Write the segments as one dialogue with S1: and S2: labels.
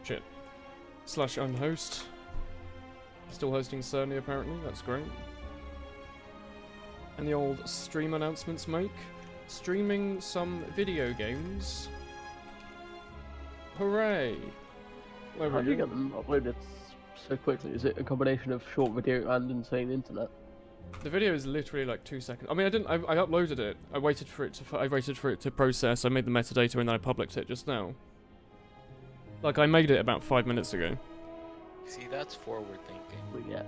S1: Shit. Slash unhost. Still hosting Cerny apparently, that's great. And the old stream announcements make. Streaming some video games. Hooray!
S2: How do you get them uploaded so quickly? Is it a combination of short video and insane internet?
S1: The video is literally like 2 seconds. I mean, I uploaded it. I waited for it to process. I made the metadata and then I published it just now. Like I made it about 5 minutes ago.
S3: See, that's forward thinking.
S2: Yeah.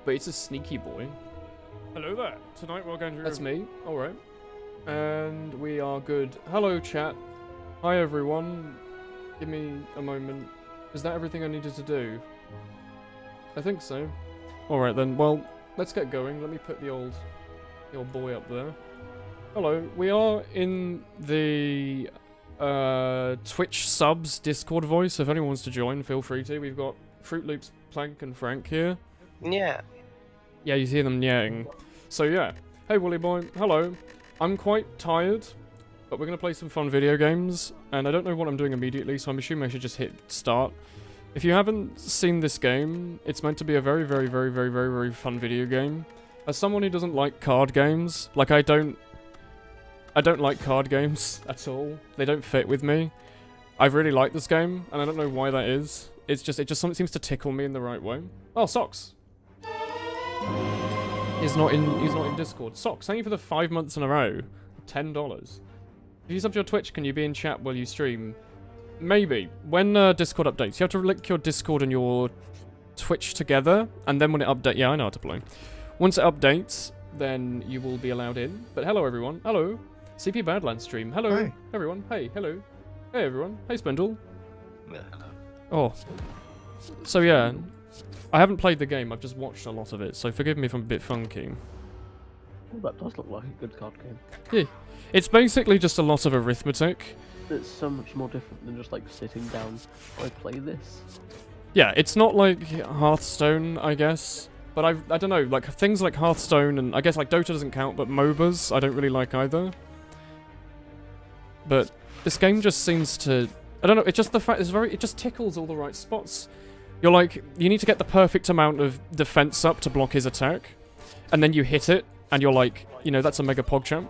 S1: But it's a sneaky boy. Hello there. Tonight we're going to. That's me. All right. And we are good. Hello, chat. Hi, everyone. Give me a moment. Is that everything I needed to do? I think so. All right then. Well, let's get going. Let me put the old boy up there. Hello. We are in the Twitch subs Discord voice. If anyone wants to join, feel free to. We've got Fruit Loops, Plank, and Frank here.
S3: Yeah.
S1: Yeah, you hear them yelling. So yeah. Hey, Woolly boy. Hello. I'm quite tired, but we're gonna play some fun video games, and I don't know what I'm doing immediately, so I'm assuming I should just hit start. If you haven't seen this game, it's meant to be a very, very, very, very, very, very fun video game. As someone who doesn't like card games, like I don't like card games at all. They don't fit with me. I really like this game, and I don't know why that is. It just seems to tickle me in the right way. Oh, Socks. He's not in Discord. Socks, thank you for the 5 months in a row. $10. If you sub to your Twitch, can you be in chat while you stream? Maybe. When Discord updates, you have to link your Discord and your Twitch together, and then when it updates, yeah, I know how to play. Once it updates, then you will be allowed in. But hello, everyone. Hello. CP Badlands stream. Hello,
S4: Hi.
S1: everyone. Hey, hello. Hey, everyone. Hey, Spindle.
S3: Yeah, hello.
S1: Oh. So, yeah. I haven't played the game. I've just watched a lot of it, so forgive me if I'm a bit funky.
S2: Well, that does look like a good card game.
S1: Yeah. It's basically just a lot of arithmetic.
S2: It's so much more different than just like sitting down. I play this.
S1: Yeah, it's not like Hearthstone, I guess. But I don't know, like things like Hearthstone and I guess like Dota doesn't count, but MOBAs I don't really like either. But this game just seems to, I don't know, it's just the fact it just tickles all the right spots. You're like, you need to get the perfect amount of defense up to block his attack, and then you hit it, and you're like, you know, that's a mega PogChamp.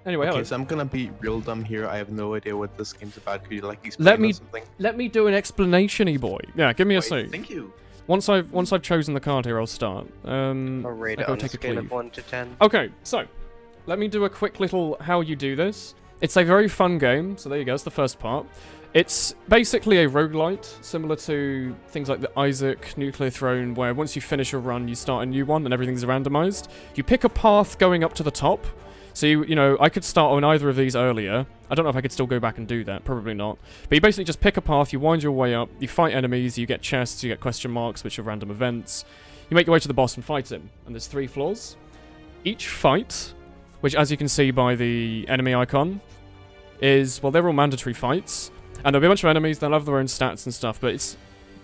S1: Anyway,
S4: Okay,
S1: hello.
S4: so I'm gonna be real dumb here. I have no idea what this game's about. Could you like explain something?
S1: Let me do an explanation-y boy. Yeah, give me a
S4: Wait,
S1: sec.
S4: thank you.
S1: Once I've chosen the card here, I'll start.
S3: I'll rate
S1: I'll
S3: it
S1: go
S3: on a
S1: take a
S3: scale of
S1: cleave.
S3: 1 to 10.
S1: Okay, so let me do a quick little how you do this. It's a very fun game, so there you go, that's the first part. It's basically a roguelite, similar to things like the Isaac, Nuclear Throne, where once you finish a run, you start a new one and everything's randomized. You pick a path going up to the top. So, you know, I could start on either of these earlier. I don't know if I could still go back and do that, probably not. But you basically just pick a path, you wind your way up, you fight enemies, you get chests, you get question marks, which are random events. You make your way to the boss and fight him, and there's 3 floors. Each fight, which as you can see by the enemy icon, is, well, they're all mandatory fights. And there'll be a bunch of enemies, they'll have their own stats and stuff, but it's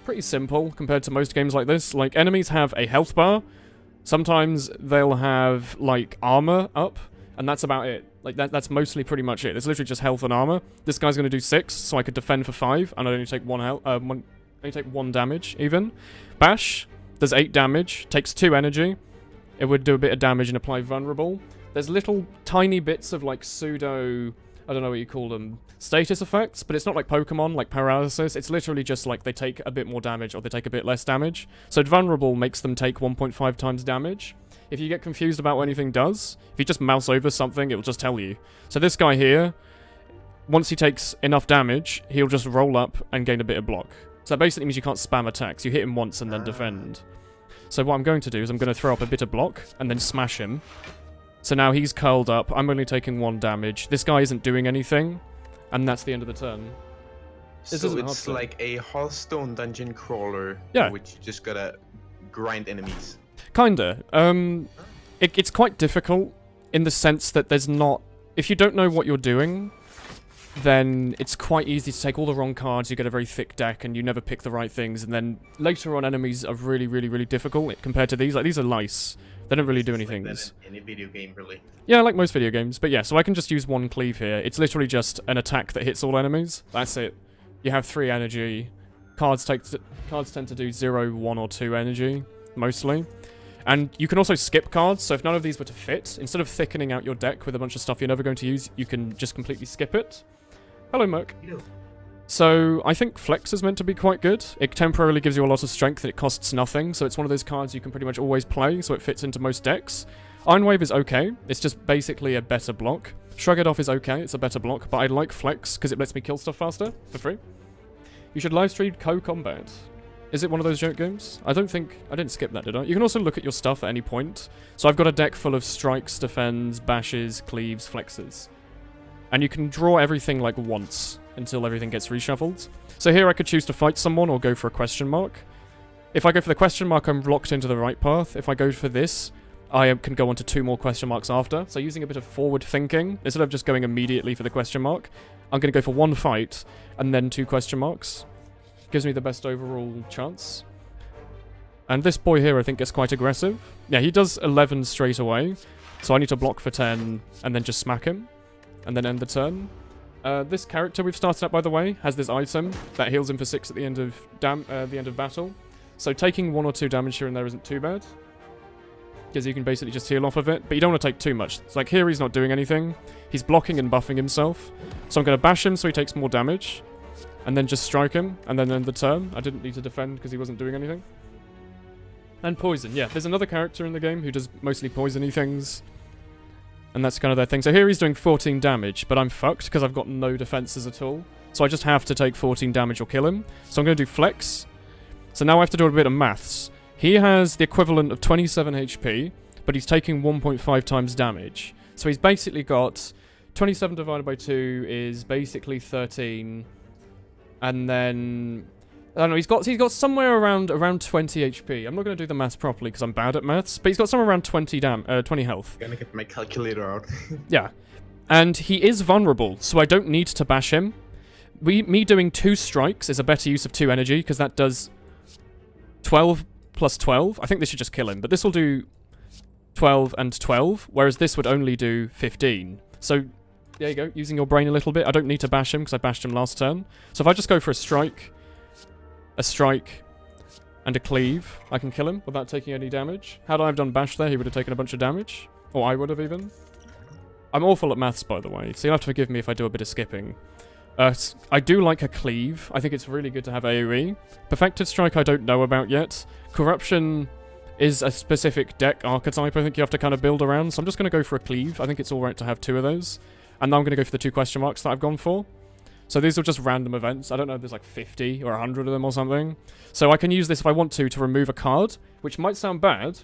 S1: pretty simple compared to most games like this. Like, enemies have a health bar, sometimes they'll have, like, armor up, and that's about it. Like, that's mostly pretty much it. It's literally just health and armor. This guy's gonna do 6, so I could defend for 5, and I only take 1 damage, even. Bash does 8 damage, takes 2 energy. It would do a bit of damage and apply vulnerable. There's little tiny bits of, like, pseudo, I don't know what you call them, status effects, but it's not like Pokemon, like paralysis. It's literally just like they take a bit more damage or they take a bit less damage. So vulnerable makes them take 1.5 times damage. If you get confused about what anything does, if you just mouse over something, it will just tell you. So this guy here, once he takes enough damage, he'll just roll up and gain a bit of block. So that basically means you can't spam attacks. You hit him once and then defend. So what I'm going to do is I'm going to throw up a bit of block and then smash him. So now he's curled up, I'm only taking 1 damage. This guy isn't doing anything, and that's the end of the turn. This
S4: So
S1: isn't
S4: it's
S1: Hearthstone.
S4: like a Hearthstone dungeon crawler,
S1: Yeah.
S4: in which you just gotta grind enemies.
S1: Kinda. It's quite difficult in the sense that there's not... If you don't know what you're doing, then it's quite easy to take all the wrong cards, you get a very thick deck, and you never pick the right things, and then later on enemies are really, really, really difficult compared to these. Like, these are lice. They don't really do anything.
S4: Like that in any video game, really.
S1: Yeah, like most video games. But yeah, so I can just use 1 cleave here. It's literally just an attack that hits all enemies. That's it. you have 3 energy. Cards tend to do 0, 1, or 2 energy, mostly. And you can also skip cards, so if none of these were to fit, instead of thickening out your deck with a bunch of stuff you're never going to use, you can just completely skip it. Hello, Merc.
S4: Hello.
S1: So, I think Flex is meant to be quite good. It temporarily gives you a lot of strength and it costs nothing, so it's one of those cards you can pretty much always play, so it fits into most decks. Iron Wave is okay, it's just basically a better block. Shrug It Off is okay, it's a better block, but I like Flex because it lets me kill stuff faster, for free. You should livestream Co-Combat. Is it one of those joke games? I didn't skip that, did I? You can also look at your stuff at any point. So I've got a deck full of strikes, defends, bashes, cleaves, flexes. And you can draw everything like once until everything gets reshuffled. So here I could choose to fight someone or go for a question mark. If I go for the question mark, I'm locked into the right path. If I go for this, I can go on to 2 more question marks after. So using a bit of forward thinking, instead of just going immediately for the question mark, I'm going to go for 1 fight and then 2 question marks. Gives me the best overall chance. And this boy here I think gets quite aggressive. Yeah, he does 11 straight away. So I need to block for 10 and then just smack him. And then end the turn. This character we've started up, by the way, has this item that heals him for 6 at the end of battle. So taking 1 or 2 damage here and there isn't too bad. Because you can basically just heal off of it, but you don't want to take too much. It's like here he's not doing anything. He's blocking and buffing himself. So I'm going to bash him so he takes more damage. And then just strike him, and then end the turn. I didn't need to defend because he wasn't doing anything. And poison, yeah. There's another character in the game who does mostly poisony things. And that's kind of their thing. So here he's doing 14 damage, but I'm fucked because I've got no defenses at all. So I just have to take 14 damage or kill him. So I'm going to do Flex. So now I have to do a bit of maths. He has the equivalent of 27 HP, but he's taking 1.5 times damage. So he's basically got 27 divided by 2 is basically 13. And then I don't know, he's got somewhere around 20 HP. I'm not going to do the maths properly because I'm bad at maths, but he's got somewhere around 20 health.
S4: I'm gonna get my calculator out.
S1: Yeah. And he is vulnerable, so I don't need to bash him. Me doing 2 strikes is a better use of 2 energy because that does 12 plus 12. I think this should just kill him, but this will do 12 and 12, whereas this would only do 15. So there you go, using your brain a little bit. I don't need to bash him because I bashed him last turn. So if I just go for a strike, and a cleave, I can kill him without taking any damage. Had I have done bash there, he would have taken a bunch of damage. Or I would have even. I'm awful at maths, by the way, so you'll have to forgive me if I do a bit of skipping. I do like a cleave. I think it's really good to have AoE. Perfected Strike I don't know about yet. Corruption is a specific deck archetype I think you have to kind of build around, so I'm just going to go for a cleave. I think it's alright to have 2 of those. And now I'm going to go for the 2 question marks that I've gone for. So these are just random events. I don't know if there's like 50 or 100 of them or something. So I can use this if I want to remove a card, which might sound bad.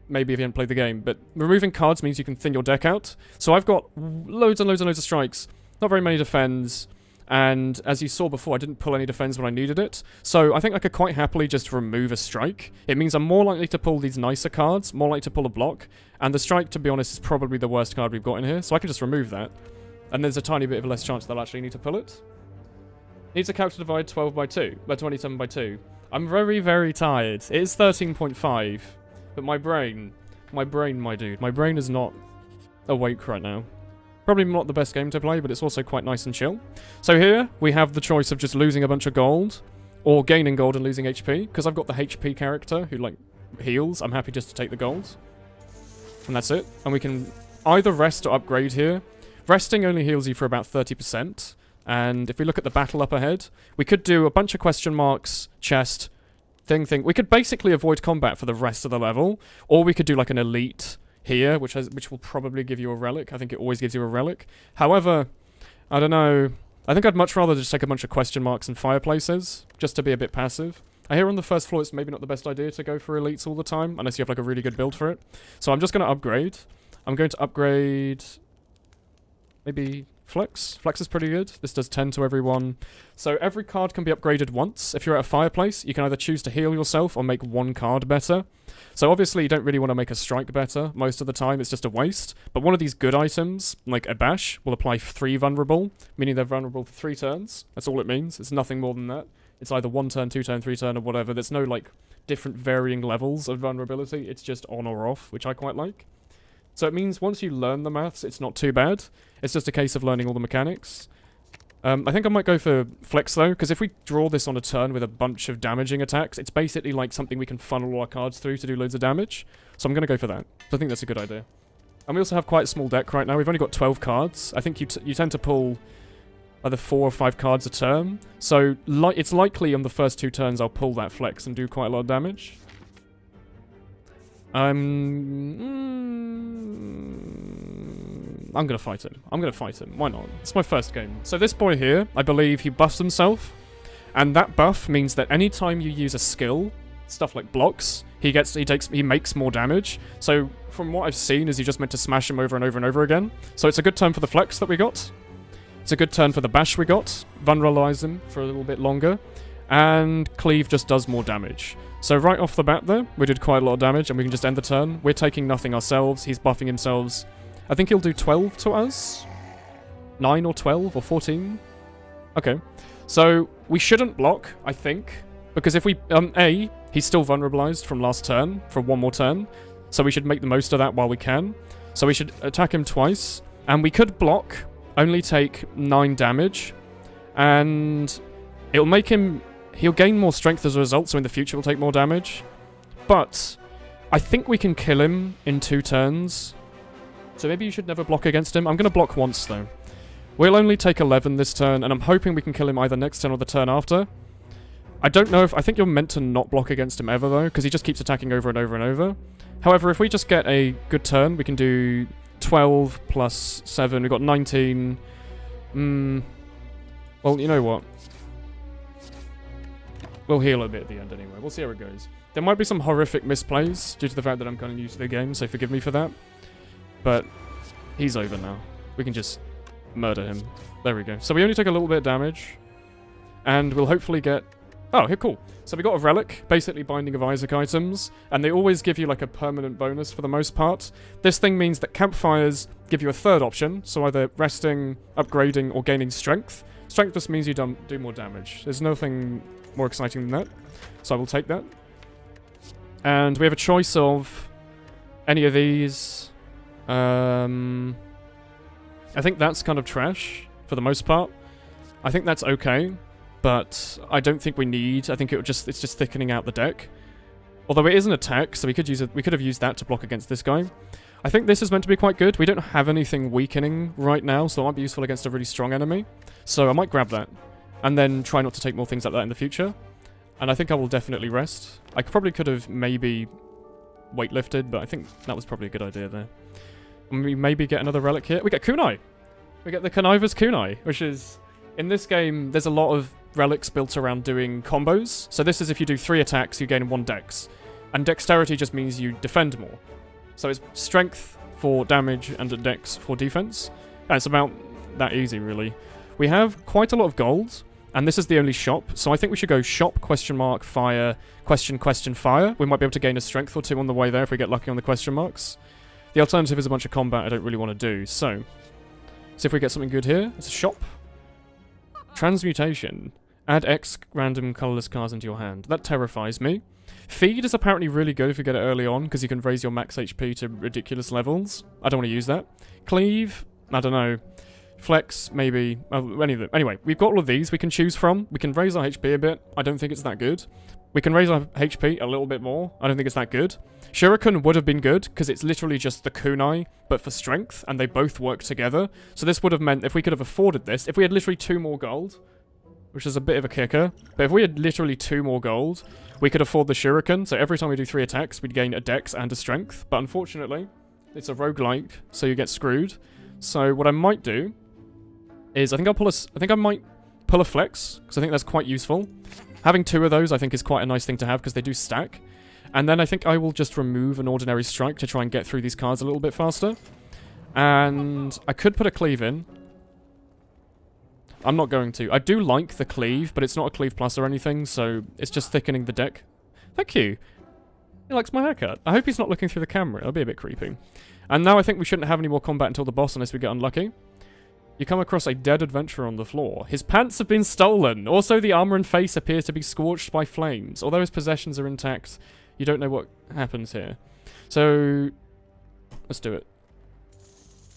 S1: Maybe if you haven't played the game, but removing cards means you can thin your deck out. So I've got loads and loads and loads of strikes. Not very many defends. And as you saw before, I didn't pull any defense when I needed it. So I think I could quite happily just remove a strike. It means I'm more likely to pull these nicer cards, more likely to pull a block. And the strike, to be honest, is probably the worst card we've got in here. So I can just remove that. And there's a tiny bit of less chance that I'll actually need to pull it. Needs a calc to divide 12 by 2. By 27 by 2. I'm very, very tired. It is 13.5. But my brain, my dude. My brain is not awake right now. Probably not the best game to play, but it's also quite nice and chill. So here, we have the choice of just losing a bunch of gold, or gaining gold and losing HP. Because I've got the HP character who, like, heals, I'm happy just to take the gold. And that's it. And we can either rest or upgrade here. Resting only heals you for about 30%. And if we look at the battle up ahead, we could do a bunch of question marks, chest, thing. We could basically avoid combat for the rest of the level. Or we could do, like, an elite here, which will probably give you a relic. I think it always gives you a relic. However, I don't know. I think I'd much rather just take a bunch of question marks and fireplaces, just to be a bit passive. I hear on the first floor it's maybe not the best idea to go for elites all the time, unless you have like a really good build for it. So I'm just going to upgrade. I'm going to upgrade maybe Flex. Flex is pretty good. This does 10 to everyone. So every card can be upgraded once. If you're at a fireplace, you can either choose to heal yourself or make one card better. So obviously you don't really want to make a strike better most of the time, it's just a waste. But one of these good items, like a bash, will apply 3 vulnerable, meaning they're vulnerable for 3 turns. That's all it means. It's nothing more than that. It's either 1 turn, 2 turn, 3 turn, or whatever. There's no like different varying levels of vulnerability. It's just on or off, which I quite like. So it means once you learn the maths, it's not too bad. It's just a case of learning all the mechanics. I think I might go for Flex though, because if we draw this on a turn with a bunch of damaging attacks, it's basically like something we can funnel all our cards through to do loads of damage. So I'm going to go for that. I think that's a good idea. And we also have quite a small deck right now. We've only got 12 cards. I think you tend to pull either 4 or 5 cards a turn. So it's likely on the first 2 turns I'll pull that Flex and do quite a lot of damage. I'm gonna fight him. I'm gonna fight him. Why not? It's my first game. So this boy here, I believe he buffs himself. And that buff means that anytime you use a skill, stuff like blocks, he makes more damage. So from what I've seen is you just meant to smash him over and over and over again. So it's a good turn for the Flex that we got. It's a good turn for the Bash we got. Vulneralize him for a little bit longer. And Cleave just does more damage. So right off the bat there, we did quite a lot of damage and we can just end the turn. We're taking nothing ourselves. He's buffing himself. I think he'll do 12 to us. 9 or 12 or 14. Okay. So we shouldn't block, I think. Because if we... he's still vulnerabilized from last turn for 1 more turn. So we should make the most of that while we can. So we should attack him twice. And we could block, only take 9 damage. And it'll make him... He'll gain more strength as a result, so in the future we'll take more damage. But I think we can kill him in 2 turns. So maybe you should never block against him. I'm going to block once, though. We'll only take 11 this turn, and I'm hoping we can kill him either next turn or the turn after. I don't know if... I think you're meant to not block against him ever, though, because he just keeps attacking over and over and over. However, if we just get a good turn, we can do 12 plus 7. We've got 19. Well, you know what? We'll heal a bit at the end anyway. We'll see how it goes. There might be some horrific misplays due to the fact that I'm kind of new to the game, so forgive me for that. But he's over now. We can just murder him. There we go. So we only take a little bit of damage. And we'll hopefully get... Oh, here, cool. So we got a relic, basically Binding of Isaac items. And they always give you like a permanent bonus for the most part. This thing means that campfires give you a third option. So either resting, upgrading, or gaining strength. Strength just means you do more damage. There's nothing more exciting than that. So I will take that. And we have a choice of any of these. I think that's kind of trash for the most part. I think that's okay, but I don't think we need. I think it's just thickening out the deck. Although it is an attack, so we could have used that to block against this guy. I think this is meant to be quite good. We don't have anything weakening right now, so it might be useful against a really strong enemy. So I might grab that, and then try not to take more things like that in the future. And I think I will definitely rest. I probably could have maybe weightlifted, but I think that was probably a good idea there. And we maybe get another relic here. We get Kunai! We get the Conniver's Kunai, which is... In this game, there's a lot of relics built around doing combos. So this is if you do 3 attacks, you gain 1 dex. And dexterity just means you defend more. So it's strength for damage and a dex for defense. And it's about that easy, really. We have quite a lot of gold, and this is the only shop. So I think we should go shop, fire, fire. We might be able to gain a strength or 2 on the way there if we get lucky on the question marks. The alternative is a bunch of combat I don't really want to do. So, see if we get something good here. It's a shop. Transmutation. Add X random colorless cards into your hand. That terrifies me. Feed is apparently really good if you get it early on, because you can raise your max HP to ridiculous levels. I don't want to use that. Cleave? I don't know. Flex, maybe. Any of them. Anyway, we've got all of these we can choose from. We can raise our HP a bit. I don't think it's that good. We can raise our HP a little bit more. I don't think it's that good. Shuriken would have been good, because it's literally just the kunai, but for strength, and they both work together. So this would have meant, if we could have afforded this, if we had literally 2 more gold, which is a bit of a kicker, but if we had literally 2 more gold, we could afford the Shuriken, so every time we do 3 attacks, we'd gain a dex and a strength. But unfortunately, it's a roguelike, so you get screwed. So what I might do is, I think I might pull a flex, because I think that's quite useful. Having 2 of those, I think, is quite a nice thing to have, because they do stack. And then I think I will just remove an ordinary strike to try and get through these cards a little bit faster. And I could put a cleave in. I'm not going to. I do like the cleave, but it's not a cleave plus or anything, so it's just thickening the deck. Thank you. He likes my haircut. I hope he's not looking through the camera. It'll be a bit creepy. And now I think we shouldn't have any more combat until the boss unless we get unlucky. You come across a dead adventurer on the floor. His pants have been stolen. Also, the armor and face appear to be scorched by flames. Although his possessions are intact, you don't know what happens here. So, let's do it.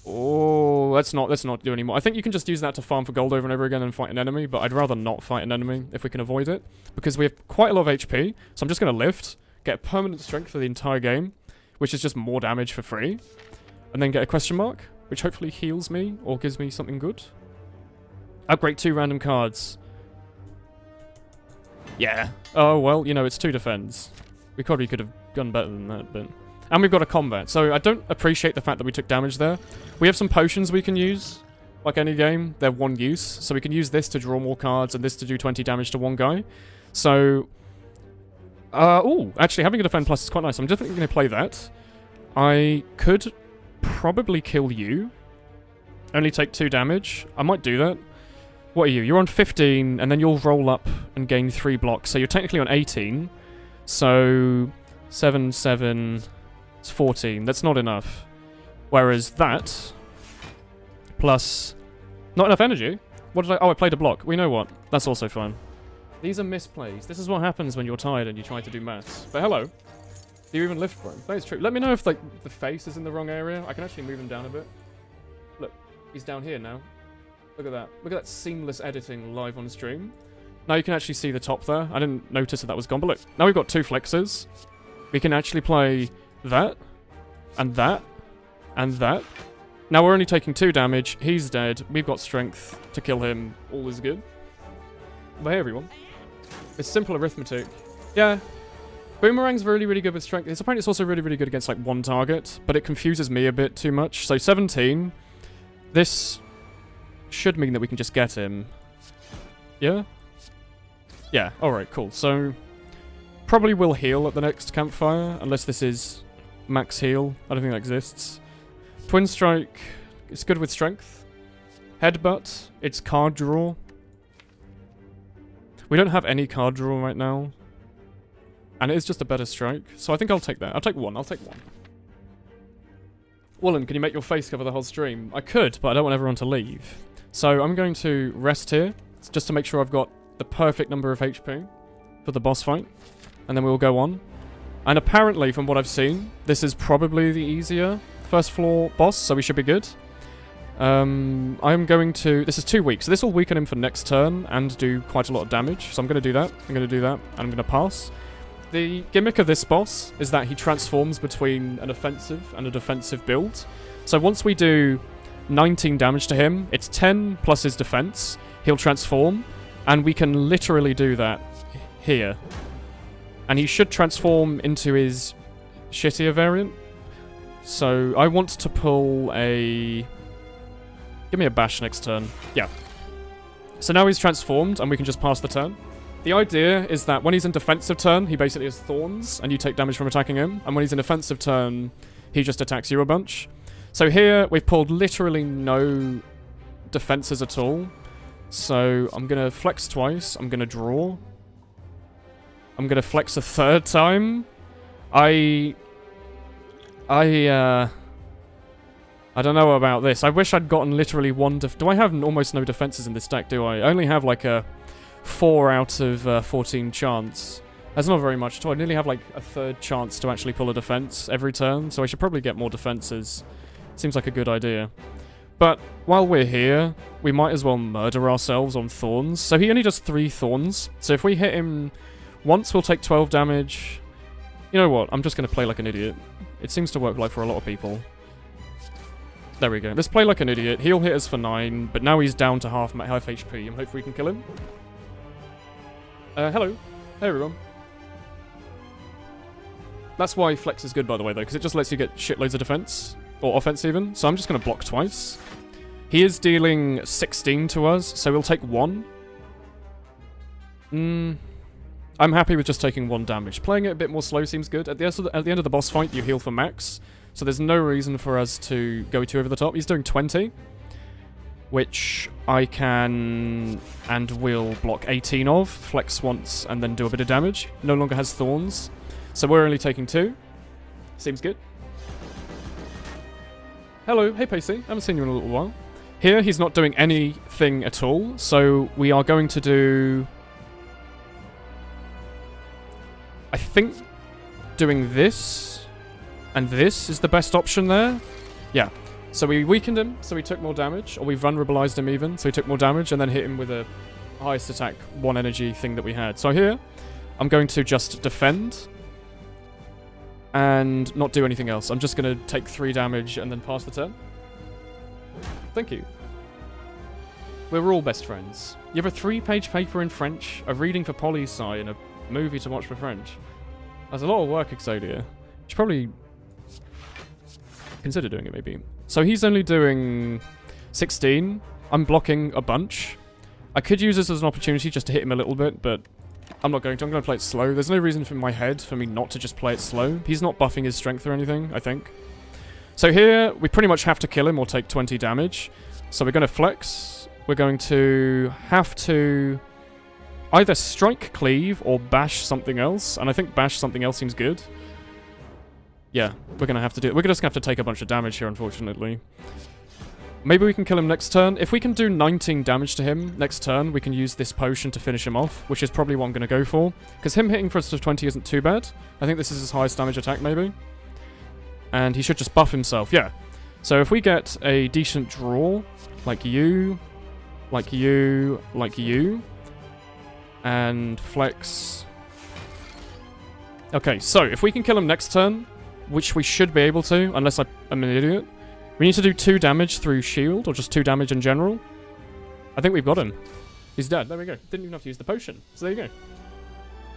S1: Oh, let's not do anymore. I think you can just use that to farm for gold over and over again and fight an enemy, but I'd rather not fight an enemy if we can avoid it, because we have quite a lot of HP, so I'm just going to lift, get permanent strength for the entire game, which is just more damage for free, and then get a question mark, which hopefully heals me or gives me something good. Upgrade 2 random cards. Yeah. Oh, well, you know, it's 2 defense. We probably could have done better than that, but... And we've got a combat, so I don't appreciate the fact that we took damage there. We have some potions we can use, like any game. They're one use, so we can use this to draw more cards and this to do 20 damage to one guy. So... ooh, actually, having a defend plus is quite nice. I'm definitely going to play that. I could probably kill you. Only take 2 damage. I might do that. What are you? You're on 15, and then you'll roll up and gain 3 blocks. So you're technically on 18. So 7, 7, it's 14. That's not enough. Whereas that, plus, not enough energy. What did I? Oh, I played a block. We know what. That's also fine. These are misplays. This is what happens when you're tired and you try to do maths. But hello. Do you even lift, bro? That is true. Let me know if like the face is in the wrong area. I can actually move him down a bit. Look, he's down here now. Look at that. Look at that seamless editing live on stream. Now you can actually see the top there. I didn't notice that was gone, but look. Now we've got 2 flexes. We can actually play that, and that, and that. Now we're only taking 2 damage. He's dead. We've got strength to kill him. All is good. But hey, everyone. It's simple arithmetic. Yeah. Boomerang's really, really good with strength. His opponent's also really, really good against, like, one target, but it confuses me a bit too much. So 17. This should mean that we can just get him. Yeah? Yeah, alright, cool. So, probably will heal at the next campfire, unless this is max heal. I don't think that exists. Twin Strike, it's good with strength. Headbutt, it's card draw. We don't have any card draw right now. And it is just a better strike, so I think I'll take that. I'll take 1, I'll take 1. Woolen, can you make your face cover the whole stream? I could, but I don't want everyone to leave. So I'm going to rest here, just to make sure I've got the perfect number of HP for the boss fight. And then we'll go on. And apparently, from what I've seen, this is probably the easier first floor boss, so we should be good. I'm going to... This is 2 weeks, so this will weaken him for next turn and do quite a lot of damage. So I'm going to do that, I'm going to do that, and I'm going to pass. The gimmick of this boss is that he transforms between an offensive and a defensive build. So once we do 19 damage to him, it's 10 plus his defense. He'll transform, and we can literally do that here. And he should transform into his shittier variant. So I want to pull a... Give me a bash next turn. Yeah. So now he's transformed, and we can just pass the turn. The idea is that when he's in defensive turn, he basically has thorns, and you take damage from attacking him. And when he's in offensive turn, he just attacks you a bunch. So here, we've pulled literally no defenses at all. So I'm going to flex twice. I'm going to draw. I'm going to flex a 3rd time. I don't know about this. I wish I'd gotten literally 1 Do I have almost no defenses in this deck, do I? I only have like a 4 out of 14 chance. That's not very much at all. I nearly have like a 3rd chance to actually pull a defense every turn, so I should probably get more defenses. Seems like a good idea. But while we're here, we might as well murder ourselves on thorns. So he only does 3 thorns. So if we hit him once, we'll take 12 damage. You know what? I'm just going to play like an idiot. It seems to work like for a lot of people. There we go. Let's play like an idiot. He'll hit us for 9, but now he's down to half HP, and hopefully we can kill him. Hello. Hey, everyone. That's why Flex is good, by the way, though, because it just lets you get shitloads of defense. Or offense, even. So I'm just going to block twice. He is dealing 16 to us, so we'll take 1. I'm happy with just taking 1 damage. Playing it a bit more slow seems good. At the end of the boss fight, you heal for max. So there's no reason for us to go too over the top. He's doing 20. Which I can and will block 18 of. Flex once and then do a bit of damage. No longer has thorns. So we're only taking 2. Seems good. Hello, hey Pacey. Haven't seen you in a little while. Here, he's not doing anything at all. So we are going to do... I think doing this and this is the best option there. Yeah. So we weakened him, so he took more damage, or we vulnerabilized him even, so he took more damage, and then hit him with a highest attack 1 energy thing that we had. So here, I'm going to just defend and not do anything else. I'm just going to take 3 damage and then pass the turn. Thank you. We're all best friends. You have a 3-page paper in French, a reading for poli-sci, and a movie to watch for French. That's a lot of work, Exodia. You should probably consider doing it, maybe. So he's only doing 16. I'm blocking a bunch. I could use this as an opportunity just to hit him a little bit, but I'm not going to. I'm going to play it slow. There's no reason in my head for me not to just play it slow. He's not buffing his strength or anything, I think. So here, we pretty much have to kill him or take 20 damage. So we're going to flex. We're going to have to either strike cleave or bash something else. And I think bash something else seems good. Yeah, we're going to have to do it. We're just going to have to take a bunch of damage here, unfortunately. Maybe we can kill him next turn. If we can do 19 damage to him next turn, we can use this potion to finish him off, which is probably what I'm going to go for. Because him hitting for us to 20 isn't too bad. I think this is his highest damage attack, maybe. And he should just buff himself, yeah. So if we get a decent draw, like you, like you, like you, and flex. Okay, so if we can kill him next turn, which we should be able to, unless I'm an idiot, we need to do 2 damage through shield, or just 2 damage in general. I think we've got him. He's dead. There we go. Didn't even have to use the potion. So there you go.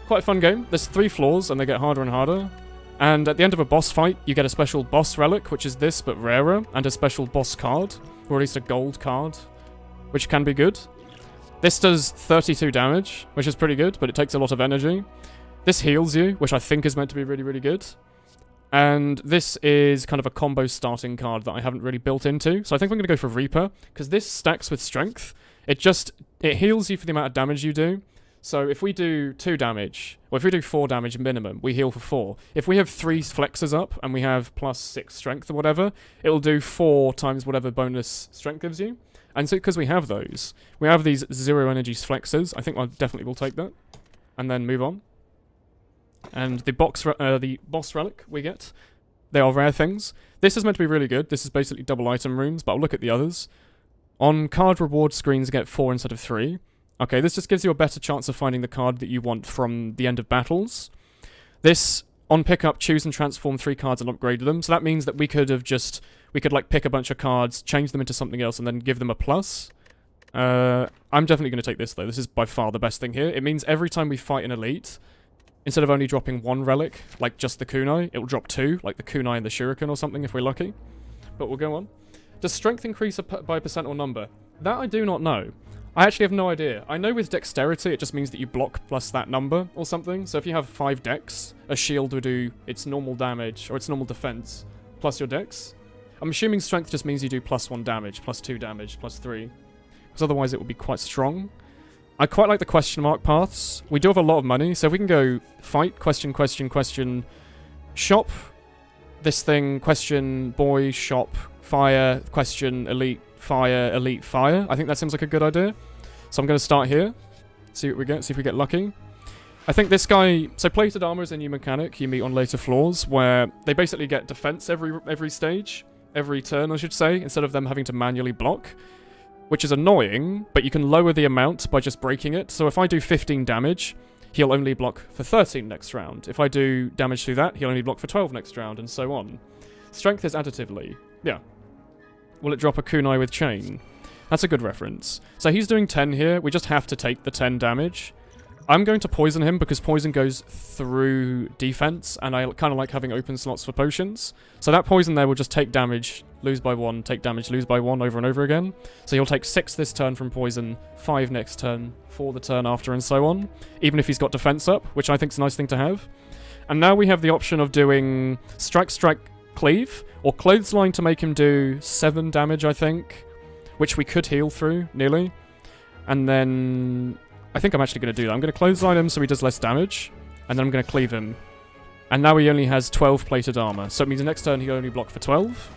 S1: Quite a fun game. There's 3 floors, and they get harder and harder. And at the end of a boss fight, you get a special boss relic, which is this, but rarer, and a special boss card, or at least a gold card, which can be good. This does 32 damage, which is pretty good, but it takes a lot of energy. This heals you, which I think is meant to be really, really good. And this is kind of a combo starting card that I haven't really built into. So I think I'm going to go for Reaper, because this stacks with strength. It heals you for the amount of damage you do. So if we do 2 damage, or if we do 4 damage minimum, we heal for 4. If we have 3 flexes up, and we have plus 6 strength or whatever, it'll do 4 times whatever bonus strength gives you. And so because we have those, we have these 0 energy flexes, I think I definitely will take that. And then move on. And the boss relic we get, they are rare things. This is meant to be really good. This is basically double item rooms, but I'll look at the others. On card reward screens, get 4 instead of 3. Okay, this just gives you a better chance of finding the card that you want from the end of battles. This, on pickup, choose and transform 3 cards and upgrade them. So that means that we could like pick a bunch of cards, change them into something else, and then give them a plus. I'm definitely going to take this, though. This is by far the best thing here. It means every time we fight an elite, instead of only dropping 1 relic, like just the kunai, it will drop 2, like the kunai and the shuriken or something if we're lucky. But we'll go on. Does strength increase by percent or number? That I do not know. I actually have no idea. I know with dexterity, it just means that you block plus that number or something. So if you have 5 dex, a shield will do its normal damage, or its normal defense, plus your dex. I'm assuming strength just means you do plus 1 damage, plus 2 damage, plus 3. Because otherwise it would be quite strong. I quite like the question mark paths. We do have a lot of money, so if we can go fight, question, question, question, shop, this thing, question, boy, shop, fire, question, elite, fire, elite, fire. I think that seems like a good idea. So I'm going to start here, see what we get, see if we get lucky. I think this guy, so plated armor is a new mechanic you meet on later floors, where they basically get defense every stage, every turn I should say, instead of them having to manually block. Which is annoying, but you can lower the amount by just breaking it. So if I do 15 damage, he'll only block for 13 next round. If I do damage through that, he'll only block for 12 next round, and so on. Strength is additively. Yeah. Will it drop a kunai with chain? That's a good reference. So he's doing 10 here. We just have to take the 10 damage. I'm going to poison him because poison goes through defense, and I kind of like having open slots for potions. So that poison there will just take damage, lose by 1, take damage, lose by 1 over and over again. So he'll take 6 this turn from poison, 5 next turn, 4 the turn after, and so on. Even if he's got defense up, which I think is a nice thing to have. And now we have the option of doing strike, strike, cleave, or clothesline to make him do 7 damage, I think. Which we could heal through, nearly. And then I think I'm actually going to do that. I'm going to clothesline him so he does less damage, and then I'm going to cleave him. And now he only has 12 plated armor, so it means the next turn he'll only block for 12.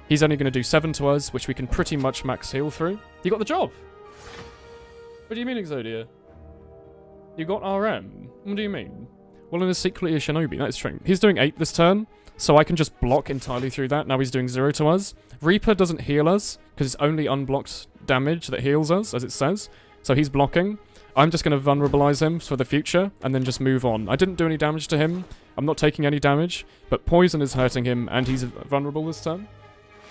S1: He's only going to do 7 to us, which we can pretty much max heal through. You got the job! What do you mean, Exodia? You got RM? What do you mean? Woolen is secretly a shinobi. That is true. He's doing 8 this turn, so I can just block entirely through that. Now he's doing 0 to us. Reaper doesn't heal us, because it's only unblocked damage that heals us, as it says. So he's blocking. I'm just going to vulnerabilize him for the future, and then just move on. I didn't do any damage to him. I'm not taking any damage, but poison is hurting him, and he's vulnerable this turn.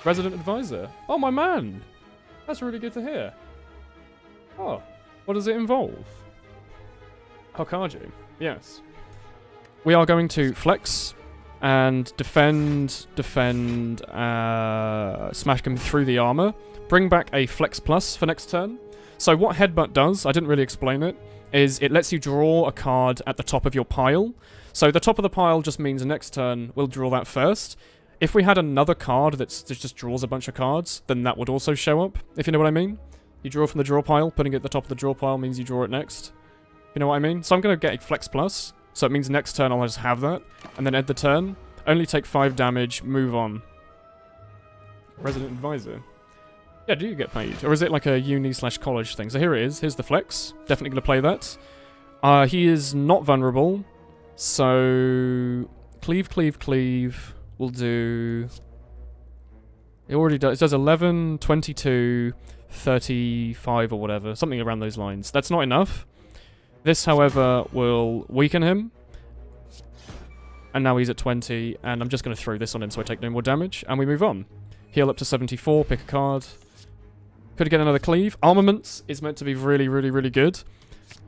S1: Resident Advisor. Oh, my man! That's really good to hear. Oh, what does it involve? Hokage. Yes. We are going to flex and defend, smash him through the armor. Bring back a flex plus for next turn. So what Headbutt does, I didn't really explain it, is it lets you draw a card at the top of your pile. So the top of the pile just means next turn we'll draw that first. If we had another card that just draws a bunch of cards, then that would also show up, if you know what I mean. You draw from the draw pile, putting it at the top of the draw pile means you draw it next. You know what I mean? So I'm going to get a flex plus, so it means next turn I'll just have that, and then end the turn, only take 5 damage, move on. Resident Advisor. Yeah, do you get paid? Or is it like a uni/college thing? So here it is. Here's the flex. Definitely going to play that. He is not vulnerable. So... Cleave. We'll do... It already does. It does 11, 22, 35 or whatever. Something around those lines. That's not enough. This, however, will weaken him. And now he's at 20. And I'm just going to throw this on him so I take no more damage. And we move on. Heal up to 74. Pick a card. Could get another cleave. Armaments is meant to be really, really, really good.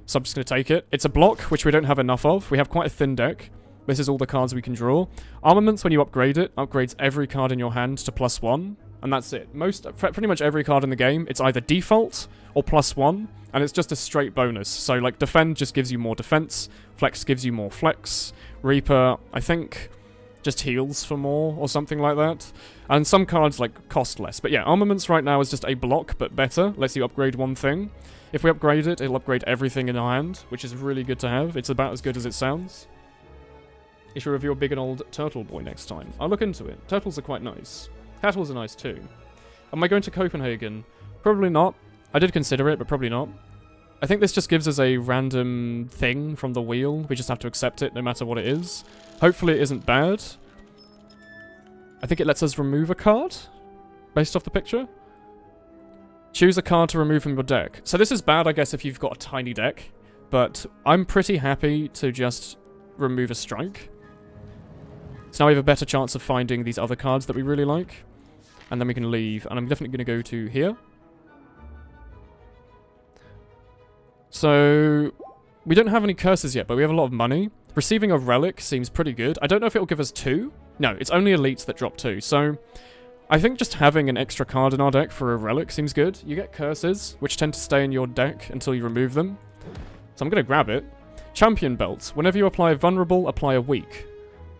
S1: So I'm just going to take it. It's a block, which we don't have enough of. We have quite a thin deck. This is all the cards we can draw. Armaments, when you upgrade it, upgrades every card in your hand to +1. And that's it. Pretty much every card in the game, it's either default or +1. And it's just a straight bonus. So, like, Defend just gives you more defense. Flex gives you more flex. Reaper, I think, just heals for more or something like that. And some cards, like, cost less. But yeah, Armaments right now is just a block, but better. Lets you upgrade one thing. If we upgrade it, it'll upgrade everything in our hand, which is really good to have. It's about as good as it sounds. You should review a big and old turtle boy next time. I'll look into it. Turtles are quite nice. Cattles are nice too. Am I going to Copenhagen? Probably not. I did consider it, but probably not. I think this just gives us a random thing from the wheel. We just have to accept it no matter what it is. Hopefully it isn't bad. I think it lets us remove a card based off the picture. Choose a card to remove from your deck. So this is bad, I guess, if you've got a tiny deck. But I'm pretty happy to just remove a strike. So now we have a better chance of finding these other cards that we really like. And then we can leave. And I'm definitely going to go to here. So we don't have any curses yet, but we have a lot of money. Receiving a relic seems pretty good. I don't know if it'll give us 2. No, it's only elites that drop 2. So I think just having an extra card in our deck for a relic seems good. You get curses, which tend to stay in your deck until you remove them. So I'm going to grab it. Champion belt. Whenever you apply a vulnerable, apply a weak.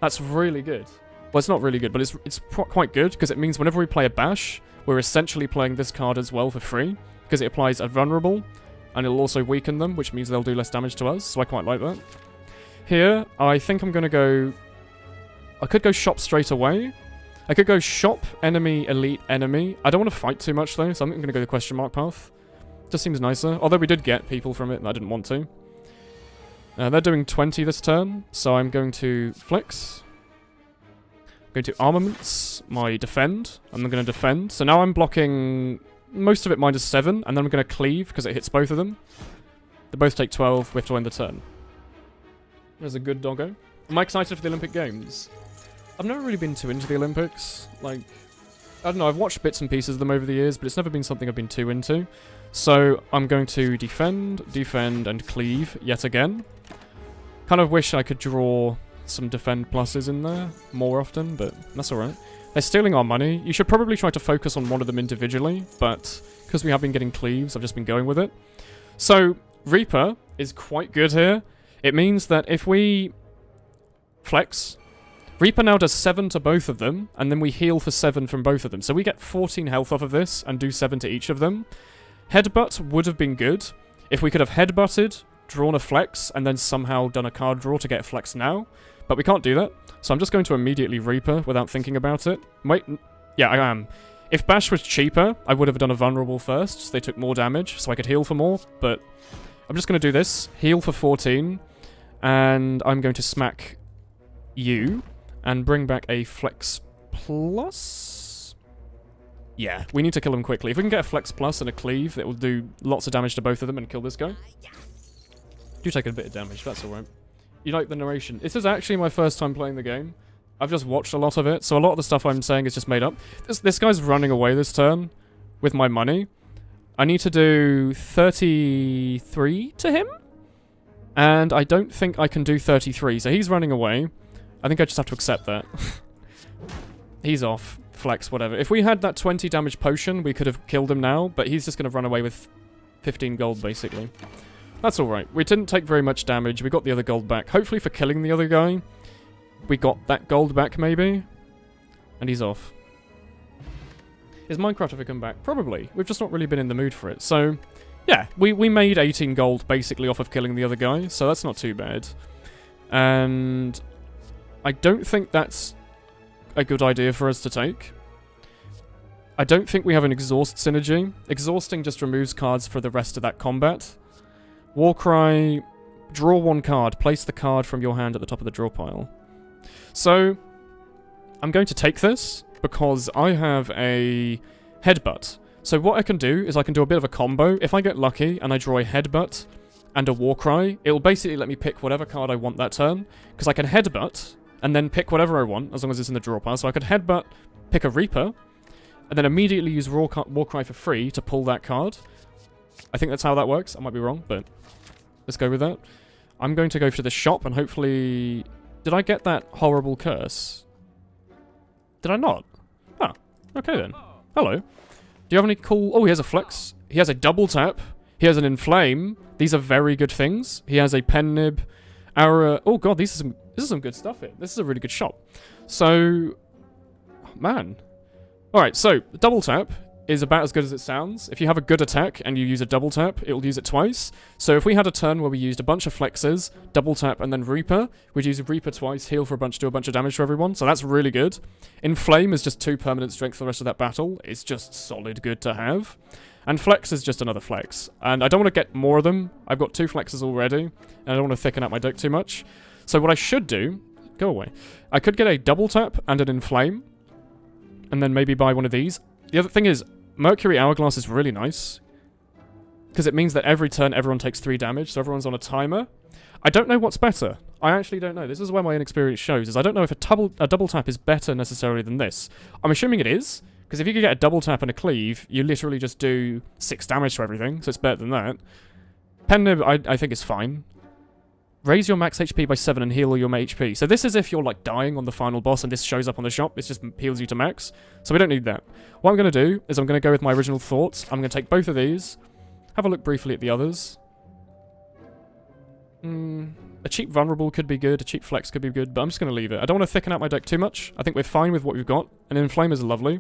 S1: That's really good. Well, it's not really good, but it's quite good, because it means whenever we play a bash, we're essentially playing this card as well for free, because it applies a vulnerable, and it'll also weaken them, which means they'll do less damage to us, so I quite like that. Here, I think I'm going to go... I could go shop straight away. I could go shop, enemy, elite, enemy. I don't want to fight too much, though, so I'm going to go the question mark path. Just seems nicer, although we did get people from it, and I didn't want to. They're doing 20 this turn, so I'm going to flex. I'm going to armaments, my defend. I'm going to defend. So now I'm blocking most of it -7, and then I'm going to cleave because it hits both of them. They both take 12, we have to end the turn. There's a good doggo. Am I excited for the Olympic Games? I've never really been too into the Olympics. Like, I don't know, I've watched bits and pieces of them over the years, but it's never been something I've been too into. So I'm going to defend, and cleave yet again. Kind of wish I could draw some defend pluses in there more often, but that's alright. They're stealing our money. You should probably try to focus on one of them individually, but because we have been getting cleaves, I've just been going with it. So, Reaper is quite good here. It means that if we flex, Reaper now does 7 to both of them, and then we heal for 7 from both of them. So we get 14 health off of this, and do 7 to each of them. Headbutt would have been good. If we could have headbutted, drawn a flex, and then somehow done a card draw to get a flex now. But we can't do that, so I'm just going to immediately Reaper without thinking about it. Wait, yeah, I am. If Bash was cheaper, I would have done a vulnerable first, so they took more damage, so I could heal for more, but I'm just going to do this. Heal for 14, And I'm going to smack you and bring back a Flex Plus. Yeah, we need to kill him quickly. If we can get a Flex Plus and a Cleave, it will do lots of damage to both of them and kill this guy. Do take a bit of damage, that's alright. You like the narration. This is actually my first time playing the game. I've just watched a lot of it, so a lot of the stuff I'm saying is just made up. This guy's running away this turn with my money. I need to do 33 to him? And I don't think I can do 33, so he's running away. I think I just have to accept that. He's off. Flex, whatever. If we had that 20 damage potion, we could have killed him now, but he's just going to run away with 15 gold, basically. That's alright. We didn't take very much damage. We got the other gold back. Hopefully for killing the other guy, we got that gold back, maybe. And he's off. Is Minecraft ever come back? Probably. We've just not really been in the mood for it. So, yeah. We made 18 gold, basically, off of killing the other guy. So that's not too bad. And I don't think that's a good idea for us to take. I don't think we have an exhaust synergy. Exhausting just removes cards for the rest of that combat. Warcry, draw one card. Place the card from your hand at the top of the draw pile. So, I'm going to take this because I have a headbutt. So what I can do is I can do a bit of a combo. If I get lucky and I draw a headbutt and a Warcry, it will basically let me pick whatever card I want that turn. Because I can headbutt and then pick whatever I want as long as it's in the draw pile. So I could headbutt, pick a Reaper, and then immediately use Warcry for free to pull that card. I think that's how that works. I might be wrong, but let's go with that. I'm going to go to the shop and hopefully... Did I get that horrible curse? Did I not? Ah, okay then. Hello. Do you have any cool... Oh, he has a Flex. He has a double tap. He has an Inflame. These are very good things. He has a Pen Nib. Our... oh god, this is some good stuff here. This is a really good shop. So... man. Alright, so, double tap is about as good as it sounds. If you have a good attack and you use a double tap, it will use it twice. So if we had a turn where we used a bunch of flexes, double tap, and then Reaper, we'd use Reaper twice, heal for a bunch, do a bunch of damage to everyone. So that's really good. Inflame is just 2 permanent strength for the rest of that battle. It's just solid good to have. And Flex is just another Flex. And I don't want to get more of them. I've got 2 Flexes already, and I don't want to thicken out my deck too much. So what I should do... Go away. I could get a double tap and an Inflame, and then maybe buy one of these. The other thing is, Mercury Hourglass is really nice, because it means that every turn everyone takes 3 damage, so everyone's on a timer. I don't know what's better. I actually don't know. This is where my inexperience shows, is I don't know if a double tap is better necessarily than this. I'm assuming it is, because if you could get a double tap and a cleave, you literally just do 6 damage to everything, so it's better than that. Pen Nib, I think is fine. Raise your max HP by 7 and heal all your HP. So this is if you're like dying on the final boss and this shows up on the shop. It just heals you to max. So we don't need that. What I'm going to do is I'm going to go with my original thoughts. I'm going to take both of these. Have a look briefly at the others. A cheap vulnerable could be good. A cheap flex could be good. But I'm just going to leave it. I don't want to thicken out my deck too much. I think we're fine with what we've got. An Inflame is lovely.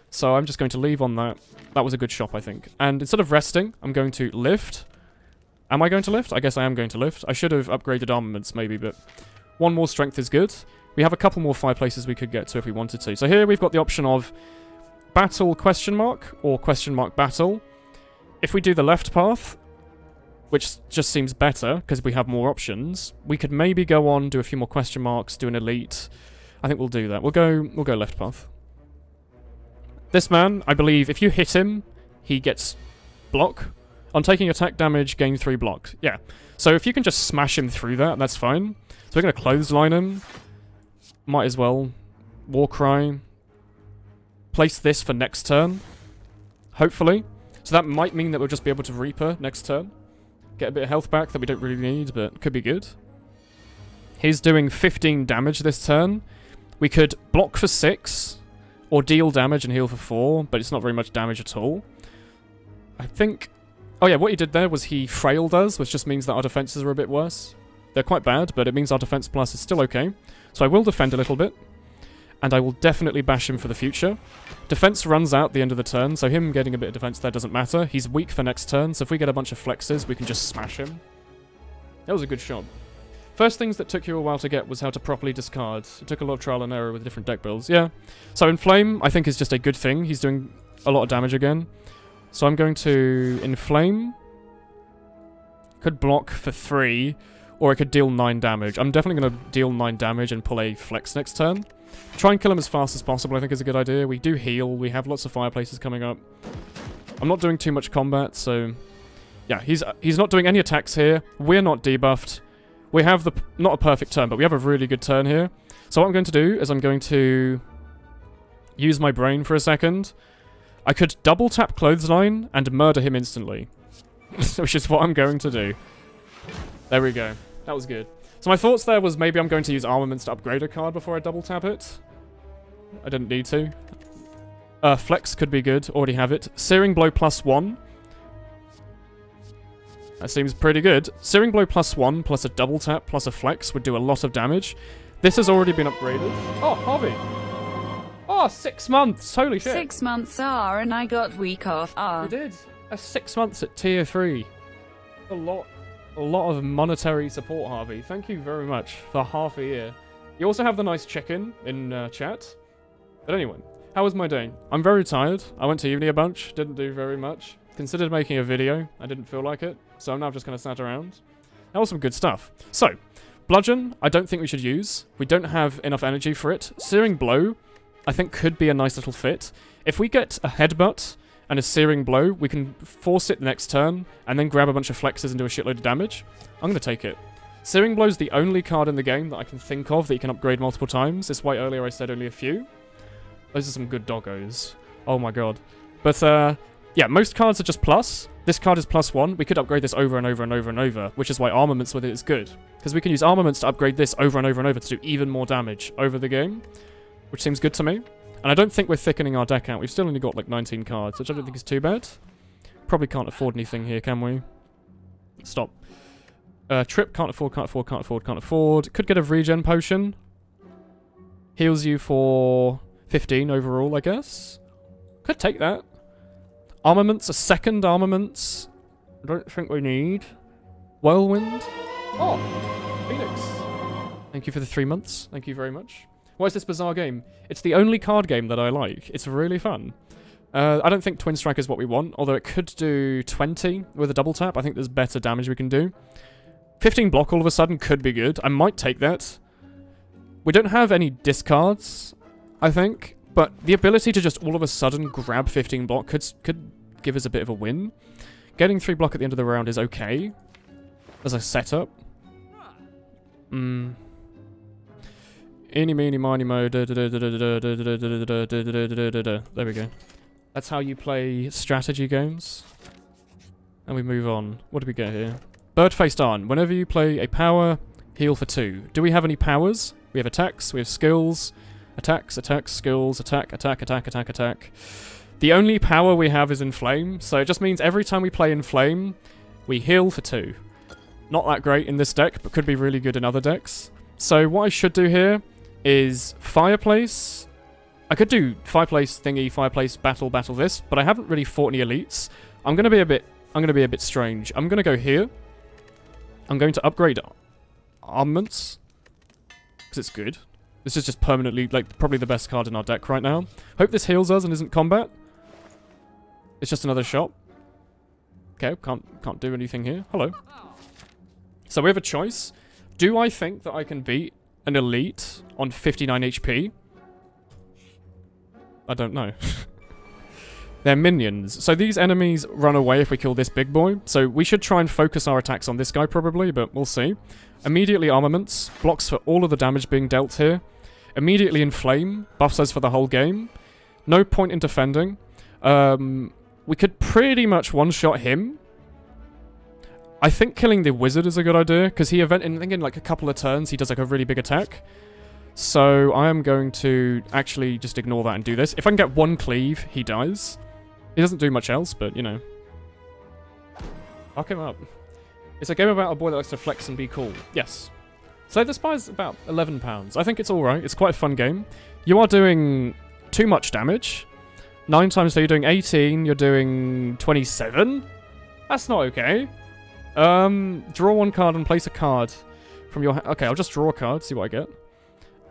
S1: So I'm just going to leave on that. That was a good shop, I think. And instead of resting, I'm going to lift. Am I going to lift? I guess I am going to lift. I should have upgraded armaments maybe, but 1 more strength is good. We have a couple more fireplaces we could get to if we wanted to. So here we've got the option of battle question mark or question mark battle. If we do the left path, which just seems better because we have more options, we could maybe go on, do a few more question marks, do an elite. I think we'll do that. We'll go left path. This man, I believe, if you hit him, he gets block. On taking attack damage, gain 3 blocks. Yeah. So if you can just smash him through that, that's fine. So we're going to clothesline him. Might as well. Warcry. Place this for next turn. Hopefully. So that might mean that we'll just be able to Reaper next turn. Get a bit of health back that we don't really need, but could be good. He's doing 15 damage this turn. We could block for 6, or deal damage and heal for 4, but it's not very much damage at all. I think... Oh yeah, what he did there was he frailed us, which just means that our defenses are a bit worse. They're quite bad, but it means our defense plus is still okay. So I will defend a little bit, and I will definitely bash him for the future. Defense runs out the end of the turn, so him getting a bit of defense there doesn't matter. He's weak for next turn, so if we get a bunch of flexes, we can just smash him. That was a good shot. First things that took you a while to get was how to properly discard. It took a lot of trial and error with different deck builds. Yeah. So Inflame, I think, is just a good thing. He's doing a lot of damage again. So I'm going to Inflame. Could block for 3. or I could deal 9 damage. I'm definitely going to deal 9 damage and pull a flex next turn. Try and kill him as fast as possible, I think is a good idea. We do heal, we have lots of fireplaces coming up. I'm not doing too much combat, so... Yeah, he's not doing any attacks here. We're not debuffed. We have not a perfect turn, but we have a really good turn here. So what I'm going to do is I'm going to use my brain for a second. I could double tap Clothesline and murder him instantly. Which is what I'm going to do. There we go. That was good. So my thoughts there was maybe I'm going to use Armaments to upgrade a card before I double tap it. I didn't need to. Flex could be good. Already have it. Searing Blow +1. That seems pretty good. Searing Blow +1 plus a double tap plus a flex would do a lot of damage. This has already been upgraded. Oh, Harvey. Oh, 6 months. Holy shit.
S5: 6 months are, and I got week off.
S1: You did. That's 6 months at tier 3. A lot of monetary support, Harvey. Thank you very much for half a year. You also have the nice chicken in chat. But anyway, how was my day? I'm very tired. I went to uni a bunch. Didn't do very much. Considered making a video. I didn't feel like it. So I'm now just kind of sat around. That was some good stuff. So, Bludgeon, I don't think we should use. We don't have enough energy for it. Searing Blow, I think could be a nice little fit. If we get a Headbutt and a Searing Blow, we can force it next turn, and then grab a bunch of flexes and do a shitload of damage. I'm going to take it. Searing Blow's the only card in the game that I can think of that you can upgrade multiple times. That's why earlier I said only a few. Those are some good doggos. Oh my god. But, yeah, most cards are just plus. This card is +1. We could upgrade this over and over and over and over, which is why Armaments with it is good. Because we can use Armaments to upgrade this over and over and over to do even more damage over the game, which seems good to me. And I don't think we're thickening our deck out. We've still only got like 19 cards, which I don't think is too bad. Probably can't afford anything here, can we? Stop. Trip, can't afford. Could get a regen potion. Heals you for 15 overall, I guess. Could take that. Armaments, a second Armaments. I don't think we need. Whirlwind. Oh, Phoenix. Thank you for the 3 months. Thank you very much. Why is this bizarre game? It's the only card game that I like. It's really fun. I don't think Twin Strike is what we want, although it could do 20 with a double tap. I think there's better damage we can do. 15 block all of a sudden could be good. I might take that. We don't have any discards, I think, but the ability to just all of a sudden grab 15 block could give us a bit of a win. Getting 3 block at the end of the round is okay as a setup. Eeny, meeny, miny, mo. There we go. That's how you play strategy games. And we move on. What do we get here? Bird-faced on. Whenever you play a power, heal for 2. Do we have any powers? We have attacks, we have skills. Attacks, skills, attack. The only power we have is Inflame, so it just means every time we play Inflame, we heal for 2. Not that great in this deck, but could be really good in other decks. So what I should do here is Fireplace. I could do Fireplace thingy, Fireplace battle this, but I haven't really fought any elites. I'm gonna be a bit strange. I'm gonna go here. I'm going to upgrade Armaments because it's good. This is just permanently, like, probably the best card in our deck right now. Hope this heals us and isn't combat. It's just another shot. Okay, can't do anything here. Hello. So we have a choice. Do I think that I can beat an elite on 59 HP? I don't know. They're minions. So these enemies run away if we kill this big boy. So we should try and focus our attacks on this guy probably, but we'll see. Immediately Armaments. Blocks for all of the damage being dealt here. Immediately Inflame. Buffs us for the whole game. No point in defending. We could pretty much one-shot him. I think killing the wizard is a good idea, because I think in like a couple of turns he does like a really big attack. So I am going to actually just ignore that and do this. If I can get one cleave, he dies. He doesn't do much else, but you know. Fuck him up. It's a game about a boy that likes to flex and be cool. Yes. So the Spire's about £11. I think it's alright. It's quite a fun game. You are doing too much damage. 9 times 3, you're doing 18. You're doing 27? That's not okay. Draw 1 card and place a card from your... Okay, I'll just draw a card, see what I get.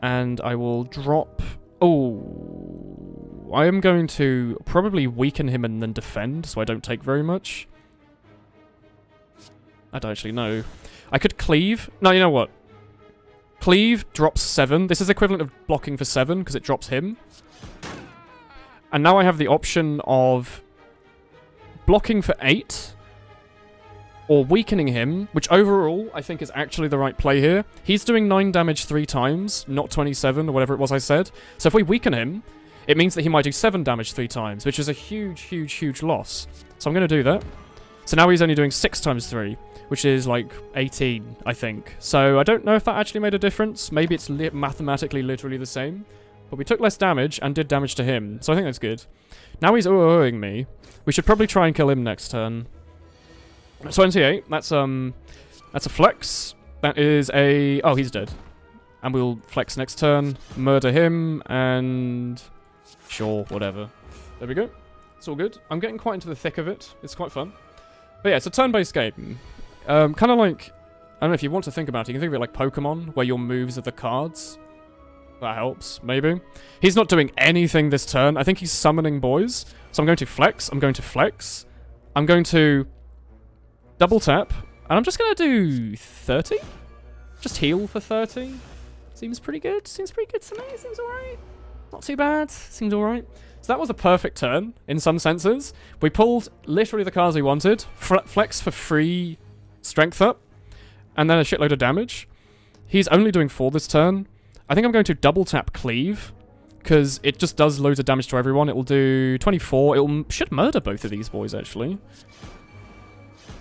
S1: And I will drop... Oh, I am going to probably weaken him and then defend, so I don't take very much. I don't actually know. I could cleave. No, you know what? Cleave drops 7. This is equivalent of blocking for 7 because it drops him. And now I have the option of blocking for 8 or weakening him, which overall I think is actually the right play here. He's doing 9 damage 3 times, not 27 or whatever it was I said. So if we weaken him, it means that he might do 7 damage 3 times, which is a huge loss. So I'm going to do that. So now he's only doing 6 times 3, which is like 18, I think. So I don't know if that actually made a difference. Maybe it's mathematically literally the same. But we took less damage and did damage to him, so I think that's good. Now he's oohing me. We should probably try and kill him next turn. 28, that's a flex. That is a... Oh, he's dead. And we'll flex next turn, murder him, and... Sure, whatever. There we go. It's all good. I'm getting quite into the thick of it. It's quite fun. But yeah, it's a turn-based game. Kind of like... I don't know if you want to think about it. You can think of it like Pokemon, where your moves are the cards. That helps, maybe. He's not doing anything this turn. I think he's summoning boys. So I'm going to flex. I'm going to flex. I'm going to double tap. And I'm just going to do 30. Just heal for 30. Seems pretty good. Seems pretty good to me. Seems alright. Not too bad. Seems alright. So that was a perfect turn, in some senses. We pulled literally the cards we wanted. Flex for free strength up. And then a shitload of damage. He's only doing 4 this turn. I think I'm going to double tap cleave, because it just does loads of damage to everyone. It will do 24. It should murder both of these boys, actually.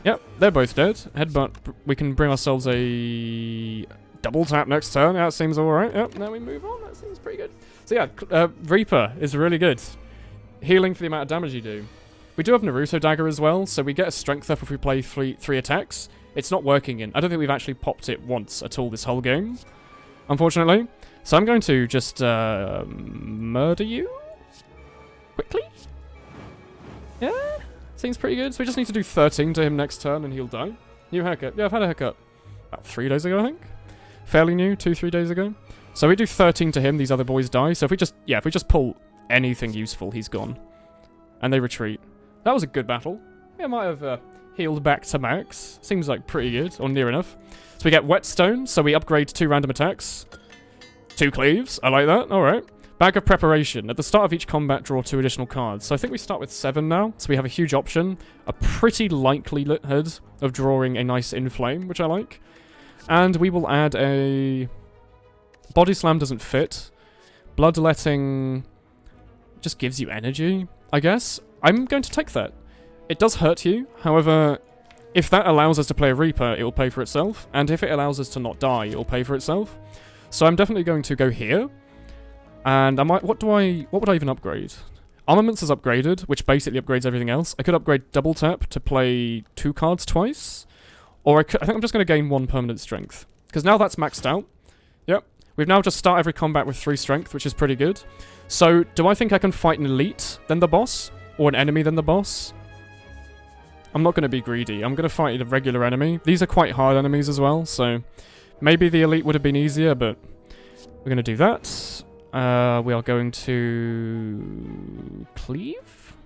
S1: Yep, they're both dead. Headbutt. We can bring ourselves a double tap next turn. That seems alright. Yep, now we move on. That seems pretty good. So yeah, Reaper is really good. Healing for the amount of damage you do. We do have Naruto Dagger as well, so we get a strength up if we play three attacks. It's not working in. I don't think we've actually popped it once at all this whole game, unfortunately. So I'm going to just murder you quickly. Yeah, seems pretty good. So we just need to do 13 to him next turn and he'll die. New haircut. Yeah, I've had a haircut about 3 days ago, I think. Fairly new, 2-3 days ago. So we do 13 to him, these other boys die. So if we just pull anything useful, he's gone. And they retreat. That was a good battle. Yeah, I might have healed back to max. Seems like pretty good, or near enough. So we get Whetstone, so we upgrade 2 random attacks. 2 cleaves, I like that, alright. Bag of Preparation. At the start of each combat, draw 2 additional cards. So I think we start with 7 now, so we have a huge option. A pretty likelihood of drawing a nice Inflame, which I like. And we will add a... Body Slam doesn't fit. Bloodletting just gives you energy, I guess. I'm going to take that. It does hurt you, however, if that allows us to play a Reaper, it will pay for itself. And if it allows us to not die, it will pay for itself. So I'm definitely going to go here. And I might... What would I even upgrade? Armaments is upgraded, which basically upgrades everything else. I could upgrade Double Tap to play 2 cards twice. Or I think I'm just going to gain 1 permanent strength. Because now that's maxed out. Yep. We've now just start every combat with 3 strength, which is pretty good. So, do I think I can fight an elite, then the boss? Or an enemy, then the boss? I'm not going to be greedy. I'm going to fight a regular enemy. These are quite hard enemies as well, so... Maybe the elite would have been easier, but... We're going to do that. We are going to... Cleave?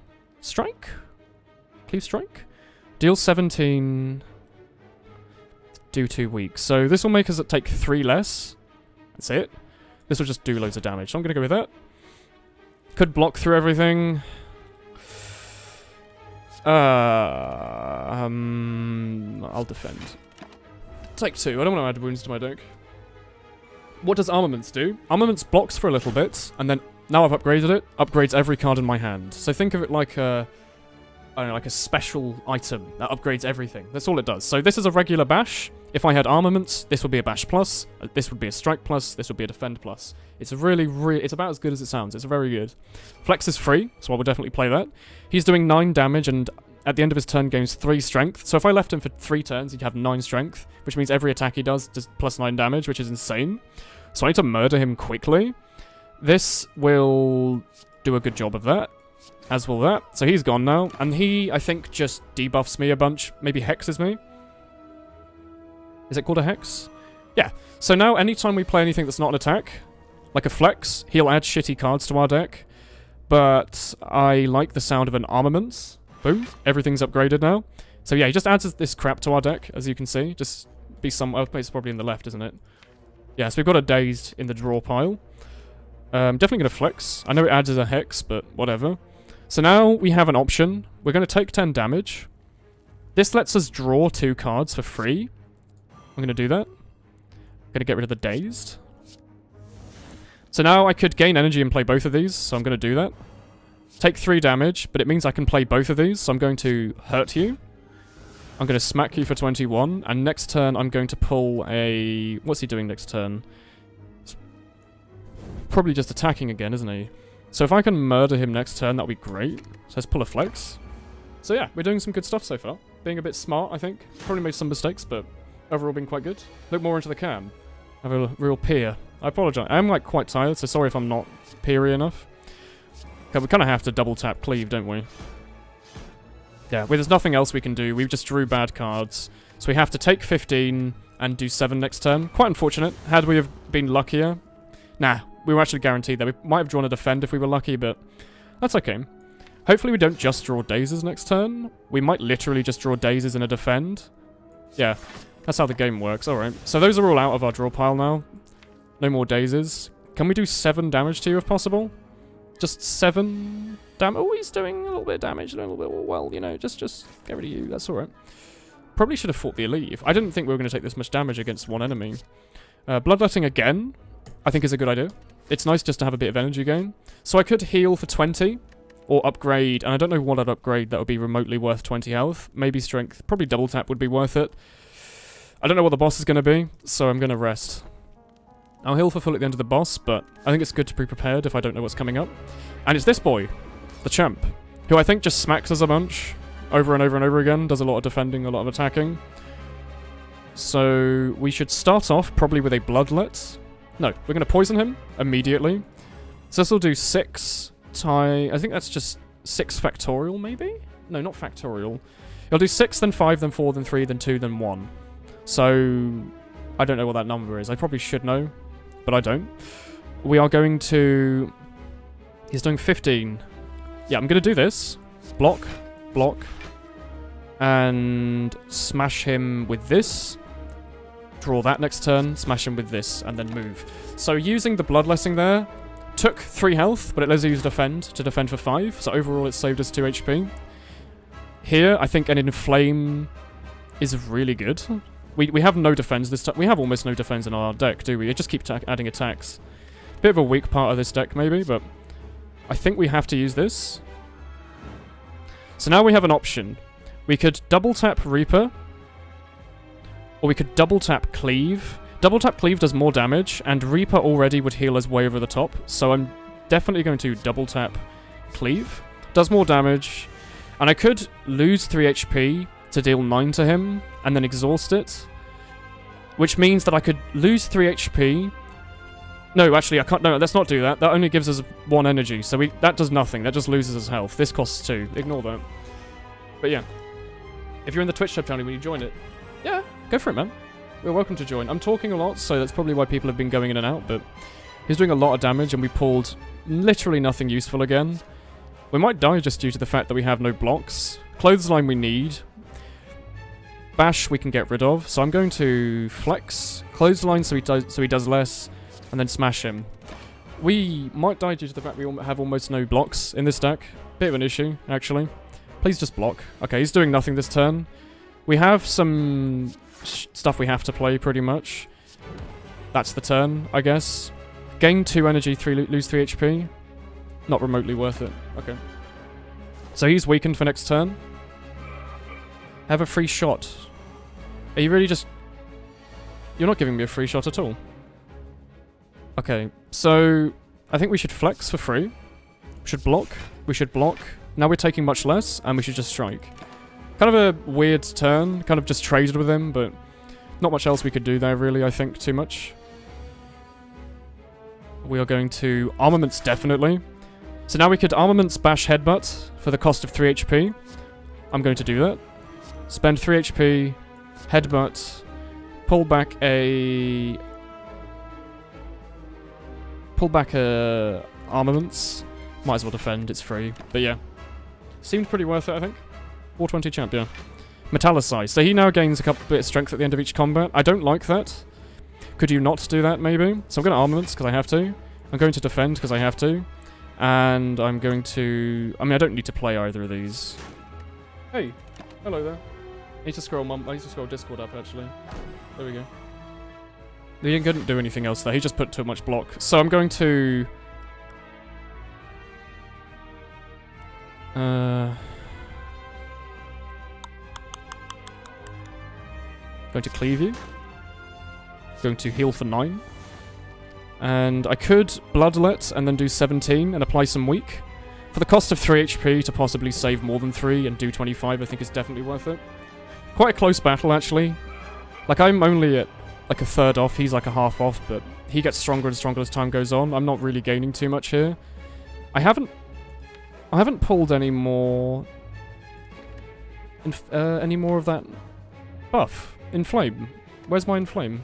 S1: Strike? Cleave strike? Deal 17... Do 2 weeks. So this will make us take 3 less. That's it. This will just do loads of damage. So I'm going to go with that. Could block through everything. I'll defend. Take 2. I don't want to add wounds to my deck. What does Armaments do? Armaments blocks for a little bit, and then, now I've upgraded it, upgrades every card in my hand. So think of it like a... I don't know, like a special item that upgrades everything. That's all it does. So this is a regular bash. If I had armaments, this would be a bash plus. This would be a strike plus. This would be a defend plus. It's really, it's about as good as it sounds. It's very good. Flex is free, so I will definitely play that. He's doing 9 damage, and at the end of his turn gains 3 strength. So if I left him for 3 turns, he'd have 9 strength, which means every attack he does plus 9 damage, which is insane. So I need to murder him quickly. This will do a good job of that. As will that. So he's gone now. And he, I think, just debuffs me a bunch. Maybe hexes me. Is it called a hex? Yeah. So now, anytime we play anything that's not an attack, like a flex, he'll add shitty cards to our deck. But I like the sound of an armaments. Boom. Everything's upgraded now. So yeah, he just adds this crap to our deck, as you can see. Just be some... Oh, it's probably in the left, isn't it? Yeah, so we've got a dazed in the draw pile. Definitely going to flex. I know it adds as a hex, but whatever. So now we have an option. We're going to take 10 damage. This lets us draw 2 cards for free. I'm going to do that. I'm going to get rid of the dazed. So now I could gain energy and play both of these, so I'm going to do that. Take 3 damage, but it means I can play both of these, so I'm going to hurt you. I'm going to smack you for 21, and next turn I'm going to pull a... What's he doing next turn? Probably just attacking again, isn't he? So if I can murder him next turn, that'll be great. So let's pull a flex. So yeah, we're doing some good stuff so far. Being a bit smart, I think. Probably made some mistakes, but overall been quite good. Look more into the cam. Have a real peer. I apologize. I'm like quite tired, so sorry if I'm not peery enough. Okay, we kind of have to double tap cleave, don't we? Yeah, well, there's nothing else we can do. We just drew bad cards. So we have to take 15 and do 7 next turn. Quite unfortunate. Had we have been luckier... Nah, we were actually guaranteed that. We might have drawn a defend if we were lucky, but that's okay. Hopefully we don't just draw dazes next turn. We might literally just draw dazes and a defend. Yeah, that's how the game works. Alright, so those are all out of our draw pile now. No more dazes. Can we do 7 damage to you if possible? Just 7 damage. Oh, he's doing a little bit of damage. A little bit, well, you know, just get rid of you. That's alright. Probably should have fought the Elite. I didn't think we were going to take this much damage against one enemy. Bloodletting again, I think is a good idea. It's nice just to have a bit of energy gain. So I could heal for 20, or upgrade, and I don't know what I'd upgrade that would be remotely worth 20 health. Maybe strength. Probably double tap would be worth it. I don't know what the boss is going to be, so I'm going to rest. I'll heal for full at the end of the boss, but I think it's good to be prepared if I don't know what's coming up. And it's this boy, the champ, who I think just smacks us a bunch over and over and over again, does a lot of defending, a lot of attacking. So we should start off probably with a bloodlet. No, we're going to poison him immediately. So this will do 6 I think that's just 6 factorial, maybe? No, not factorial. It'll do 6, then 5, then 4, then 3, then 2, then 1. So I don't know what that number is. I probably should know, but I don't. We are going to... He's doing 15. Yeah, I'm going to do this. Block, block, and smash him with this. Draw that next turn, smash him with this, and then move. So using the bloodletting there took 3 health, but it lets us use defend to defend for 5. So overall, it saved us 2 HP. Here, I think an inflame is really good. We have no defense this time. We have almost no defense in our deck, do we? It just keeps adding attacks. Bit of a weak part of this deck, maybe, but I think we have to use this. So now we have an option. We could double tap Reaper, or we could double tap Cleave. Double tap Cleave does more damage, and Reaper already would heal us way over the top, so I'm definitely going to double tap Cleave. Does more damage, and I could lose 3 HP to deal 9 to him, and then exhaust it, which means that I could lose 3 HP. No, actually, I can't. No, let's not do that. That only gives us 1 energy, so that does nothing. That just loses us health. This costs 2. Ignore that. But yeah, if you're in the Twitch sub channel when you join it, yeah, go for it, man. You're welcome to join. I'm talking a lot, so that's probably why people have been going in and out, but he's doing a lot of damage, and we pulled literally nothing useful again. We might die just due to the fact that we have no blocks. Clothesline we need. Bash we can get rid of, so I'm going to flex. Clothesline so he does less, and then smash him. We might die due to the fact we have almost no blocks in this deck. Bit of an issue, actually. Please just block. Okay, he's doing nothing this turn. We have some stuff we have to play, pretty much. That's the turn, I guess. Gain 2 energy, lose 3 HP. Not remotely worth it. Okay. So he's weakened for next turn. Have a free shot. Are you really just... You're not giving me a free shot at all. Okay, so I think we should flex for free. We should block. We should block. Now we're taking much less, and we should just strike. Kind of a weird turn. Kind of just traded with him, but not much else we could do there, really, I think, too much. We are going to armaments, definitely. So now we could armaments bash headbutt for the cost of 3 HP. I'm going to do that. Spend 3 HP, headbutt, pull back a armaments. Might as well defend, it's free. But yeah, seemed pretty worth it, I think. 420 champ, yeah. Metallicized. So he now gains a couple bit of strength at the end of each combat. I don't like that. Could you not do that, maybe? So I'm going to armaments, because I have to. I'm going to defend, because I have to. And I'm going to... I mean, I don't need to play either of these. Hey. Hello there. I need to scroll Discord up, actually. There we go. He couldn't do anything else there. He just put too much block. So I'm going to... Going to cleave you. Going to heal for 9. And I could Bloodlet and then do 17 and apply some weak. For the cost of 3 HP to possibly save more than 3 and do 25, I think is definitely worth it. Quite a close battle, actually. Like, I'm only at like a third off, he's like a half off, but he gets stronger and stronger as time goes on. I'm not really gaining too much here. I haven't pulled any more of that buff. Inflame. Where's my Inflame?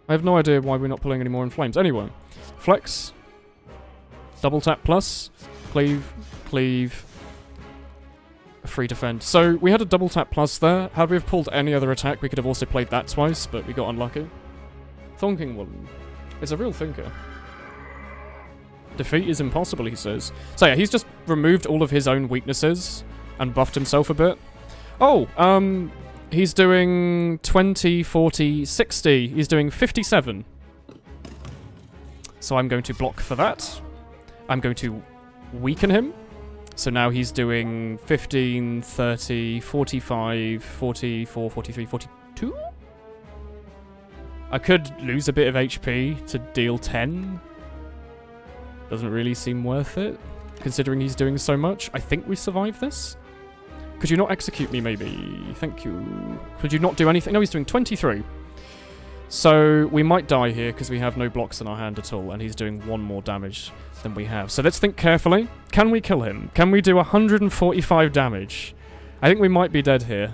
S1: I have no idea why we're not pulling any more Inflames. Anyway, flex, double tap plus, cleave, cleave, free defend. So we had a double tap plus there. Had we have pulled any other attack, we could have also played that twice, but we got unlucky. Thonking Woolen is a real thinker. Defeat is impossible, he says. So yeah, he's just removed all of his own weaknesses and buffed himself a bit. Oh, he's doing 20, 40, 60. He's doing 57. So I'm going to block for that. I'm going to weaken him. So now he's doing 15, 30, 45, 44, 43, 42? I could lose a bit of HP to deal 10. Doesn't really seem worth it, considering he's doing so much. I think we survive this. Could you not execute me, maybe? Thank you. Could you not do anything? No, he's doing 23. So we might die here because we have no blocks in our hand at all, and he's doing 1 more damage than we have. So let's think carefully. Can we kill him? Can we do 145 damage? I think we might be dead here.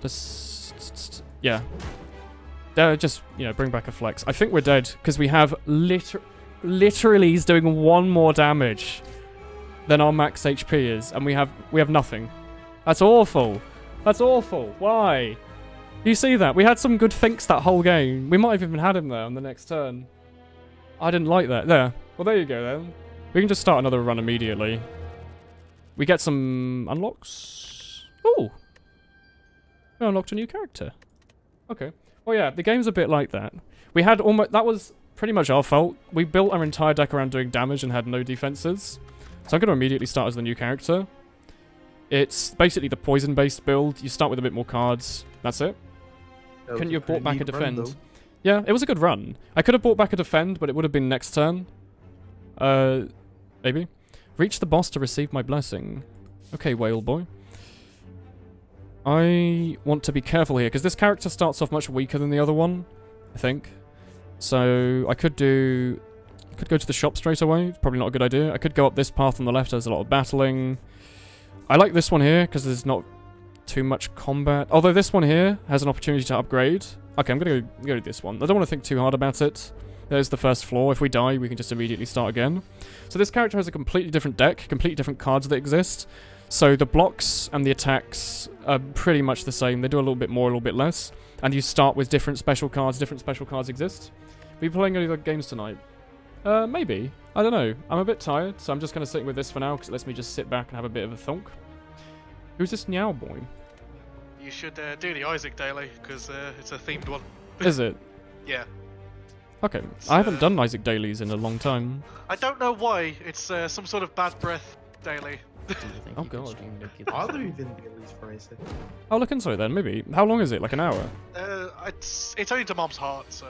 S1: Just... yeah. Just, you know, bring back a flex. I think we're dead because we have literally he's doing 1 more damage than our max HP is, and we have nothing. That's awful. That's awful. Why? You see that? We had some good thinks that whole game. We might have even had him there on the next turn. I didn't like that. There. Well, there you go then. We can just start another run immediately. We get some unlocks. Ooh. We unlocked a new character. Okay. Well, yeah, the game's a bit like that. We had almost... That was pretty much our fault. We built our entire deck around doing damage and had no defenses. So I'm going to immediately start as the new character. It's basically the poison-based build. You start with a bit more cards. That's it. Couldn't you have bought back a defend? Yeah, it was a good run. I could have bought back a defend, but it would have been next turn. Maybe. Reach the boss to receive my blessing. Okay, whale boy. I want to be careful here, because this character starts off much weaker than the other one, I think. So I could go to the shop straight away. Probably not a good idea. I could go up this path on the left. There's a lot of battling. I like this one here because there's not too much combat. Although this one here has an opportunity to upgrade. Okay, I'm going to go to this one. I don't want to think too hard about it. There's the first floor. If we die, we can just immediately start again. So this character has a completely different deck, completely different cards that exist. So the blocks and the attacks are pretty much the same. They do a little bit more, a little bit less. And you start with different special cards. Different special cards exist. Are you playing any other games tonight? Maybe. I don't know. I'm a bit tired, so I'm just going to stick with this for now, because it lets me just sit back and have a bit of a thunk. Who's this Meow boy?
S6: You should do the Isaac daily, because it's a themed one.
S1: Is it?
S6: Yeah.
S1: Okay. I haven't done Isaac dailies in a long time.
S6: I don't know why. It's some sort of bad breath daily.
S1: Oh god.
S4: Are there even dailies for Isaac?
S1: I'll look into it then, maybe. How long is it? Like an hour?
S6: It's only to Mom's Heart, so...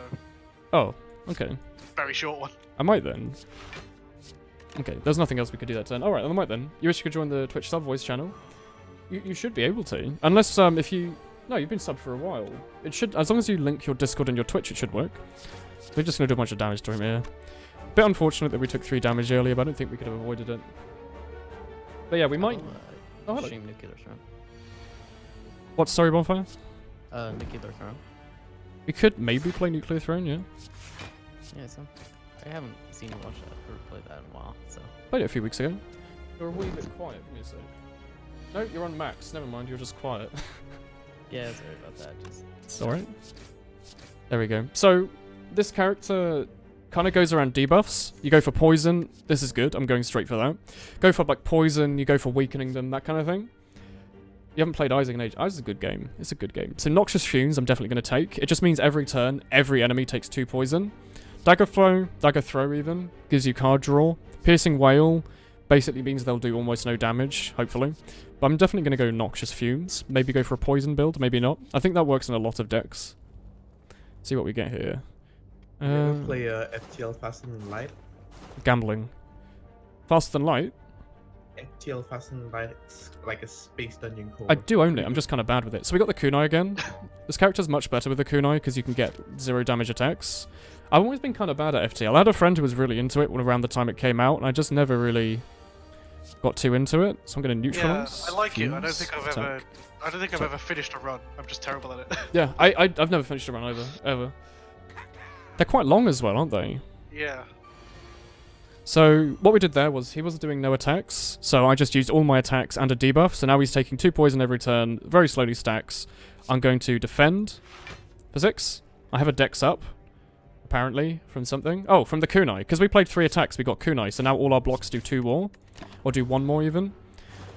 S1: Oh, okay.
S6: Very short one.
S1: I might then. Okay, there's nothing else we could do that turn. Alright, I might then. You wish you could join the Twitch sub voice channel? You should be able to. Unless, if you... No, you've been subbed for a while. It should... As long as you link your Discord and your Twitch, it should work. So we're just going to do a bunch of damage to him here. Bit unfortunate that we took 3 damage earlier, but I don't think we could have avoided it. But yeah, we might... Oh, hello.
S7: Nuclear Throne.
S1: What, sorry, Bonfire?
S7: Nuclear Throne.
S1: We could maybe play Nuclear Throne, yeah.
S7: Yeah, so... I haven't seen you watch that or play that in a while, so...
S1: Played it a few weeks ago. You were a wee bit quiet, give me a sec. No, you're on max. Never mind, you're just quiet.
S7: Yeah, sorry about that. Just
S1: It's alright. There we go. So, this character kind of goes around debuffs. You go for poison. This is good. I'm going straight for that. Go for, like, poison. You go for weakening them, that kind of thing. You haven't played Isaac in age. Isaac's a good game. It's a good game. So, Noxious Fumes, I'm definitely going to take. It just means every turn, every enemy takes 2 poison. Dagger Throw even, gives you card draw. Piercing Wail basically means they'll do almost no damage, hopefully. But I'm definitely going to go Noxious Fumes. Maybe go for a poison build, maybe not. I think that works in a lot of decks. See what we get here.
S4: You ever play FTL Faster Than Light?
S1: Gambling. Faster Than Light?
S4: FTL Faster Than Light, it's like a space dungeon core.
S1: I do own it, I'm just kind of bad with it. So we got the kunai again. This character's much better with the kunai because you can get 0 damage attacks. I've always been kind of bad at FTL. I had a friend who was really into it around the time it came out, and I just never really got too into it. So I'm going to neutralize.
S6: Yeah, I like it. I don't
S1: fuse,
S6: think I've
S1: attack.
S6: ever finished a run. I'm just terrible at it.
S1: Yeah, I've never finished a run either, ever. They're quite long as well, aren't they?
S6: Yeah.
S1: So what we did there was he wasn't doing no attacks, so I just used all my attacks and a debuff. So now he's taking 2 poison every turn, very slowly stacks. I'm going to defend for 6. I have a dex up, apparently, from something. Oh, from the kunai. Because we played 3 attacks, we got kunai, so now all our blocks do 2 more. Or do 1 more even.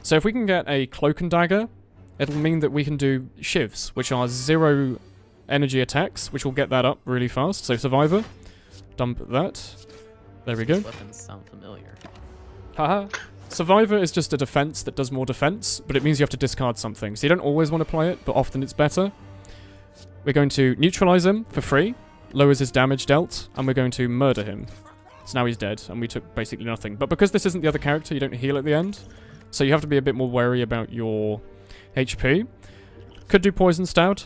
S1: So if we can get a cloak and dagger, it'll mean that we can do shivs, which are 0 energy attacks, which will get that up really fast. So survivor, dump that. There we go.
S7: these weapons sound familiar.
S1: Haha. Survivor is just a defense that does more defense, but it means you have to discard something. So you don't always want to play it, but often it's better. We're going to neutralize him for free, lowers his damage dealt, and we're going to murder him. So now he's dead, and we took basically nothing. But because this isn't the other character, you don't heal at the end. So you have to be a bit more wary about your HP. Could do Poison Stab.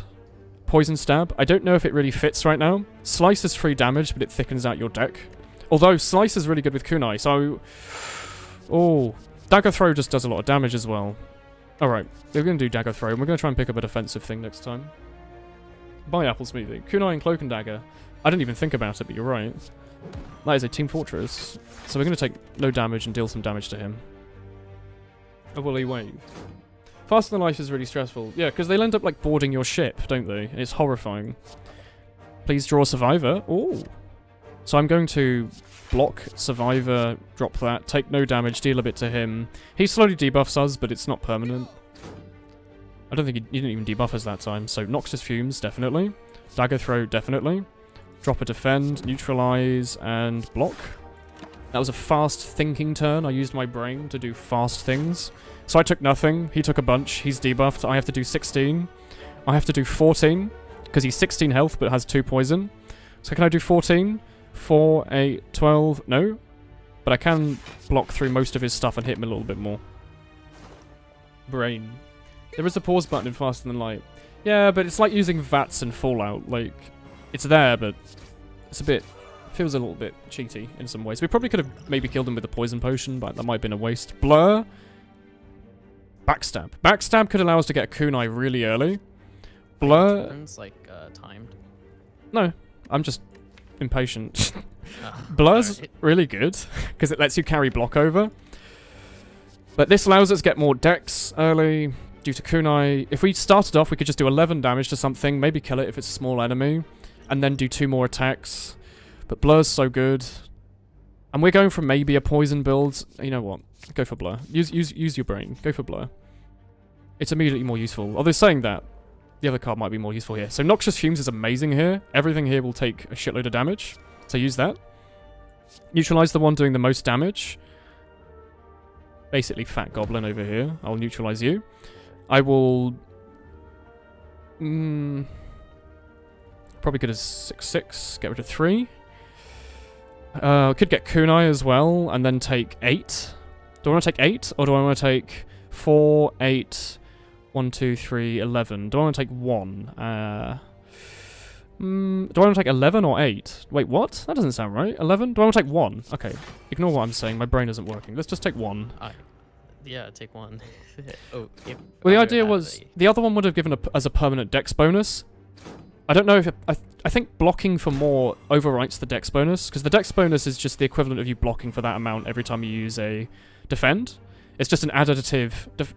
S1: Poison Stab. I don't know if it really fits right now. Slice is free damage, but it thickens out your deck. Although Slice is really good with kunai, so... Oh, Dagger Throw just does a lot of damage as well. Alright, we're going to do Dagger Throw, and we're going to try and pick up a defensive thing next time. Buy Apple Smoothie. Kunai and Cloak and Dagger. I didn't even think about it, but you're right. That is a Team Fortress. So we're going to take no damage and deal some damage to him. A Woolly Wave. Faster Than Life is really stressful. Yeah, because they'll end up like boarding your ship, don't they? And it's horrifying. Please draw Survivor. Ooh. So I'm going to block Survivor, drop that, take no damage, deal a bit to him. He slowly debuffs us, but it's not permanent. I don't think he didn't even debuff us that time. So Noxious Fumes, definitely. Dagger Throw, definitely. Drop a defend, neutralize, and block. That was a fast thinking turn. I used my brain to do fast things. So I took nothing. He took a bunch. He's debuffed. I have to do 16. I have to do 14, because he's 16 health but has 2 poison. So can I do 14? 4, 8, 12, no. But I can block through most of his stuff and hit him a little bit more. Brain. There is a pause button in Faster Than Light. Yeah, but it's like using VATS in Fallout. Like, it's there, but it's a bit... feels a little bit cheaty in some ways. We probably could have maybe killed him with a poison potion, but that might have been a waste. Blur. Backstab. Backstab could allow us to get a kunai really early. Blur...
S7: Turns, like, timed.
S1: No, I'm just... impatient.
S7: Oh,
S1: Blur's
S7: alright.
S1: really good because it lets you carry block over. But this allows us to get more dex early due to kunai. If we started off, we could just do 11 damage to something, maybe kill it if it's a small enemy, and then do 2 more attacks. But Blur's so good. And we're going for maybe a poison build. You know what? Go for Blur. Use your brain. Go for Blur. It's immediately more useful. Although saying that, the other card might be more useful here. So Noxious Fumes is amazing here. Everything here will take a shitload of damage. So use that. Neutralize the one doing the most damage. Basically Fat Goblin over here. I'll neutralize you. I will... probably good as 6/6. Get rid of 3. Could get kunai as well, and then take 8. Do I want to take 8, or do I want to take 4, 8... 1, 2, 3, 11. Do I want to take 1? Do I want to take 11 or 8? Wait, what? That doesn't sound right. 11? Do I want to take 1? Okay. Ignore what I'm saying. My brain isn't working. Let's just take 1.
S7: Yeah, take 1. Oh, if
S1: Well, the
S7: either
S1: idea
S7: has
S1: was...
S7: a-
S1: the other one would have given as a permanent dex bonus. I don't know if... I think blocking for more overwrites the dex bonus, because the dex bonus is just the equivalent of you blocking for that amount every time you use a defend. It's just an additive.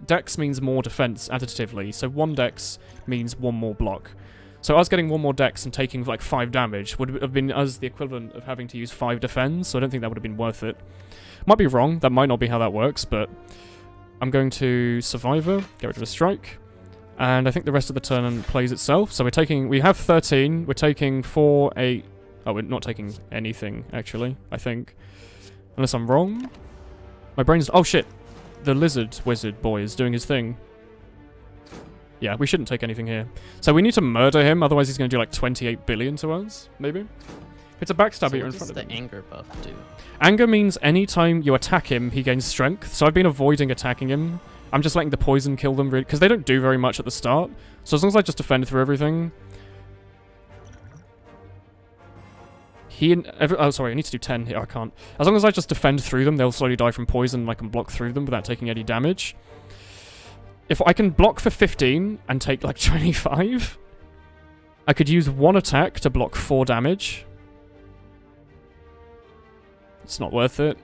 S1: Dex means more defense additively, so 1 dex means 1 more block. So us getting 1 more dex and taking like 5 damage would have been us the equivalent of having to use 5 defense, so I don't think that would have been worth it. Might be wrong, that might not be how that works, but I'm going to Survivor, get rid of a strike, and I think the rest of the turn plays itself. So we have 13, we're taking 4, 8, oh, we're not taking anything, actually, I think. Unless I'm wrong. My brain's, oh shit, the lizard wizard boy is doing his thing. Yeah, we shouldn't take anything here. So we need to murder him, otherwise he's going to do like 28 billion to us, maybe? If it's a backstabber,
S7: So
S1: you're in
S7: what
S1: front
S7: does
S1: of
S7: the
S1: him.
S7: anger buff do?
S1: Anger means anytime you attack him, he gains strength. So I've been avoiding attacking him. I'm just letting the poison kill them, because they don't do very much at the start. So as long as I just defend through everything... oh, sorry, I need to do 10 here. I can't. As long as I just defend through them, they'll slowly die from poison, and I can block through them without taking any damage. If I can block for 15 and take like 25, I could use 1 attack to block 4 damage. It's not worth it.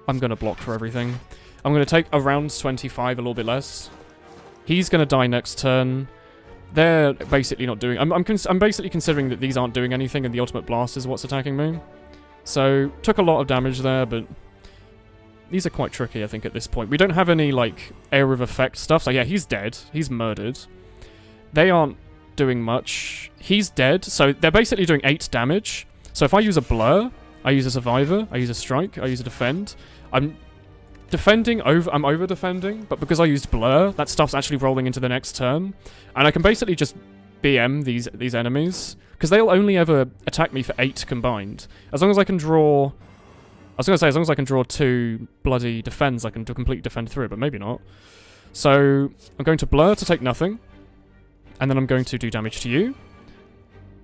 S1: I'm going to block for everything. I'm going to take around 25, a little bit less. He's going to die next turn. They're basically not doing... I'm basically considering that these aren't doing anything and the ultimate blast is what's attacking me. So, took a lot of damage there, but... These are quite tricky, I think, at this point. We don't have any, like, area of effect stuff. So, yeah, he's dead. He's murdered. They aren't doing much. He's dead. So, they're basically doing 8 damage. So, if I use a blur, I use a survivor, I use a strike, I use a defend. I'm over-defending, but because I used blur, that stuff's actually rolling into the next turn. And I can basically just BM these enemies, because they'll only ever attack me for 8 combined. As long as I can draw... I was going to say, as long as I can draw 2 bloody defends, I can completely defend through it, but maybe not. So, I'm going to blur to take nothing. And then I'm going to do damage to you.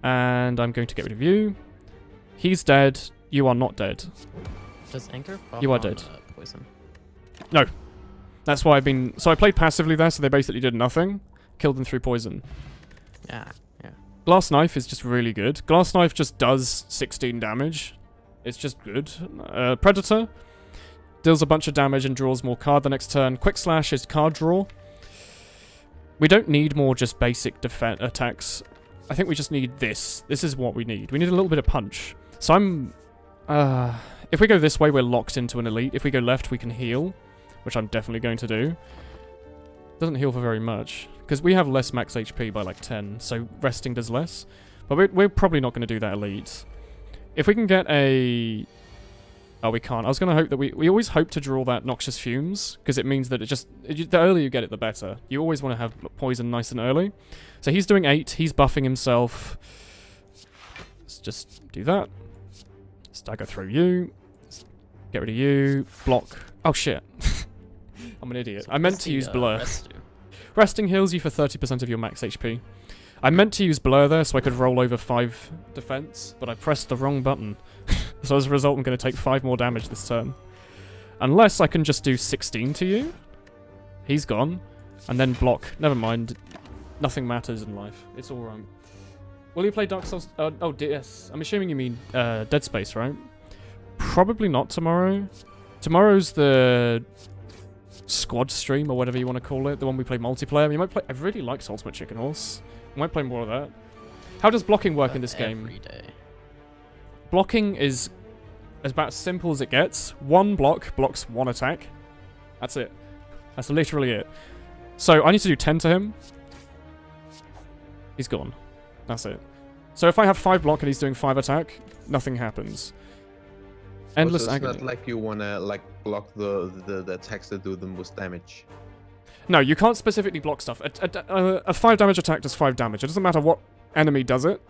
S1: And I'm going to get rid of you. He's dead. You are not dead.
S7: Does anger buff
S1: You are
S7: on,
S1: dead.
S7: Poison?
S1: No. That's why I've been... So I played passively there, so they basically did nothing. Killed them through poison.
S7: Yeah, yeah.
S1: Glass Knife is just really good. Glass Knife just does 16 damage. It's just good. Predator deals a bunch of damage and draws more card the next turn. Quick Slash is card draw. We don't need more just basic attacks. I think we just need this. This is what we need. We need a little bit of punch. So I'm... if we go this way, we're locked into an elite. If we go left, we can heal, which I'm definitely going to do. Doesn't heal for very much, because we have less max HP by like 10, so resting does less. But we're probably not going to do that elite. If we can get a... Oh, we can't. I was going to hope that we always hope to draw that Noxious Fumes, because it means that the earlier you get it, the better. You always want to have poison nice and early. So he's doing 8. He's buffing himself. Let's just do that. Stagger through you. Get rid of you. Block. Oh, shit. I'm an idiot.
S7: So
S1: I meant to use Blur.
S7: rest do?
S1: Resting heals you for 30% of your max HP. I meant to use Blur there so I could roll over 5 defense, but I pressed the wrong button. So as a result, I'm going to take 5 more damage this turn. Unless I can just do 16 to you. He's gone. And then block. Never mind. Nothing matters in life. It's alright. Will you play Dark Souls? Oh, DS. I'm assuming you mean Dead Space, right? Probably not tomorrow. Tomorrow's the squad stream, or whatever you want to call it. The one we play multiplayer. You might play... I really like Ultimate Chicken Horse. I might play more of that. How does blocking work in this game?
S7: Every day.
S1: Blocking is about as simple as it gets. 1 block blocks 1 attack. That's it. That's literally it. So I need to do 10 to him. He's gone. That's it. So if I have 5 block and he's doing 5 attack, nothing happens. Endless
S4: so it's
S1: agony.
S4: not like you wanna like block the attacks that do the most damage.
S1: No, you can't specifically block stuff. A 5 damage attack does 5 damage. It doesn't matter what enemy does it.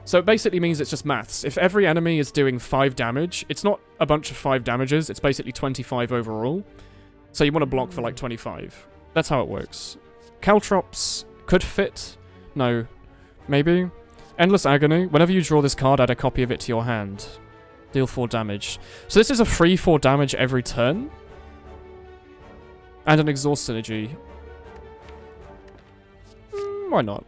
S1: So it basically means it's just maths. If every enemy is doing 5 damage, it's not a bunch of 5 damages, it's basically 25 overall. So you want to block for like 25. That's how it works. Caltrops could fit. No. Maybe. Endless Agony. Whenever you draw this card, add a copy of it to your hand. Deal 4 damage. So this is a free 4 damage every turn. And an exhaust synergy. Why not?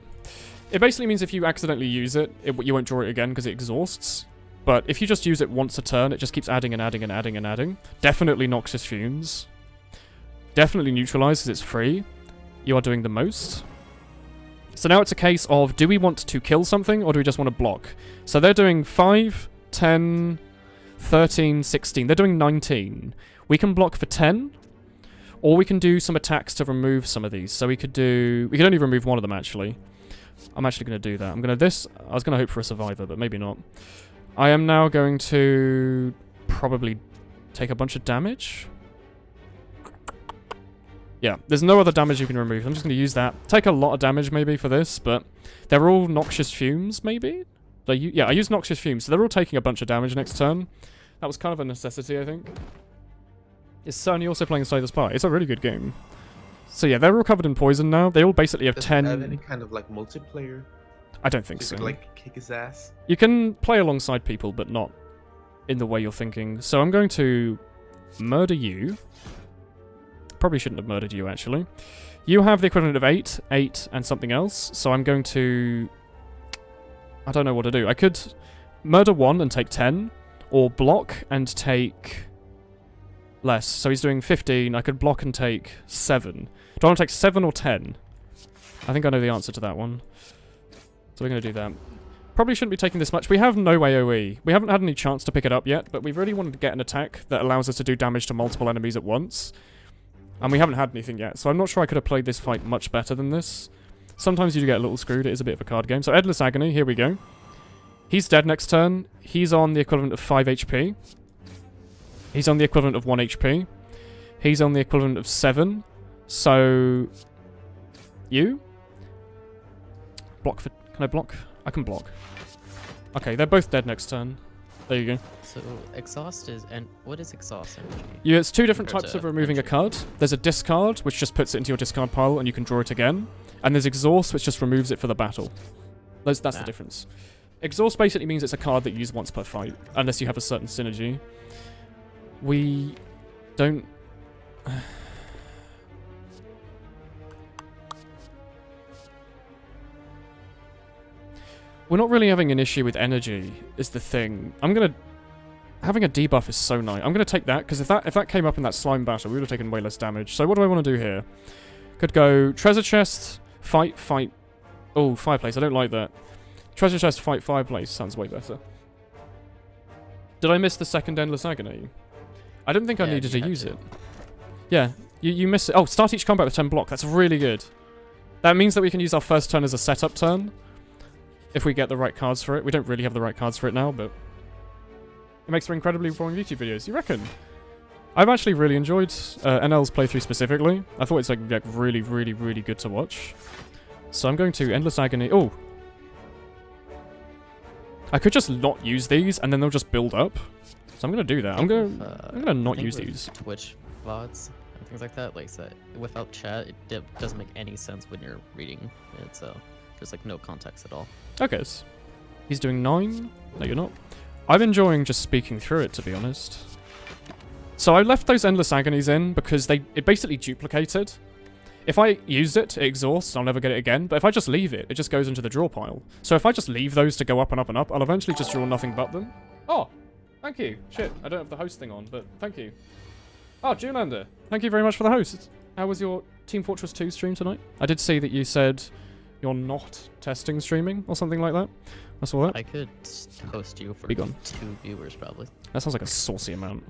S1: It basically means if you accidentally use it, you won't draw it again because it exhausts. But if you just use it once a turn, it just keeps adding and adding and adding and adding. Definitely Noxious Fumes. Definitely Neutralize because it's free. You are doing the most. So now it's a case of, do we want to kill something or do we just want to block? So they're doing 5, 10, 13, 16. They're doing 19. We can block for 10, or we can do some attacks to remove some of these. So we could only remove one of them, actually. I'm actually going to do that. I was going to hope for a survivor, but maybe not. I am now going to probably take a bunch of damage. Yeah, there's no other damage you can remove. I'm just going to use that. Take a lot of damage, maybe, for this, but they're all Noxious Fumes, maybe? Yeah, I used Noxious Fumes, so they're all taking a bunch of damage next turn. That was kind of a necessity, I think. Is Cerny also playing Slay the Spire? It's a really good game. So yeah, they're all covered in poison now. They all basically have 10...
S4: Does it have any kind of, like, multiplayer?
S1: I don't think
S4: So
S1: so.
S4: you could, like, kick his ass?
S1: You can play alongside people, but not in the way you're thinking. So I'm going to murder you. Probably shouldn't have murdered you, actually. You have the equivalent of 8, 8, and something else. So I'm going to... I don't know what to do. I could murder 1 and take 10, or block and take less. So he's doing 15. I could block and take 7. Do I want to take 7 or 10? I think I know the answer to that one. So we're going to do that. Probably shouldn't be taking this much. We have no AoE. We haven't had any chance to pick it up yet, but we really wanted to get an attack that allows us to do damage to multiple enemies at once. And we haven't had anything yet, so I'm not sure I could have played this fight much better than this. Sometimes you do get a little screwed. It is a bit of a card game. So Endless Agony, here we go. He's dead next turn. He's on the equivalent of 5 HP. He's on the equivalent of 1 HP. He's on the equivalent of 7. So... You? Block for... Can I block? I can block. Okay, they're both dead next turn. There you go.
S7: So exhaust is, and what is exhaust energy?
S1: Yeah, it's two different
S7: Compared
S1: types
S7: to
S1: of removing a
S7: entry.
S1: card. There's a discard, which just puts it into your discard pile and you can draw it again. And there's exhaust, which just removes it for the battle. That's the difference. Exhaust basically means it's a card that you use once per fight, unless you have a certain synergy. We don't... We're not really having an issue with energy, is the thing. Having a debuff is so nice. I'm gonna take that, because if that came up in that slime battle, we would have taken way less damage. So what do I want to do here? Could go treasure chest, fight. Oh, fireplace. I don't like that. Treasure chest, fight, fireplace. Sounds way better. Did I miss the second Endless Agony? I don't think I needed to use it. Yeah, you miss it. Oh, start each combat with 10 block. That's really good. That means that we can use our first turn as a setup turn. If we get the right cards for it. We don't really have the right cards for it now, but... It makes for incredibly boring YouTube videos. You reckon? I've actually really enjoyed NL's playthrough specifically. I thought it's like really, really, really good to watch. So I'm going to Endless Agony. Oh! I could just not use these, and then they'll just build up. So I'm going to do that. I'm going to not use these.
S7: Twitch VODs and things like that, like that, without chat, it doesn't make any sense when you're reading it, so there's like no context at all.
S1: Okay. He's doing 9. No, you're not. I'm enjoying just speaking through it, to be honest. So I left those Endless Agonies in because it basically duplicated. If I use it, it exhausts, I'll never get it again. But if I just leave it, it just goes into the draw pile. So if I just leave those to go up and up and up, I'll eventually just draw nothing but them. Oh, thank you. Shit, I don't have the host thing on, but thank you. Oh, Junelander, thank you very much for the host. How was your Team Fortress 2 stream tonight? I did see that you said you're not testing streaming or something like that. I saw that.
S7: I could host you for
S1: Be gone.
S7: 2 viewers, probably.
S1: That sounds like a saucy amount.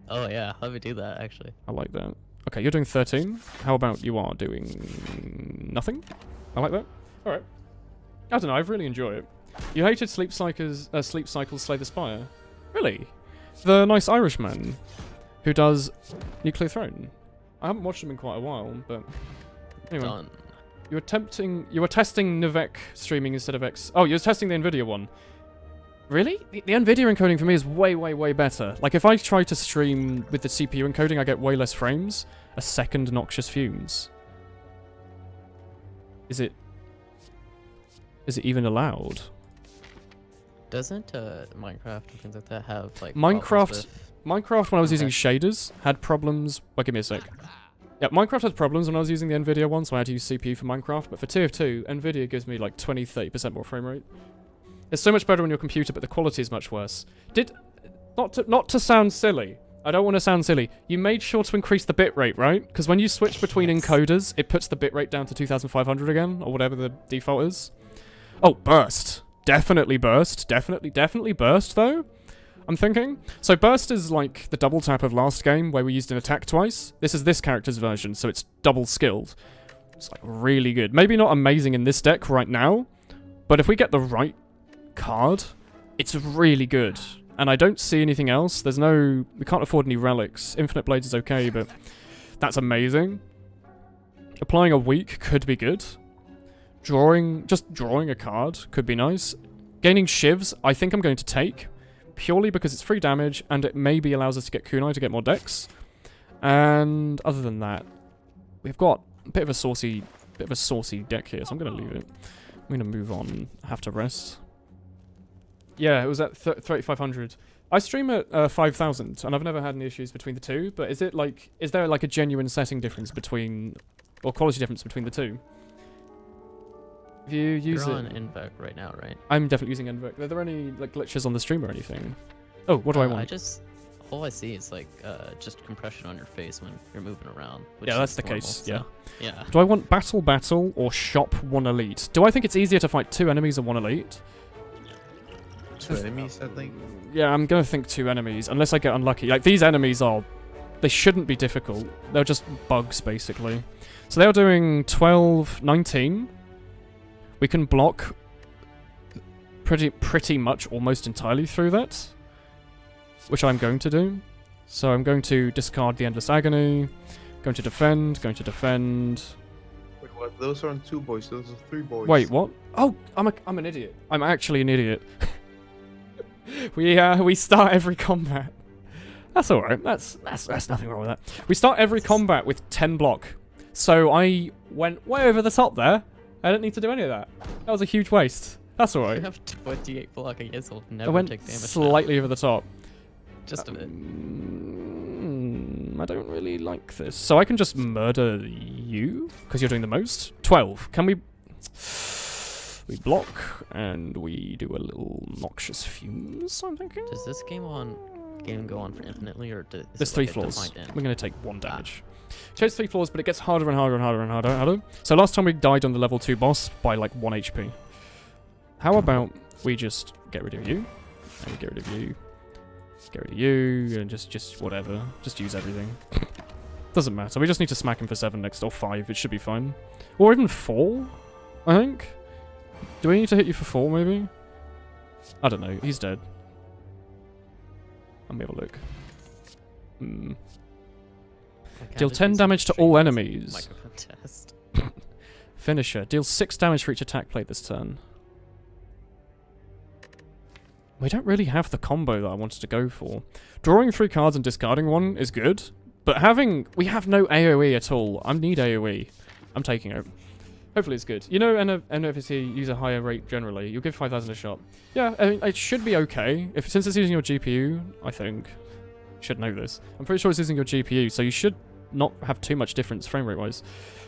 S7: Oh yeah, let me do that, actually.
S1: I like that. Okay, you're doing 13. How about you are doing nothing? I like that. Alright. I don't know, I really enjoy it. You hated Sleep Cycles Slay the Spire? Really? The nice Irishman who does Nuclear Throne. I haven't watched him in quite a while, but anyway.
S7: Done.
S1: You were testing Nivek streaming instead of X. Oh, you were testing the Nvidia one. Really? The Nvidia encoding for me is way, way, way better. Like, if I try to stream with the CPU encoding, I get way less frames. A second Noxious Fumes. Is it even allowed?
S7: Doesn't Minecraft and things like that have, like,
S1: Minecraft, when I was using shaders, had problems... Well, give me a sec. Yeah, Minecraft had problems when I was using the Nvidia one, so I had to use CPU for Minecraft. But for TF2, Nvidia gives me like 20-30% more frame rate. It's so much better on your computer, but the quality is much worse. Not to sound silly. I don't want to sound silly. You made sure to increase the bitrate, right? Because when you switch between encoders, it puts the bitrate down to 2500 again, or whatever the default is. Oh, burst. Definitely burst. Definitely burst, though. I'm thinking. So burst is like the double tap of last game, where we used an attack twice. This is this character's version, so it's double skilled. It's like really good. Maybe not amazing in this deck right now, but if we get the right card, it's really good. And I don't see anything else. We can't afford any relics. Infinite Blades is okay, but that's amazing. Applying a weak could be good. Just drawing a card could be nice. Gaining shivs, I think I'm going to take, purely because it's free damage, and it maybe allows us to get kunai to get more decks. And other than that, we've got a bit of a saucy deck here, so I'm going to leave it. I'm going to move on. I have to rest. Yeah, it was at 3500. I stream at 5000, and I've never had any issues between the two, but is there like a genuine setting difference between, or quality difference between the two? If you use
S7: You're on Invoc right now, right?
S1: I'm definitely using Invoc. Are there any like glitches on the stream or anything? Oh, what do I want?
S7: All I see is like just compression on your face when you're moving around. Which
S1: Yeah, that's
S7: is
S1: the
S7: normal,
S1: case.
S7: so,
S1: Yeah.
S7: Yeah.
S1: Do I want battle or shop one elite? Do I think it's easier to fight 2 enemies and 1 elite?
S4: 2 enemies, I think.
S1: Yeah, I'm gonna think 2 enemies, unless I get unlucky. Like, these enemies they shouldn't be difficult. They're just bugs, basically. So they are doing 12, 19. We can block pretty much almost entirely through that, which I'm going to do. So I'm going to discard the Endless Agony, going to defend.
S4: Wait, what? Those aren't 2 boys, those are 3 boys.
S1: Wait, what? Oh, I'm an idiot. I'm actually an idiot. We start every combat. That's alright. That's nothing wrong with that. We start every combat with 10 block. So I went way over the top there. I didn't need to do any of that. That was a huge waste. That's alright.
S7: You have 28 block, I guess I'll
S1: I
S7: never
S1: went
S7: take damage.
S1: slightly over the top.
S7: Just a bit.
S1: I don't really like this. So I can just murder you? Because you're doing the most? 12. Can we... We block, and we do a little noxious fumes, I'm thinking?
S7: Does this game go on for infinitely, or is
S1: There's
S7: it
S1: 3
S7: like a
S1: floors.
S7: defined end?
S1: We're going to take 1 damage. Chose 3 floors, but it gets harder and harder and harder and harder and harder. So last time we died on the level 2 boss by like 1 HP. How about we just get rid of you, and get rid of you, get rid of you, and just whatever. Just use everything. Doesn't matter. We just need to smack him for 7 next, or 5. It should be fine. Or even 4, I think. Do we need to hit you for 4, maybe? I don't know. He's dead. Let me have a look. Deal 10 damage to all enemies.
S7: Microphone test.
S1: Finisher. Deals 6 damage for each attack played this turn. We don't really have the combo that I wanted to go for. Drawing 3 cards and discarding 1 is good, but we have no AoE at all. I need AoE. I'm taking it. Hopefully it's good. You know, NFC use a higher rate generally. You'll give 5,000 a shot. Yeah, I mean, it should be okay. Since it's using your GPU, I think. You should know this. I'm pretty sure it's using your GPU, so you should not have too much difference frame rate wise.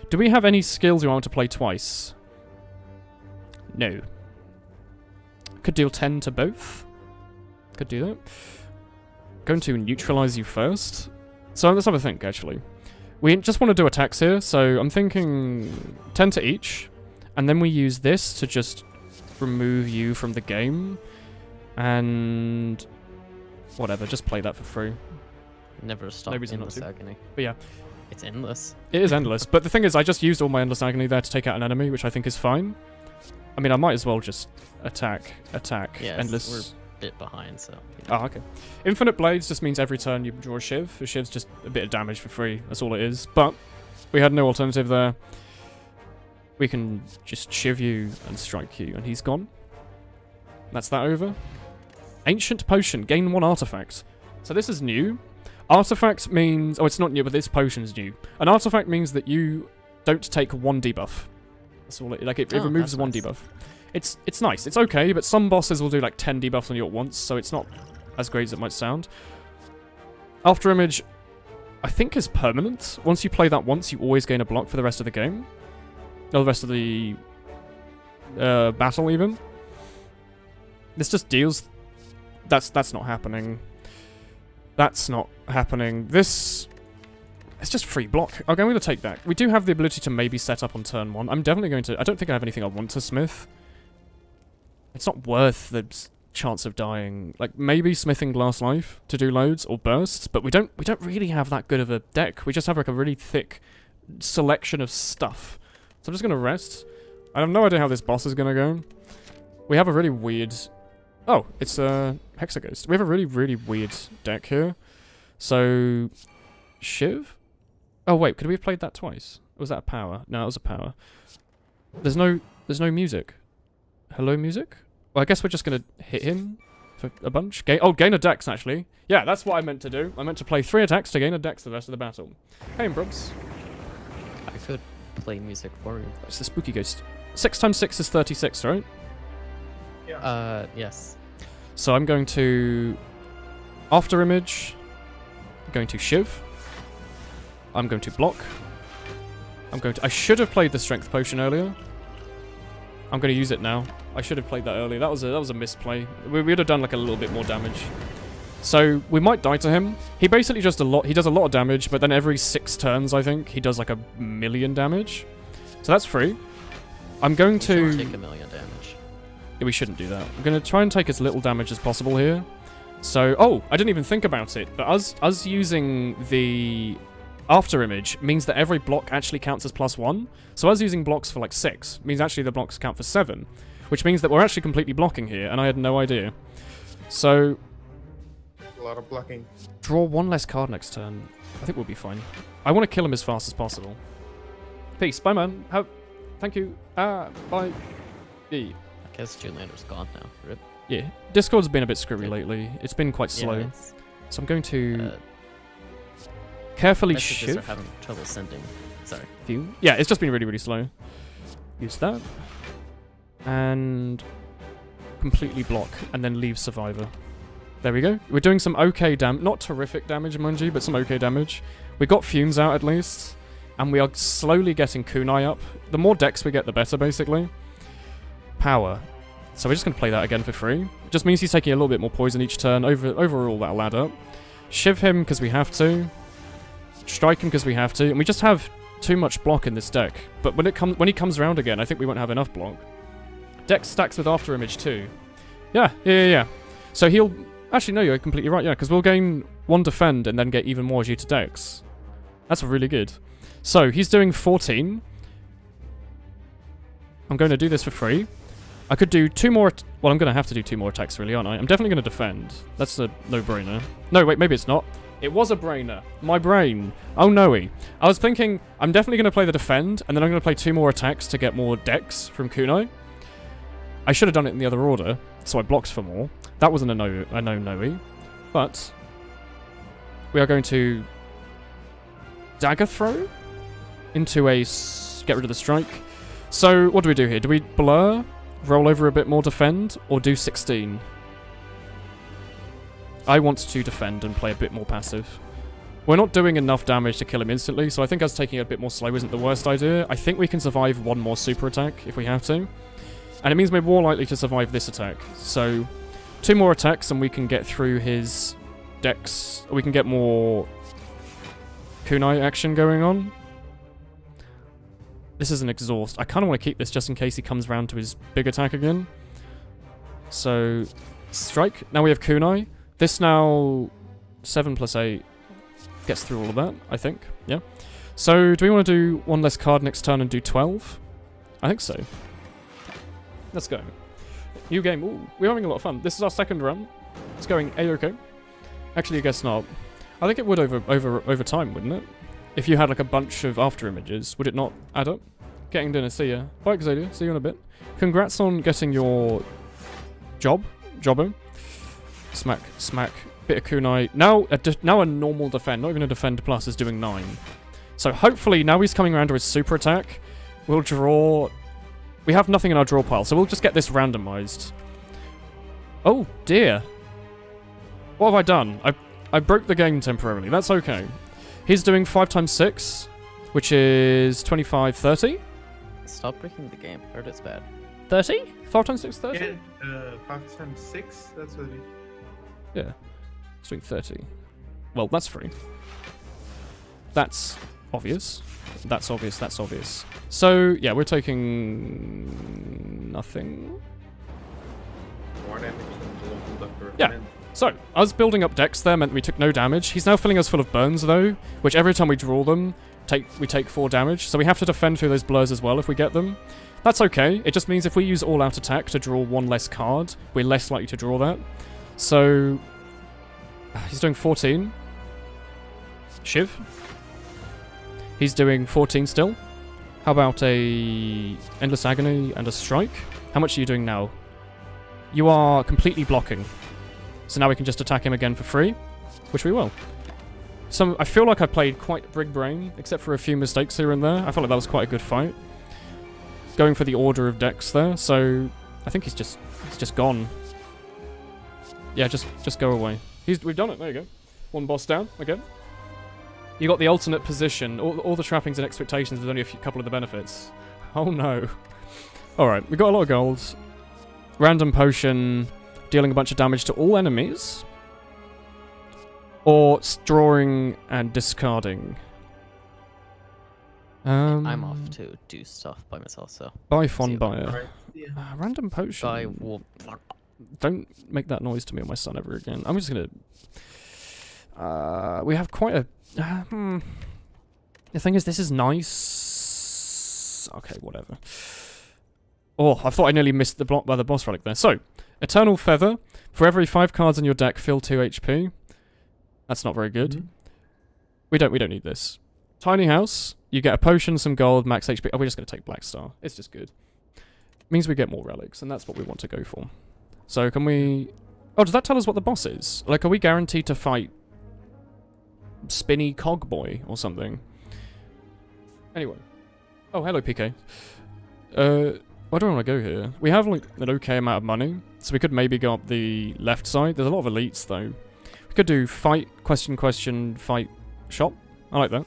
S1: Do we have any skills we want to play twice? No. Could deal 10 to both. Could do that. Going to neutralize you first. So let's have a think, actually. We just want to do attacks here, so I'm thinking 10 to each, and then we use this to just remove you from the game, and whatever, just play that for free.
S7: Never stop endless agony.
S1: But yeah.
S7: It's endless.
S1: It is endless, but the thing is, I just used all my endless agony there to take out an enemy, which I think is fine. I mean, I might as well just attack,
S7: yeah,
S1: endless...
S7: we're a bit behind, so...
S1: Oh, okay. Infinite Blades just means every turn you draw a Shiv. A Shiv's just a bit of damage for free. That's all it is. But we had no alternative there. We can just Shiv you and strike you, and he's gone. That's that over. Ancient Potion. Gain 1 artifact. So this is new. Artifact means... Oh, it's not new, but this potion's new. An artifact means that you don't take 1 debuff. That's all it... Like, it removes 1 debuff. It's nice. It's okay, but some bosses will do like 10 debuffs on you at once, so it's not as great as it might sound. After Image, I think, is permanent. Once you play that once, you always gain a block for the rest of the game. Or the rest of the battle, even. This just deals... That's not happening. That's not happening. This... It's just free block. Okay, I'm going to take that. We do have the ability to maybe set up on turn 1. I'm definitely going to... I don't think I have anything I want to smith. It's not worth the chance of dying. Like, maybe smithing Glass Life to do loads or bursts, but we don't really have that good of a deck. We just have like a really thick selection of stuff. So I'm just going to rest. I have no idea how this boss is going to go. We have a really weird... Oh, it's a Hexaghost. We have a really, really weird deck here. So... Shiv? Oh wait, could we have played that twice? Or was that a power? No, it was a power. There's no music. Hello, music? Well, I guess we're just gonna hit him for a bunch. Gain a dex, actually. Yeah, that's what I meant to do. I meant to play 3 attacks to gain a dex the rest of the battle. Hey, Brooks.
S7: I could play music for you.
S1: It's the spooky ghost. 6 times 6 is 36, right?
S7: Yes.
S1: So I'm going to... After Image. I'm going to Shiv. I'm going to block. I should have played the Strength Potion earlier. I'm going to use it now. I should have played that earlier. That was a misplay. We would have done like a little bit more damage. So we might die to him. He basically just he does a lot of damage, but then every 6 turns, I think, he does like 1,000,000 damage. So that's free. I'm going to
S7: take 1,000,000 damage.
S1: Yeah, we shouldn't do that. I'm going to try and take as little damage as possible here. So, oh, I didn't even think about it, but us using the After Image means that every block actually counts as +1. So us using blocks for like 6 means actually the blocks count for 7, which means that we're actually completely blocking here, and I had no idea. So,
S4: A lot of blocking.
S1: draw 1 less card next turn. I think we'll be fine. I want to kill him as fast as possible. Peace. Bye, man. Thank you. Bye. Yeah.
S7: I guess Junelander's gone now. Rip.
S1: Yeah. Discord's been a bit screwy lately. It's been quite slow.
S7: Yeah,
S1: So I'm going to carefully
S7: messages are
S1: shift.
S7: having trouble sending. Sorry.
S1: Yeah, it's just been really, really slow. Use that. And completely block, and then leave Survivor. There we go. We're doing some okay damage. Not terrific damage, mind you, but some okay damage. We got Fumes out at least. And we are slowly getting Kunai up. The more decks we get, the better, basically. Power. So we're just going to play that again for free. It just means he's taking a little bit more poison each turn. Overall, that'll add up. Shiv him because we have to. Strike him because we have to. And we just have too much block in this deck. But when he comes around again, I think we won't have enough block. Deck stacks with After Image too. Yeah. So he'll... Actually, no, you're completely right, yeah, because we'll gain 1 defend and then get even more due to decks. That's really good. So, he's doing 14. I'm going to do this for free. I could do 2 more... Well, I'm going to have to do 2 more attacks, really, aren't I? I'm definitely going to defend. That's a no-brainer. No, wait, maybe it's not. It was a brainer. My brain. Oh, no-y. I was thinking, I'm definitely going to play the defend, and then I'm going to play 2 more attacks to get more decks from Kunai. I should have done it in the other order, so I blocked for more. That wasn't a no-no-y. But we are going to Dagger Throw into a get rid of the strike. So what do we do here? Do we blur, roll over a bit more defend, or do 16? I want to defend and play a bit more passive. We're not doing enough damage to kill him instantly, so I think us taking it a bit more slow isn't the worst idea. I think we can survive 1 more super attack if we have to. And it means we're more likely to survive this attack. So 2 more attacks and we can get through his decks. We can get more Kunai action going on. This is an exhaust. I kind of want to keep this just in case he comes round to his big attack again. So, strike. Now we have Kunai. This now, 7 plus 8 gets through all of that, I think. Yeah. So, do we want to do 1 less card next turn and do 12? I think so. Let's go. New game. Ooh, we're having a lot of fun. This is our 2nd run. It's going A-okay. Actually, I guess not. I think it would over time, wouldn't it? If you had like a bunch of After Images, would it not add up? Getting dinner. See ya. Bye, Xavier. See you in a bit. Congrats on getting your jobbo. Smack. Bit of kunai. Now a normal defend, not even a defend plus, is doing 9. So hopefully now he's coming around to his super attack. We'll draw... We have nothing in our draw pile, so we'll just get this randomized. Oh, dear. What have I done? I broke the game temporarily. That's okay. He's doing 5 times 6, which is 25, 30.
S7: Stop breaking the game. I heard it's bad.
S1: 30? 5 times 6, 30?
S4: Yeah, 5 times 6. That's what it is.
S1: Yeah. It's doing 30. Well, that's free. That's obvious. That's obvious. That's obvious. So, yeah, we're taking nothing.
S4: More damage than the local doctor
S1: Yeah.
S4: recommends.
S1: So, us building up decks there meant we took no damage. He's now filling us full of burns, though, which every time we draw them, we take 4 damage. So we have to defend through those blurs as well if we get them. That's okay. It just means if we use all-out attack to draw 1 less card, we're less likely to draw that. So, he's doing 14. Shiv. He's doing 14 still. How about a Endless Agony and a Strike? How much are you doing now? You are completely blocking. So now we can just attack him again for free, which we will. I feel like I played quite big brain, except for a few mistakes here and there. I felt like that was quite a good fight. Going for the order of decks there, so I think he's just gone. Yeah, just go away. We've done it. There you go. 1 boss down again. You got the alternate position. All the trappings and expectations with only a couple of the benefits. Oh no. Alright, we got a lot of gold. Random potion, dealing a bunch of damage to all enemies. Or drawing and discarding.
S7: I'm off to do stuff by myself, so.
S1: Buy Fond Buyer.
S4: Alright, yeah.
S1: Random potion.
S7: I will.
S1: Don't make that noise to me or my son ever again. I'm just gonna... we have quite a... The thing is, this is nice... Okay, whatever. Oh, I thought I nearly missed the block by the boss relic there. So, Eternal Feather. For every 5 cards in your deck, fill 2 HP. That's not very good.
S4: Mhm.
S1: We don't need this. Tiny House. You get a potion, some gold, max HP. Oh, we're just going to take Black Star. It's just good. Means we get more relics, and that's what we want to go for. So, can we... Oh, does that tell us what the boss is? Like, are we guaranteed to fight Spinny Cogboy or something? Anyway. Oh, hello, PK. Where do I want to go here? We have, like, an okay amount of money, so we could maybe go up the left side. There's a lot of elites, though. We could do fight, question, fight, shop. I like that.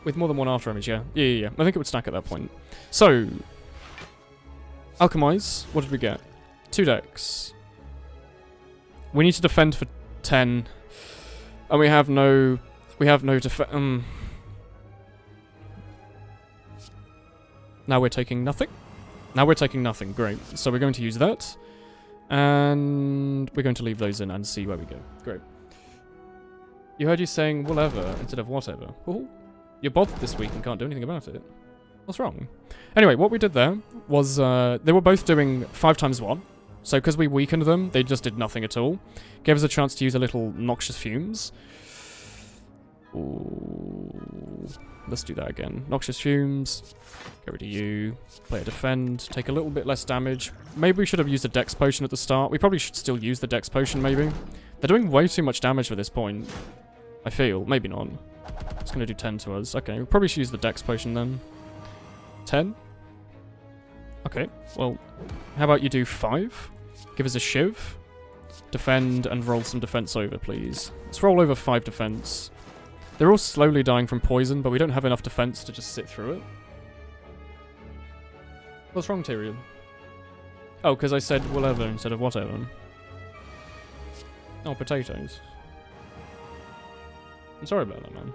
S1: With more than 1 after image, yeah. Yeah. I think it would stack at that point. So, Alchemize. What did we get? 2 decks. We need to defend for 10. And we have no defense. Now we're taking nothing. Great. So we're going to use that. And we're going to leave those in and see where we go. Great. You heard you saying whatever instead of whatever. Ooh. You're bothered this week and can't do anything about it. What's wrong? Anyway, what we did there was they were both doing 5 times 1. So because we weakened them, they just did nothing at all. Gave us a chance to use a little Noxious Fumes. Ooh. Let's do that again. Noxious Fumes. Get rid of you. Play a defend. Take a little bit less damage. Maybe we should have used a Dex Potion at the start. We probably should still use the Dex Potion, maybe. They're doing way too much damage at this point. I feel. Maybe not. It's going to do 10 to us. Okay, we probably should use the Dex Potion then. 10? Okay, well, how about you do 5? Give us a Shiv. Defend and roll some defense over, please. Let's roll over 5 defense. They're all slowly dying from poison, but we don't have enough defense to just sit through it. What's wrong, Tyrion? Oh, because I said whatever instead of whatever. Oh, potatoes. I'm sorry about that, man.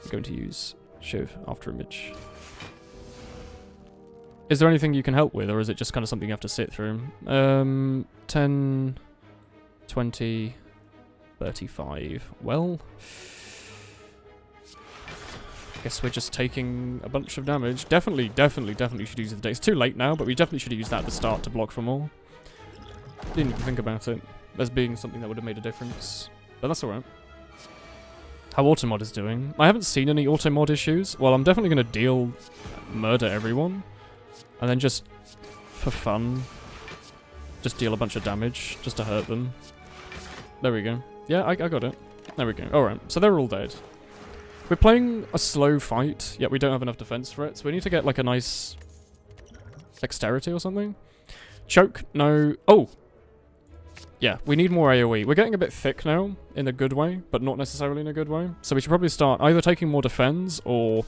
S1: I'm going to use Shiv after image. Is there anything you can help with, or is it just kind of something you have to sit through? 10, 20, 35. Well, I guess we're just taking a bunch of damage. Definitely should use the Dex. It's too late now, but we definitely should have used that at the start to block for more. Didn't even think about it as being something that would have made a difference. But that's alright. How Automod is doing. I haven't seen any Automod issues. Well, I'm definitely going to murder everyone. And then just, for fun, just deal a bunch of damage, just to hurt them. There we go. Yeah, I got it. There we go. Alright, so they're all dead. We're playing a slow fight, yet we don't have enough defense for it, so we need to get, like, a nice dexterity or something. Choke, no. Oh! Yeah, we need more AoE. We're getting a bit thick now, in a good way, but not necessarily in a good way. So we should probably start either taking more defense, or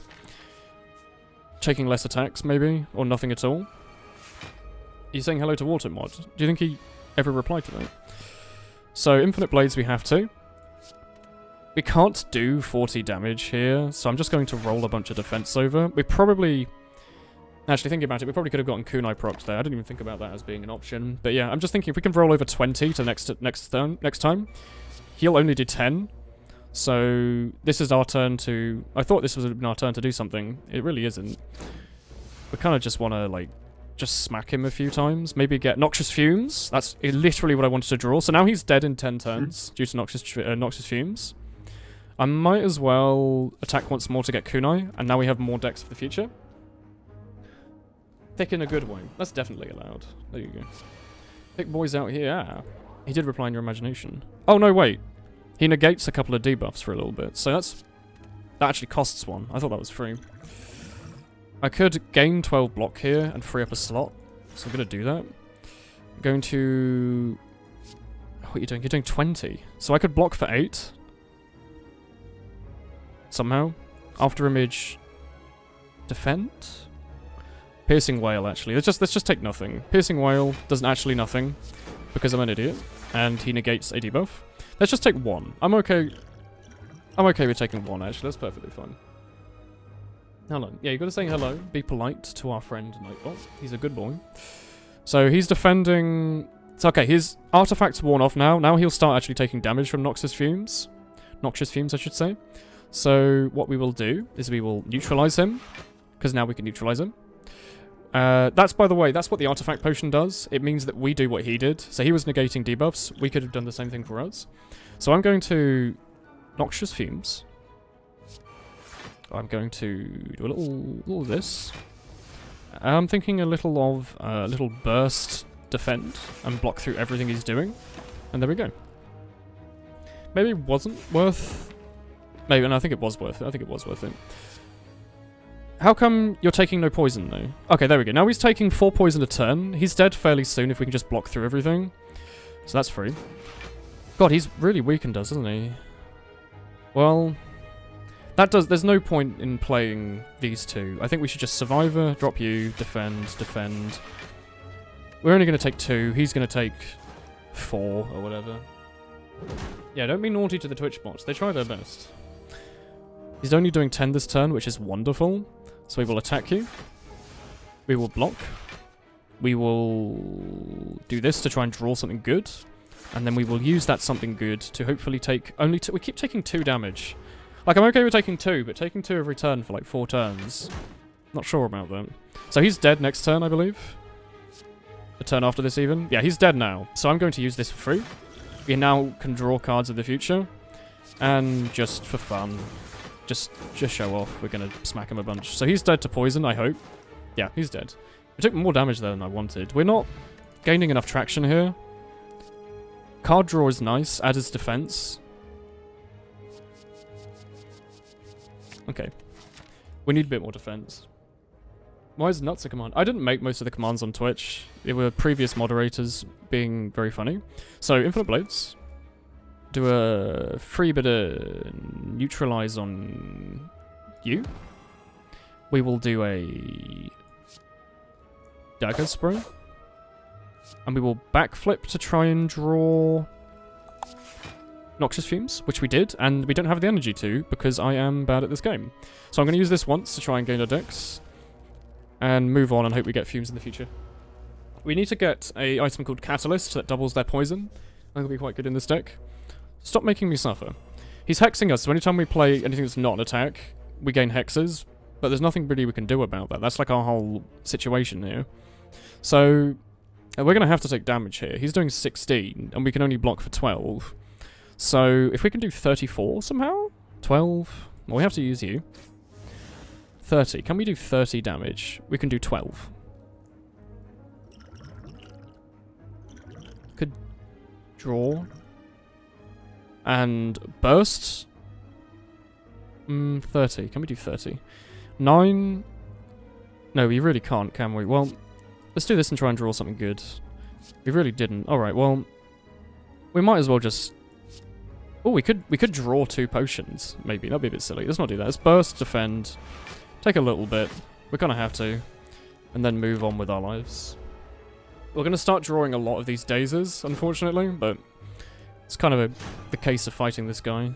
S1: taking less attacks, maybe, or nothing at all. He's saying hello to Watermod. Do you think he ever replied to that? So, Infinite Blades we have to. We can't do 40 damage here, so I'm just going to roll a bunch of defense over. We probably... Actually, thinking about it, we probably could have gotten kunai procs there. I didn't even think about that as being an option. But yeah, I'm just thinking if we can roll over 20 to next time, he'll only do 10. So this is our turn to... I thought this was our turn to do something. It really isn't. We kind of just want to, like, just smack him a few times. Maybe get Noxious Fumes. That's literally what I wanted to draw. So now he's dead in 10 turns due to Noxious Fumes. I might as well attack once more to get kunai, and now we have more decks for the future. Thick in a good way. That's definitely allowed. There you go. Pick boys out here. Ah, he did reply in your imagination. Oh, no, wait. He negates a couple of debuffs for a little bit. So that actually costs one. I thought that was free. I could gain 12 block here and free up a slot. So I'm going to do that. I'm going to... What are you doing? You're doing 20. So I could block for 8. Somehow. After image... Defend? Piercing Whale, actually. Let's just take nothing. Piercing Whale does actually nothing, because I'm an idiot, and he negates a debuff. Let's just take 1. I'm okay with taking 1, actually. That's perfectly fine. Hello. Yeah, you gotta say hello. Be polite to our friend Nightbot. He's a good boy. So he's defending... It's okay, his artifact's worn off now. Now he'll start actually taking damage from Noxious Fumes. Noxious Fumes, I should say. So what we will do is we will neutralize him, because now we can neutralize him. That's, by the way, that's what the artifact potion does. It means that we do what he did. So he was negating debuffs. We could have done the same thing for us. So I'm going to Noxious Fumes. I'm going to do a little of this. I'm thinking a little of little burst defend and block through everything he's doing. And there we go. Maybe it wasn't worth... Maybe, and I think it was worth it. I think it was worth it. How come you're taking no poison, though? Okay, there we go. Now he's taking 4 poison a turn. He's dead fairly soon if we can just block through everything. So that's free. God, he's really weakened us, isn't he? Well, that does... There's no point in playing these two. I think we should just Survivor, drop you, defend, defend. We're only going to take 2. He's going to take 4 or whatever. Yeah, don't be naughty to the Twitch bots. They try their best. He's only doing 10 this turn, which is wonderful. So we will attack you. We will block. We will do this to try and draw something good. And then we will use that something good to hopefully take only 2. We keep taking 2 damage. Like, I'm okay with taking 2, but taking 2 every turn for like 4 turns. Not sure about that. So he's dead next turn, I believe. The turn after this even. Yeah, he's dead now. So I'm going to use this for free. We now can draw cards in the future. And just for fun... Just show off. We're going to smack him a bunch. So he's dead to poison, I hope. Yeah, he's dead. We took more damage there than I wanted. We're not gaining enough traction here. Card draw is nice. Add his defense. Okay. We need a bit more defense. Why is nuts a command? I didn't make most of the commands on Twitch. They were previous moderators being very funny. So, Infinite Blades. Do a free bit of neutralize on you. We will do a dagger spray. And we will backflip to try and draw Noxious Fumes, which we did, and we don't have the energy to because I am bad at this game. So I'm going to use this once to try and gain a dex and move on and hope we get Fumes in the future. We need to get a item called Catalyst that doubles their poison. I think it'll be quite good in this deck. Stop making me suffer. He's hexing us, so anytime we play anything that's not an attack, we gain hexes, but there's nothing really we can do about that. That's like our whole situation here. So, we're going to have to take damage here. He's doing 16, and we can only block for 12. So, if we can do 34 somehow? 12? Well, we have to use you. 30. Can we do 30 damage? We can do 12. Could draw... And burst? 30. Can we do 30? 9? No, we really can't, can we? Well, let's do this and try and draw something good. We really didn't. Alright, well... We might as well just... Oh, we could draw 2 potions. Maybe. That'd be a bit silly. Let's not do that. Let's burst, defend. Take a little bit. We're gonna have to. And then move on with our lives. We're going to start drawing a lot of these dazes, unfortunately, but it's kind of the case of fighting this guy.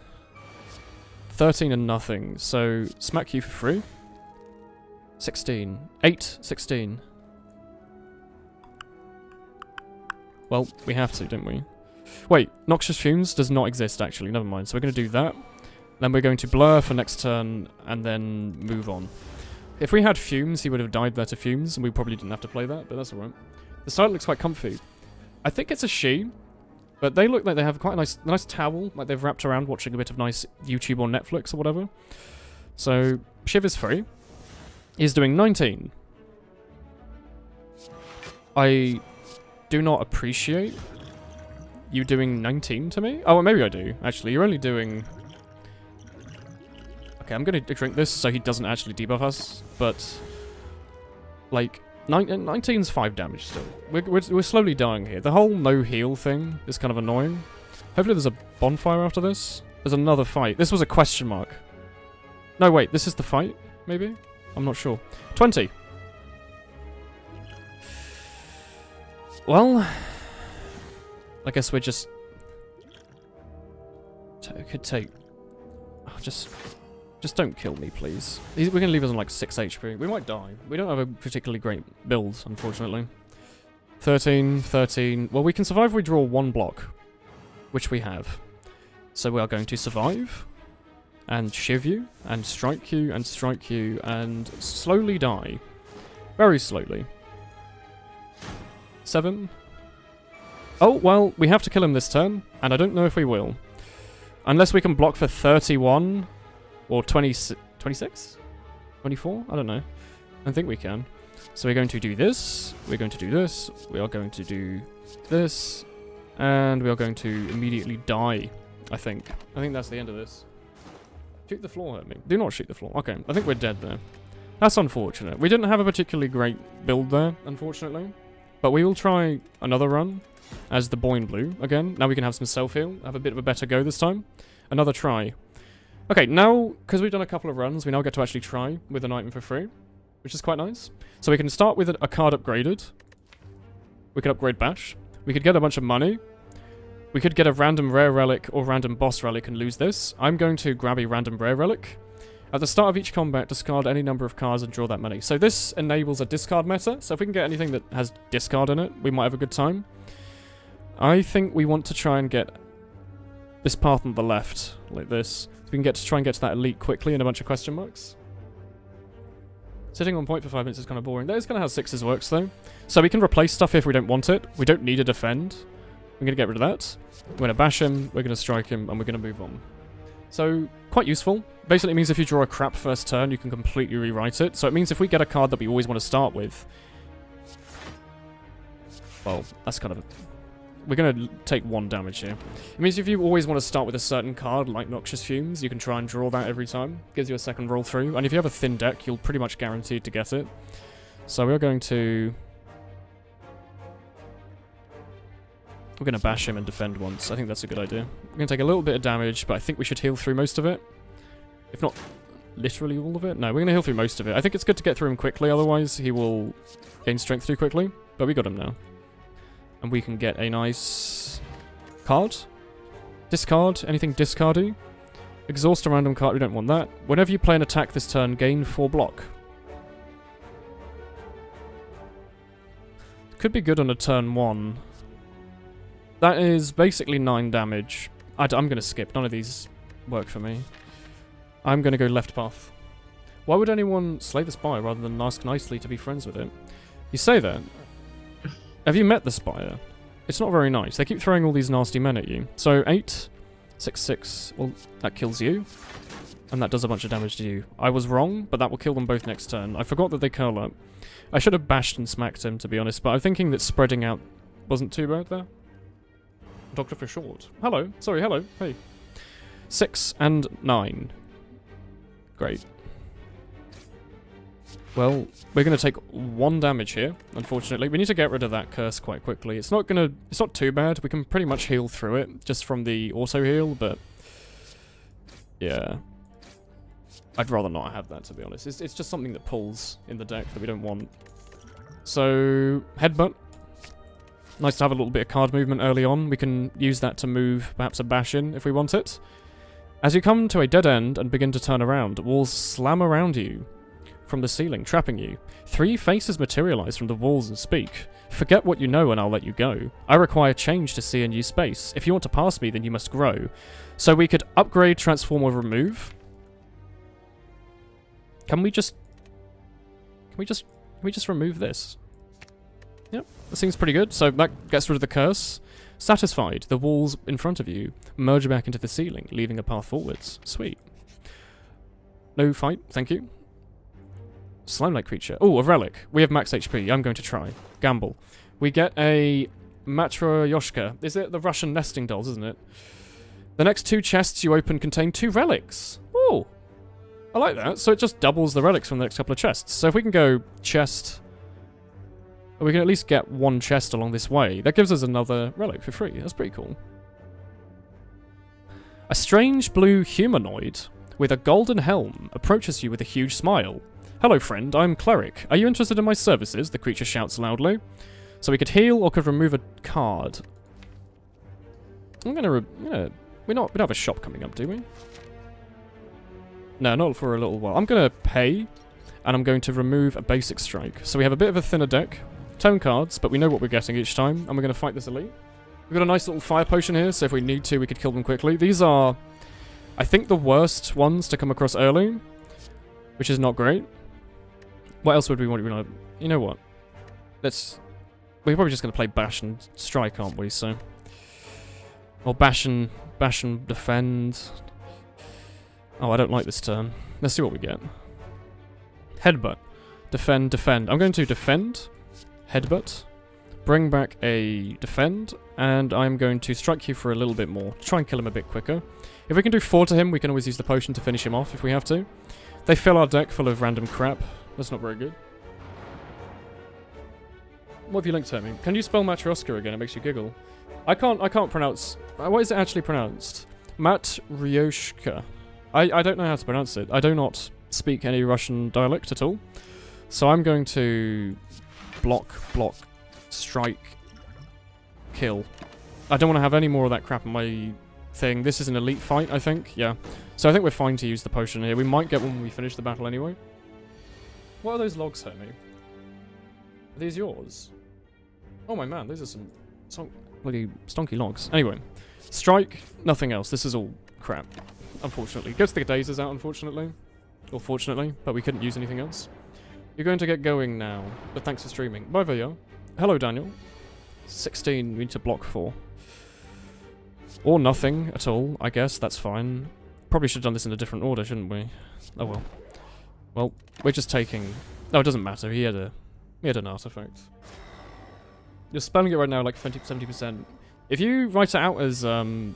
S1: 13 and nothing, so smack you for free. 16. 8, 16. Well, we have to, don't we? Wait, Noxious Fumes does not exist, actually. Never mind. So we're going to do that. Then we're going to Blur for next turn, and then move on. If we had Fumes, he would have died there to Fumes, and we probably didn't have to play that, but that's alright. The side looks quite comfy. I think it's a she, but they look like they have quite a nice towel, like they've wrapped around watching a bit of nice YouTube or Netflix or whatever. So, Shiv is free. He's doing 19. I do not appreciate you doing 19 to me. Oh, well, maybe I do, actually. You're only doing... Okay, I'm going to drink this so he doesn't actually debuff us, but... Like, 19's 5 damage still. We're slowly dying here. The whole no heal thing is kind of annoying. Hopefully there's a bonfire after this. There's another fight. This was a question mark. No, wait, this is the fight, maybe? I'm not sure. 20. Well, I guess we're just... could take... Oh, just don't kill me, please. We're going to leave us on like 6 HP. We might die. We don't have a particularly great build, unfortunately. 13, 13. Well, we can survive if we draw 1 block, which we have. So we are going to survive, and shiv you, and strike you, and strike you, and slowly die. Very slowly. 7. Oh, well, we have to kill him this turn, and I don't know if we will. Unless we can block for 31, or 26? 24? I don't know. I think we can. So we're going to do this, we're going to do this, we are going to do this, and we are going to immediately die, I think. I think that's the end of this. Shoot the floor, hurt me. Do not shoot the floor. Okay, I think we're dead there. That's unfortunate. We didn't have a particularly great build there, unfortunately. But we will try another run as the boy in blue again. Now we can have some self-heal, have a bit of a better go this time. Another try. Okay, now, because we've done a couple of runs, we now get to actually try with an item for free, which is quite nice. So we can start with a card upgraded. We could upgrade Bash. We could get a bunch of money. We could get a random rare relic or random boss relic and lose this. I'm going to grab a random rare relic. At the start of each combat, discard any number of cards and draw that many. So this enables a discard meta. So if we can get anything that has discard in it, we might have a good time. I think we want to try and get this path on the left, like this. So we can try and get to that elite quickly and a bunch of question marks. Sitting on point for 5 minutes is kind of boring. That is kind of how sixes works, though. So we can replace stuff if we don't want it. We don't need a defend. We're going to get rid of that. We're going to bash him, we're going to strike him, and we're going to move on. So, quite useful. Basically, it means if you draw a crap first turn, you can completely rewrite it. So it means if we get a card that we always want to start with... Well, that's kind of... We're going to take 1 damage here. It means if you always want to start with a certain card, like Noxious Fumes, you can try and draw that every time. Gives you a second roll through. And if you have a thin deck, you'll pretty much guaranteed to get it. So we're going to... We're going to bash him and defend once. I think that's a good idea. We're going to take a little bit of damage, but I think we should heal through most of it. If not literally all of it. No, we're going to heal through most of it. I think it's good to get through him quickly, otherwise he will gain strength too quickly. But we got him now. And we can get a nice card. Discard. Anything discardy. Exhaust a random card. We don't want that. Whenever you play an attack this turn, gain 4 block. Could be good on a turn 1. That is basically 9 damage. I'm going to skip. None of these work for me. I'm going to go left path. Why would anyone slay the Spire rather than ask nicely to be friends with it? You say that. Have you met the Spire? It's not very nice. They keep throwing all these nasty men at you. So 8, 6, 6. Well, that kills you. And that does a bunch of damage to you. I was wrong, but that will kill them both next turn. I forgot that they curl up. I should have bashed and smacked him, to be honest, but I'm thinking that spreading out wasn't too bad there. Doctor for short. Hello. Sorry, hello. Hey. 6 and 9. Great. Well, we're going to take 1 damage here, unfortunately. We need to get rid of that curse quite quickly. It's not too bad. We can pretty much heal through it, just from the auto-heal, but... Yeah. I'd rather not have that, to be honest. It's just something that pulls in the deck that we don't want. So, headbutt. Nice to have a little bit of card movement early on. We can use that to move perhaps a bash in if we want it. As you come to a dead end and begin to turn around, walls slam around you from the ceiling, trapping you. 3 faces materialize from the walls and speak. Forget what you know and I'll let you go. I require change to see a new space. If you want to pass me, then you must grow. So we could upgrade, transform, or remove. Can we just remove this? Yep, that seems pretty good. So that gets rid of the curse. Satisfied, the walls in front of you merge back into the ceiling, leaving a path forwards. Sweet. No fight, thank you. Slime-like creature. Oh, a relic. We have max HP. I'm going to try. Gamble. We get a Matryoshka. Is it the Russian nesting dolls, isn't it? The next 2 chests you open contain 2 relics. Oh, I like that. So it just doubles the relics from the next couple of chests. So if we can go chest... we can at least get 1 chest along this way. That gives us another relic for free. That's pretty cool. A strange blue humanoid with a golden helm approaches you with a huge smile. Hello, friend. I'm Cleric. Are you interested in my services? The creature shouts loudly. So we could heal or could remove a card. I'm gonna... we don't have a shop coming up, do we? No, not for a little while. I'm gonna pay, and I'm going to remove a basic strike. So we have a bit of a thinner deck. Tone cards, but we know what we're getting each time, and we're going to fight this elite. We've got a nice little fire potion here, so if we need to, we could kill them quickly. These are, I think, the worst ones to come across early, which is not great. What else would we want? You know what? We're probably just going to play bash and strike, aren't we? So, or bash and defend. Oh, I don't like this turn. Let's see what we get. Headbutt, defend. I'm going to defend. Headbutt, bring back a defend, and I'm going to strike you for a little bit more. Try and kill him a bit quicker. If we can do 4 to him, we can always use the potion to finish him off if we have to. They fill our deck full of random crap. That's not very good. What have you linked to me? Can you spell Matryoshka again? It makes you giggle. I can't pronounce... what is it actually pronounced? Matryoshka. I don't know how to pronounce it. I do not speak any Russian dialect at all. So I'm going to... block, strike, kill. I don't want to have any more of that crap in my thing. This is an elite fight, I think. Yeah. So I think we're fine to use the potion here. We might get one when we finish the battle anyway. What are those logs, Hermie? Are these yours? Oh my man, those are some bloody stonky logs. Anyway. Strike, nothing else. This is all crap. Unfortunately. Gets the dazers out, unfortunately. Or fortunately, but we couldn't use anything else. You're going to get going now, but thanks for streaming. Bye, Vayo. Hello, Daniel. 16, we need to block 4. Or nothing at all, I guess, that's fine. Probably should have done this in a different order, shouldn't we? Oh well. Well, we're just taking... oh, it doesn't matter, he had an artifact. You're spelling it right now like 70%. If you write it out as, the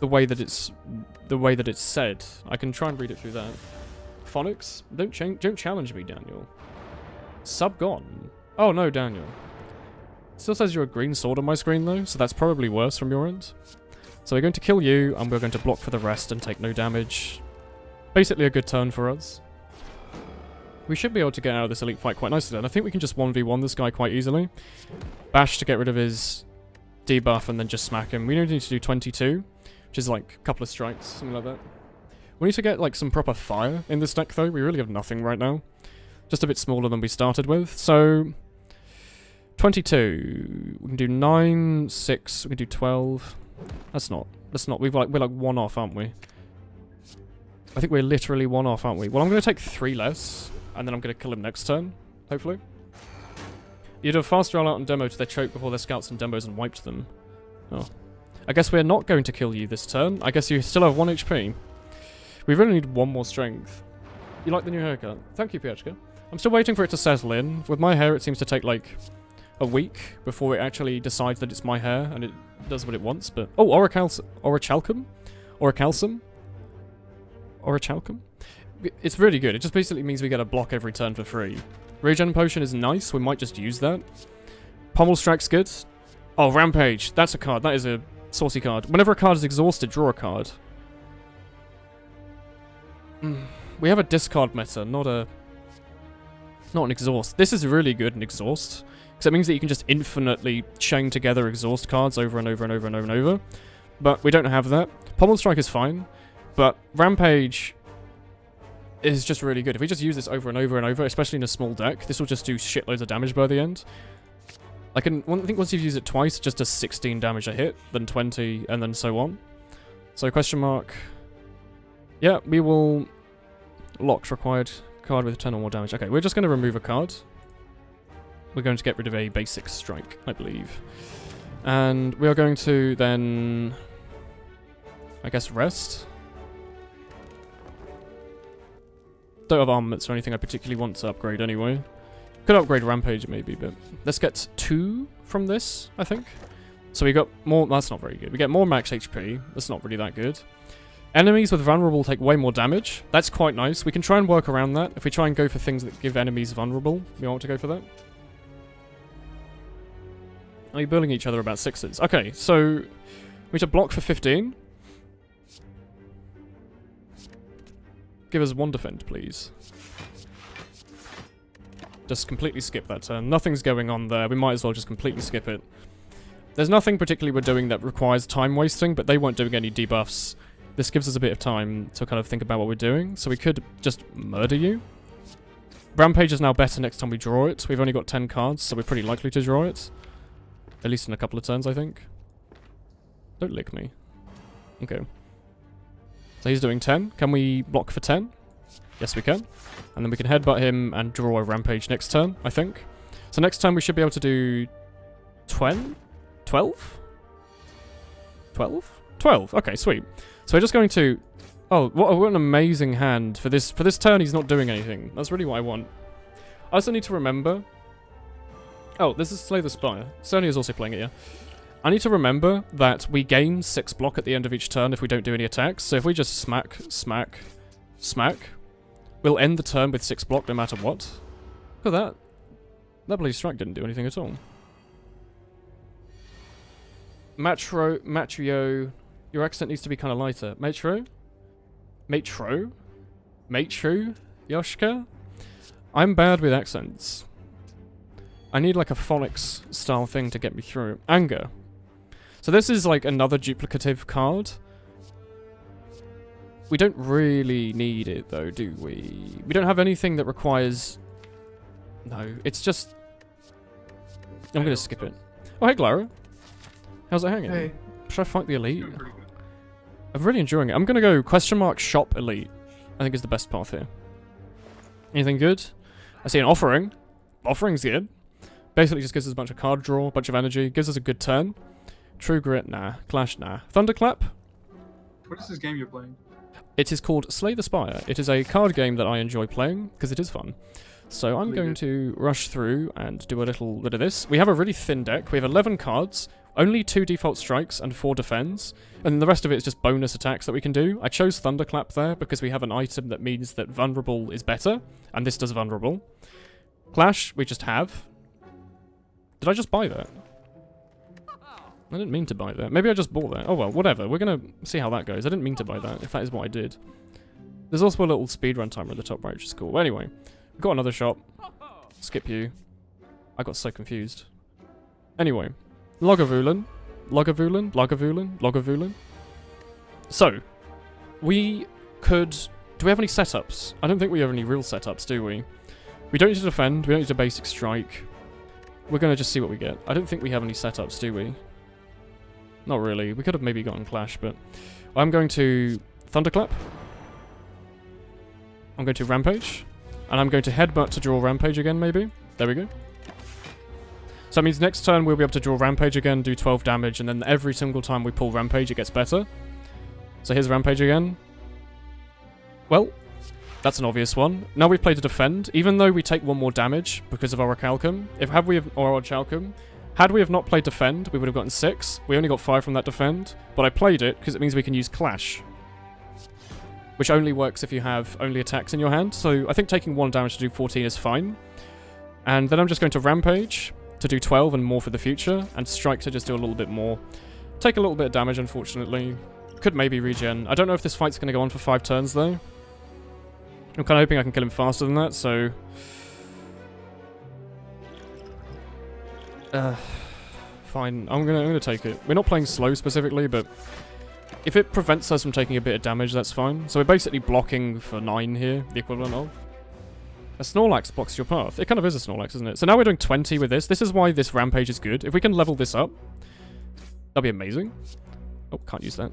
S1: way that it's said, I can try and read it through that. Phonics? Don't challenge me, Daniel. Sub gone. Oh no, Daniel. It still says you're a green sword on my screen though, so that's probably worse from your end. So we're going to kill you, and we're going to block for the rest and take no damage. Basically a good turn for us. We should be able to get out of this elite fight quite nicely then. I think we can just 1v1 this guy quite easily. Bash to get rid of his debuff and then just smack him. We only need to do 22, which is like a couple of strikes, something like that. We need to get like some proper fire in this deck though. We really have nothing right now. Just a bit smaller than we started with. So 22. We can do 9, 6, we can do 12. That's not. We're like 1 off, aren't we? I think we're literally 1 off, aren't we? Well, I'm going to take 3 less, and then I'm going to kill him next turn, hopefully. You do a fast rollout and demo to their choke before their scouts and demos and wiped them. Oh. I guess we're not going to kill you this turn. I guess you still have 1 HP. We really need 1 more strength. You like the new haircut? Thank you, Piechka. I'm still waiting for it to settle in. With my hair, it seems to take, like, a week before it actually decides that it's my hair and it does what it wants, but... oh, Orichalcum? It's really good. It just basically means we get a block every turn for free. Regen Potion is nice. We might just use that. Pommel Strike's good. Oh, Rampage. That's a card. That is a saucy card. Whenever a card is exhausted, draw a card. We have a discard meta, not an exhaust. This is really good in exhaust, Because it means that you can just infinitely chain together exhaust cards over and over and over and over and over. But we don't have that. Pommel Strike is fine, but Rampage is just really good. If we just use this over and over and over, especially in a small deck, this will just do shitloads of damage by the end. I think once you've used it twice, it just does 16 damage a hit, then 20, and then so on. So question mark. Yeah, we will... Locked required card with 10 or more damage. Okay, we're just going to remove a card. We're going to get rid of a basic strike, I believe. And we are going to then... I guess rest. Don't have armaments or anything I particularly want to upgrade anyway. Could upgrade Rampage maybe, but let's get 2 from this, I think. So we got more... That's not very good. We get more max HP. That's not really that good. Enemies with vulnerable take way more damage. That's quite nice. We can try and work around that. If we try and go for things that give enemies vulnerable, we want to go for that. Are you building each other about 6s? Okay, so we need to block for 15. Give us 1 defend, please. Just completely skip that turn. Nothing's going on there. We might as well just completely skip it. There's nothing particularly we're doing that requires time wasting, but they weren't doing any debuffs. This gives us a bit of time to kind of think about what we're doing, so we could just murder you. Rampage is now better next time we draw it. We've only got 10 cards, so we're pretty likely to draw it. At least in a couple of turns, I think. Don't lick me. Okay. So he's doing 10. Can we block for 10? Yes, we can. And then we can headbutt him and draw a Rampage next turn, I think. So next time we should be able to do... 12? 12? 12? 12. Okay, sweet. So we're just going to... Oh, what an amazing hand. For this turn, he's not doing anything. That's really what I want. I also need to remember... Oh, this is Slay the Spire. Sony is also playing it, yeah. I need to remember that we gain 6 block at the end of each turn if we don't do any attacks. So if we just smack, smack, smack, we'll end the turn with 6 block no matter what. Look at that. That bloody strike didn't do anything at all. Matrio... Your accent needs to be kind of lighter. Matro? Matro? Matru? Yoshka? I'm bad with accents. I need like a phonics style thing to get me through. Anger. So this is like another duplicative card. We don't really need it though, do we? We don't have anything that requires... No, it's just... I'm gonna skip it. Oh, hey Glara. How's it hanging?
S8: Hey.
S1: Should I fight the elite?
S8: Doing pretty good.
S1: I'm really enjoying it. I'm gonna go question mark shop elite. I think is the best path here. Anything good? I see an offering. Offering's good. Basically just gives us a bunch of card draw, a bunch of energy, gives us a good turn. True Grit, nah. Clash, nah. Thunderclap?
S8: What is this game you're playing?
S1: It is called Slay the Spire. It is a card game that I enjoy playing, because it is fun. So I'm going to rush through and do a little bit of this. We have a really thin deck. We have 11 cards, only 2 default strikes and 4 defends, and the rest of it is just bonus attacks that we can do. I chose Thunderclap there because we have an item that means that Vulnerable is better, and this does Vulnerable. Clash, we just have. Did I just buy that? I didn't mean to buy that. Maybe I just bought that. Oh well, whatever. We're gonna see how that goes. I didn't mean to buy that, if that is what I did. There's also a little speedrun timer at the top right, which is cool. Anyway, we've got another shop. Skip you. I got so confused. Anyway, Lagavulin. Lagavulin? Lagavulin? Lagavulin? So, we could... Do we have any setups? I don't think we have any real setups, do we? We don't need to defend. We don't need to basic strike. We're going to just see what we get. I don't think we have any setups, do we? Not really. We could have maybe gotten Clash, but... I'm going to Thunderclap. I'm going to Rampage. And I'm going to Headbutt to draw Rampage again, maybe. There we go. So that means next turn we'll be able to draw Rampage again, do 12 damage, and then every single time we pull Rampage it gets better. So here's Rampage again. Well, that's an obvious one. Now we've played to defend, even though we take 1 more damage because of Orichalcum. Had we have not played defend, we would have gotten 6. We only got 5 from that defend, but I played it because it means we can use Clash, which only works if you have only attacks in your hand. So I think taking 1 damage to do 14 is fine. And then I'm just going to Rampage to do 12 and more for the future, and Strike to just do a little bit more. Take a little bit of damage, unfortunately. Could maybe regen. I don't know if this fight's going to go on for 5 turns, though. I'm kind of hoping I can kill him faster than that, so... Fine. I'm gonna take it. We're not playing slow specifically, but if it prevents us from taking a bit of damage, that's fine. So we're basically blocking for 9 here, the equivalent of. A Snorlax blocks your path. It kind of is a Snorlax, isn't it? So now we're doing 20 with this. This is why this Rampage is good. If we can level this up, that'll be amazing. Oh, can't use that.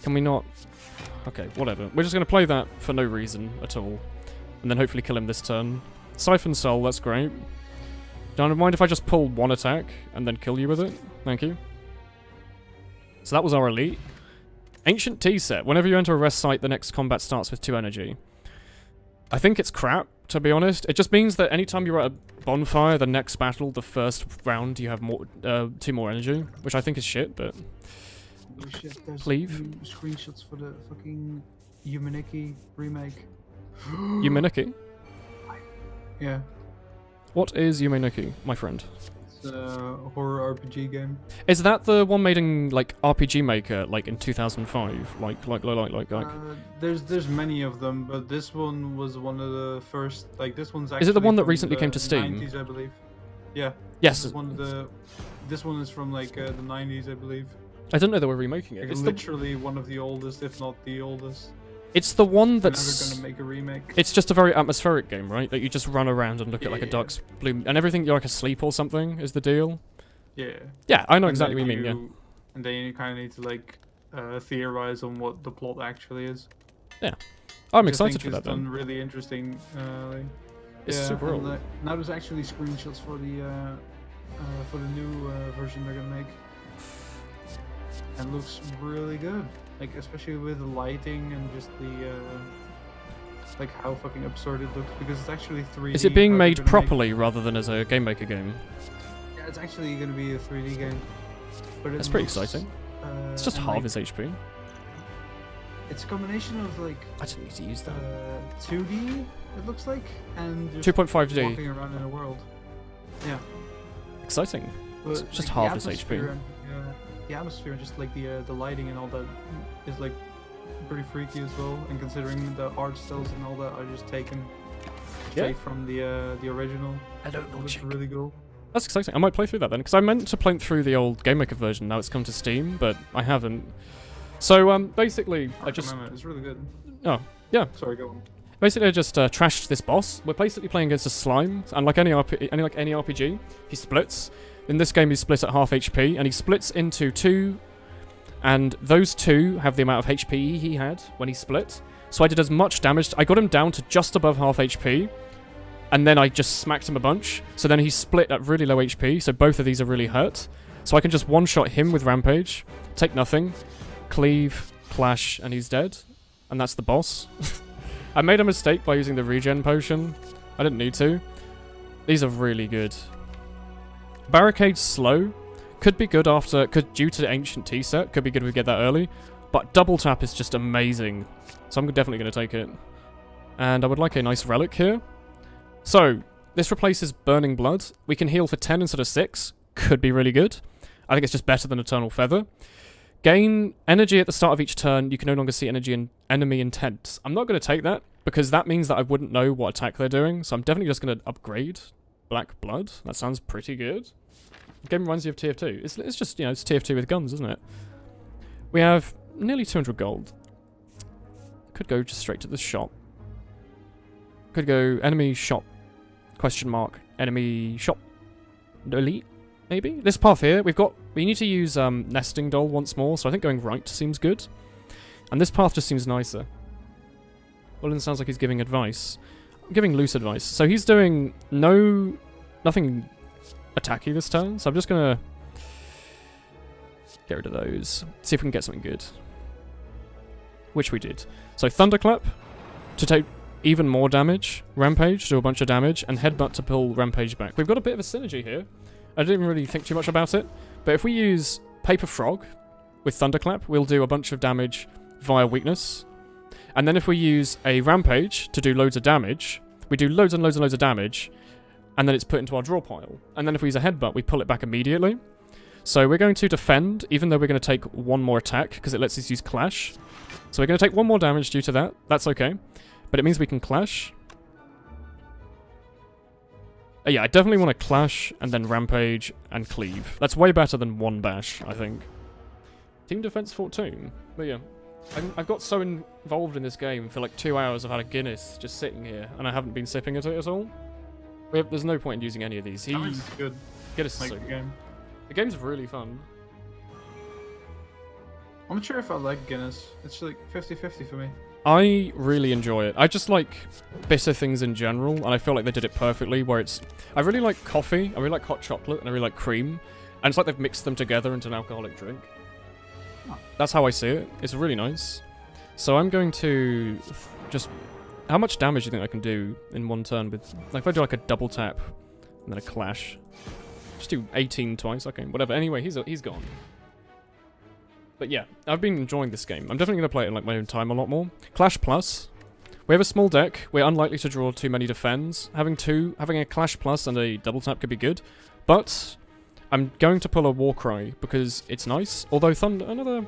S1: Can we not? Okay, whatever. We're just going to play that for no reason at all. And then hopefully kill him this turn. Siphon Soul, that's great. Don't mind if I just pull 1 attack and then kill you with it? Thank you. So that was our elite. Ancient Tea set. Whenever you enter a rest site, the next combat starts with 2 energy. I think it's crap, to be honest. It just means that anytime you're at a bonfire, the next battle, the first round, you have more 2 more energy, which I think is shit, but...
S8: Oh shit, there's
S1: Cleave.
S8: screenshots for the fucking Yumaniki remake.
S1: Yumaniki?
S8: Yeah,
S1: What is Yumaniki, my friend?
S8: it's a horror RPG game.
S1: Is that the one made in, like, RPG Maker, like, in 2005? Like...
S8: There's many of them, but this one was one of the first. Like this one's actually.
S1: Is it the one that
S8: from
S1: recently
S8: the
S1: came to Steam?
S8: 90s, I believe. Yeah.
S1: Yes.
S8: This is one of the. This one is from like the 90s, I believe.
S1: I didn't know they were remaking it.
S8: Like,
S1: It's
S8: literally one of the oldest, if not the oldest.
S1: It's the one
S8: And now
S1: that's...
S8: they're gonna make a remake.
S1: It's just a very atmospheric game, right? That you just run around and look at like a
S8: Yeah.
S1: duck's bloom, and everything you're like asleep or something is the deal.
S8: Yeah.
S1: Yeah, I know
S8: And
S1: exactly
S8: then
S1: what you mean. Yeah,
S8: And then you kind of need to like theorize on what the plot actually is.
S1: I'm
S8: which I
S1: excited
S8: think
S1: for
S8: is
S1: that.
S8: done
S1: Then
S8: really interesting.
S1: it's
S8: yeah,
S1: super
S8: and,
S1: old.
S8: now there's actually screenshots for the new version they're gonna make. And looks really good, like especially with the lighting and just the like how fucking absurd it looks, because it's actually 3D.
S1: Is it being
S8: how they're
S1: made
S8: gonna make-
S1: properly rather than as a Game Maker game?
S8: Yeah, it's actually gonna be a 3D game. But it
S1: That's pretty
S8: looks,
S1: exciting. It's just
S8: and,
S1: half
S8: like,
S1: his HP.
S8: It's a combination of like
S1: I didn't need to use that.
S8: 2D, it looks like, and just
S1: 2.5D.
S8: walking around in a world. Yeah.
S1: Exciting.
S8: But,
S1: It's just
S8: like,
S1: half
S8: the
S1: his HP.
S8: atmosphere and, the atmosphere, just like the lighting and all that, is like pretty freaky as well. And considering the art styles and all that are just taken straight from the original, it looks really cool.
S1: That's exciting. I might play through that then, because I meant to play through the old Game Maker version. Now it's come to Steam, but I haven't. So basically, I just
S8: It's really good.
S1: Oh, yeah.
S8: Sorry, go on.
S1: basically I just trashed this boss. We're basically playing against a slime, and like any RPG, he splits. In this game, he's split at half HP, and he splits into 2, and those 2 have the amount of HP he had when he split. So I did as much damage. I got him down to just above half HP, and then I just smacked him a bunch. So then he split at really low HP, so both of these are really hurt. So I can just one-shot him with Rampage, take nothing, cleave, clash, and he's dead. And that's the boss. I made a mistake by using the regen potion. I didn't need to. These are really good. Barricade's slow. Could be good due to the Ancient Tea set. Could be good if we get that early. But double tap is just amazing. So I'm definitely going to take it. And I would like a nice relic here. So, this replaces Burning Blood. We can heal for 10 instead of 6. Could be really good. I think it's just better than Eternal Feather. Gain energy at the start of each turn. You can no longer see energy in enemy intent. I'm not going to take that, because that means that I wouldn't know what attack they're doing. So I'm definitely just going to upgrade Black Blood. That sounds pretty good. The game reminds you of TF2. It's just, you know, it's TF2 with guns, isn't it? We have nearly 200 gold. Could go just straight to the shop. Could go enemy shop, question mark, enemy shop, elite, maybe? This path here, we need to use nesting doll once more, so I think going right seems good. And this path just seems nicer. Woolen sounds like he's giving advice. I'm giving loose advice. So he's doing nothing attacky this turn, so I'm just gonna get rid of those. See if we can get something good. Which we did. So Thunderclap to take even more damage, Rampage to do a bunch of damage, and Headbutt to pull Rampage back. We've got a bit of a synergy here. I didn't really think too much about it, but if we use Paper Frog with Thunderclap, we'll do a bunch of damage via weakness. And then if we use a Rampage to do loads of damage, we do loads and loads and loads of damage, and then it's put into our draw pile. And then if we use a Headbutt, we pull it back immediately. So we're going to defend, even though we're going to take one more attack, because it lets us use Clash. So we're going to take one more damage due to that. That's okay. But it means we can Clash. Yeah, I definitely want to clash and then rampage and cleave. That's way better than one bash, I think. Team defense 14. But yeah, I've got so involved in this game for like 2 hours. I've had a Guinness just sitting here, and I haven't been sipping at it at all. There's no point in using any of these.
S8: It's good.
S1: Guinness is
S8: Like
S1: so
S8: the
S1: good.
S8: game.
S1: The game's really fun.
S8: I'm not sure if I like Guinness. It's like 50-50 for me.
S1: I really enjoy it. I just like bitter things in general, and I feel like they did it perfectly, where it's... I really like coffee, I really like hot chocolate, and I really like cream, and it's like they've mixed them together into an alcoholic drink.
S8: Oh.
S1: That's how I see it. It's really nice. So I'm going to just... How much damage do you think I can do in one turn with... Like if I do like a double tap, and then a clash. Just do 18 twice, okay, whatever. Anyway, he's gone. But yeah, I've been enjoying this game. I'm definitely going to play it in like my own time a lot more. Clash Plus. We have a small deck. We're unlikely to draw too many defends. Having a Clash Plus and a double tap could be good. But I'm going to pull a Warcry because it's nice. Although another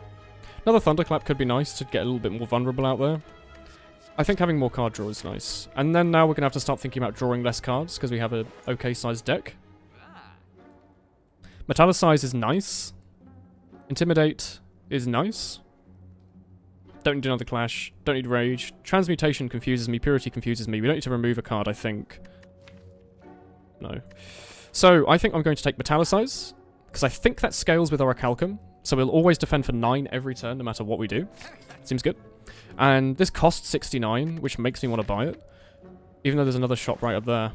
S1: Thunderclap could be nice to get a little bit more vulnerable out there. I think having more card draw is nice. And then now we're going to have to start thinking about drawing less cards because we have a okay sized deck. Metallicize is nice. Intimidate is nice. Don't need another clash. Don't need rage. Transmutation confuses me. Purity confuses me. We don't need to remove a card, I think. No. So, I think I'm going to take Metallicize, because I think that scales with Orichalcum, so we'll always defend for 9 every turn, no matter what we do. Seems good. And this costs 69, which makes me want to buy it, even though there's another shop right up there.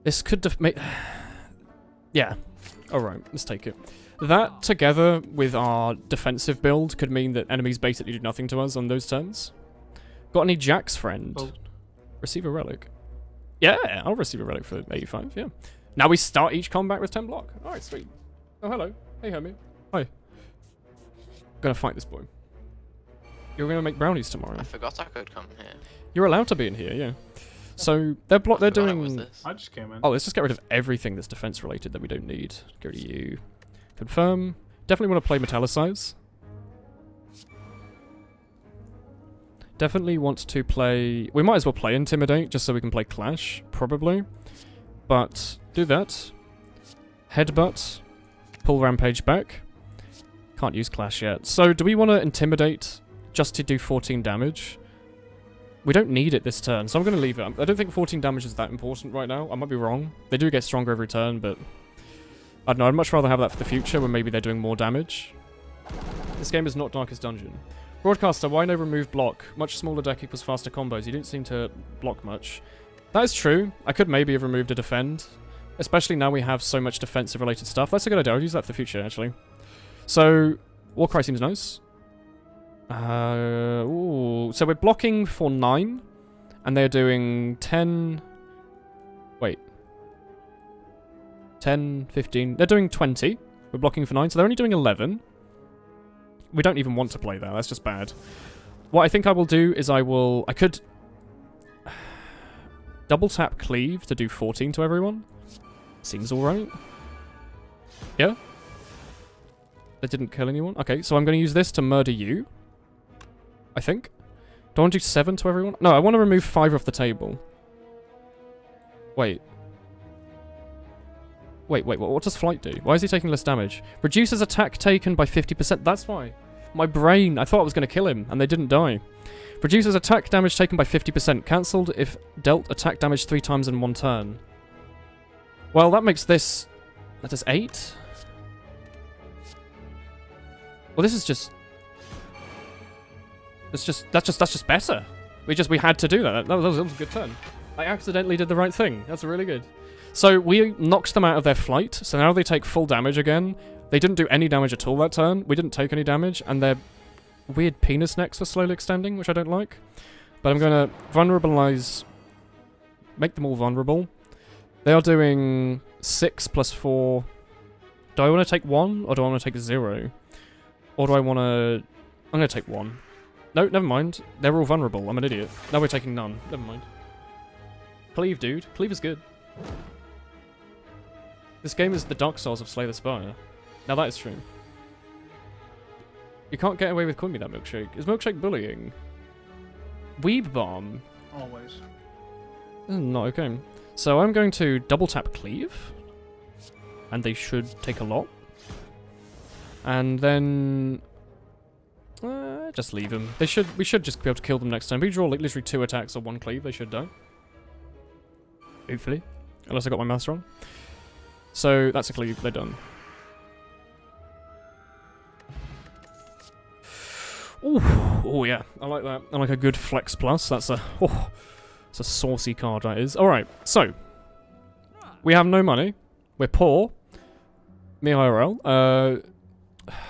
S1: This could make... Yeah. Alright, let's take it. That, together with our defensive build, could mean that enemies basically do nothing to us on those turns. Got any Jack's friend?
S8: Oh.
S1: Receive a relic. Yeah, I'll receive a relic for 85, yeah. Now we start each combat with 10 block. Alright, sweet. Oh, hello. Hey, homie. Hi. Gonna fight this boy. You're gonna make brownies tomorrow.
S3: I forgot I could come here.
S1: You're allowed to be in here, yeah. So they're doing.
S8: I just came in.
S1: Oh, let's just get rid of everything that's defense related that we don't need. Go to you. Confirm. Definitely want to play Metallicize. Definitely want to play... We might as well play Intimidate, just so we can play Clash, probably. But, do that. Headbutt. Pull Rampage back. Can't use Clash yet. So, do we want to Intimidate just to do 14 damage? We don't need it this turn, so I'm going to leave it. I don't think 14 damage is that important right now. I might be wrong. They do get stronger every turn, but... I don't know, I'd much rather have that for the future when maybe they're doing more damage. This game is not Darkest Dungeon. Broadcaster, why no remove block? Much smaller deck equals faster combos. You didn't seem to block much. That is true. I could maybe have removed a defend. Especially now we have so much defensive related stuff. That's a good idea. I'll use that for the future, actually. So, Warcry seems nice. Ooh. So we're blocking for 9. And they're doing 10... Wait. 10, 15... They're doing 20. We're blocking for 9, so they're only doing 11. We don't even want to play that. That's just bad. What I think I will do is I could... double tap Cleave to do 14 to everyone. Seems alright. Yeah? That didn't kill anyone? Okay, so I'm going to use this to murder you. I think. Do I want to do 7 to everyone? No, I want to remove 5 off the table. Wait. Wait, what does Flight do? Why is he taking less damage? Reduces attack taken by 50%. That's why. My brain, I thought I was going to kill him, and they didn't die. Reduces attack damage taken by 50%. Cancelled if dealt attack damage 3 times in 1 turn. Well, that makes this... That does 8? Well, this is just... That's just better. We had to do that. That was a good turn. I accidentally did the right thing. That's really good. So we knocked them out of their flight, so now they take full damage again. They didn't do any damage at all that turn. We didn't take any damage, and their weird penis necks are slowly extending, which I don't like. But I'm going to vulnerabilize... Make them all vulnerable. They are doing 6 plus 4... Do I want to take 1, or do I want to take 0? Or do I want to... I'm going to take 1. No, never mind. They're all vulnerable. I'm an idiot. Now we're taking none. Never mind. Cleave, dude. Cleave is good. This game is the Dark Souls of Slay the Spire. Now that is true. You can't get away with calling me that, Milkshake. Is Milkshake bullying? Weeb Bomb?
S8: Always.
S1: Not okay. So I'm going to double tap Cleave. And they should take a lot. And then... just leave them. We should just be able to kill them next time. We draw like literally 2 attacks or 1 cleave, they should die. Hopefully. Unless I got my maths wrong. So that's a cleave, they're done. Ooh, oh yeah, I like that. I like a good flex plus. That's a saucy card, that is. Alright, so we have no money. We're poor. Me IRL.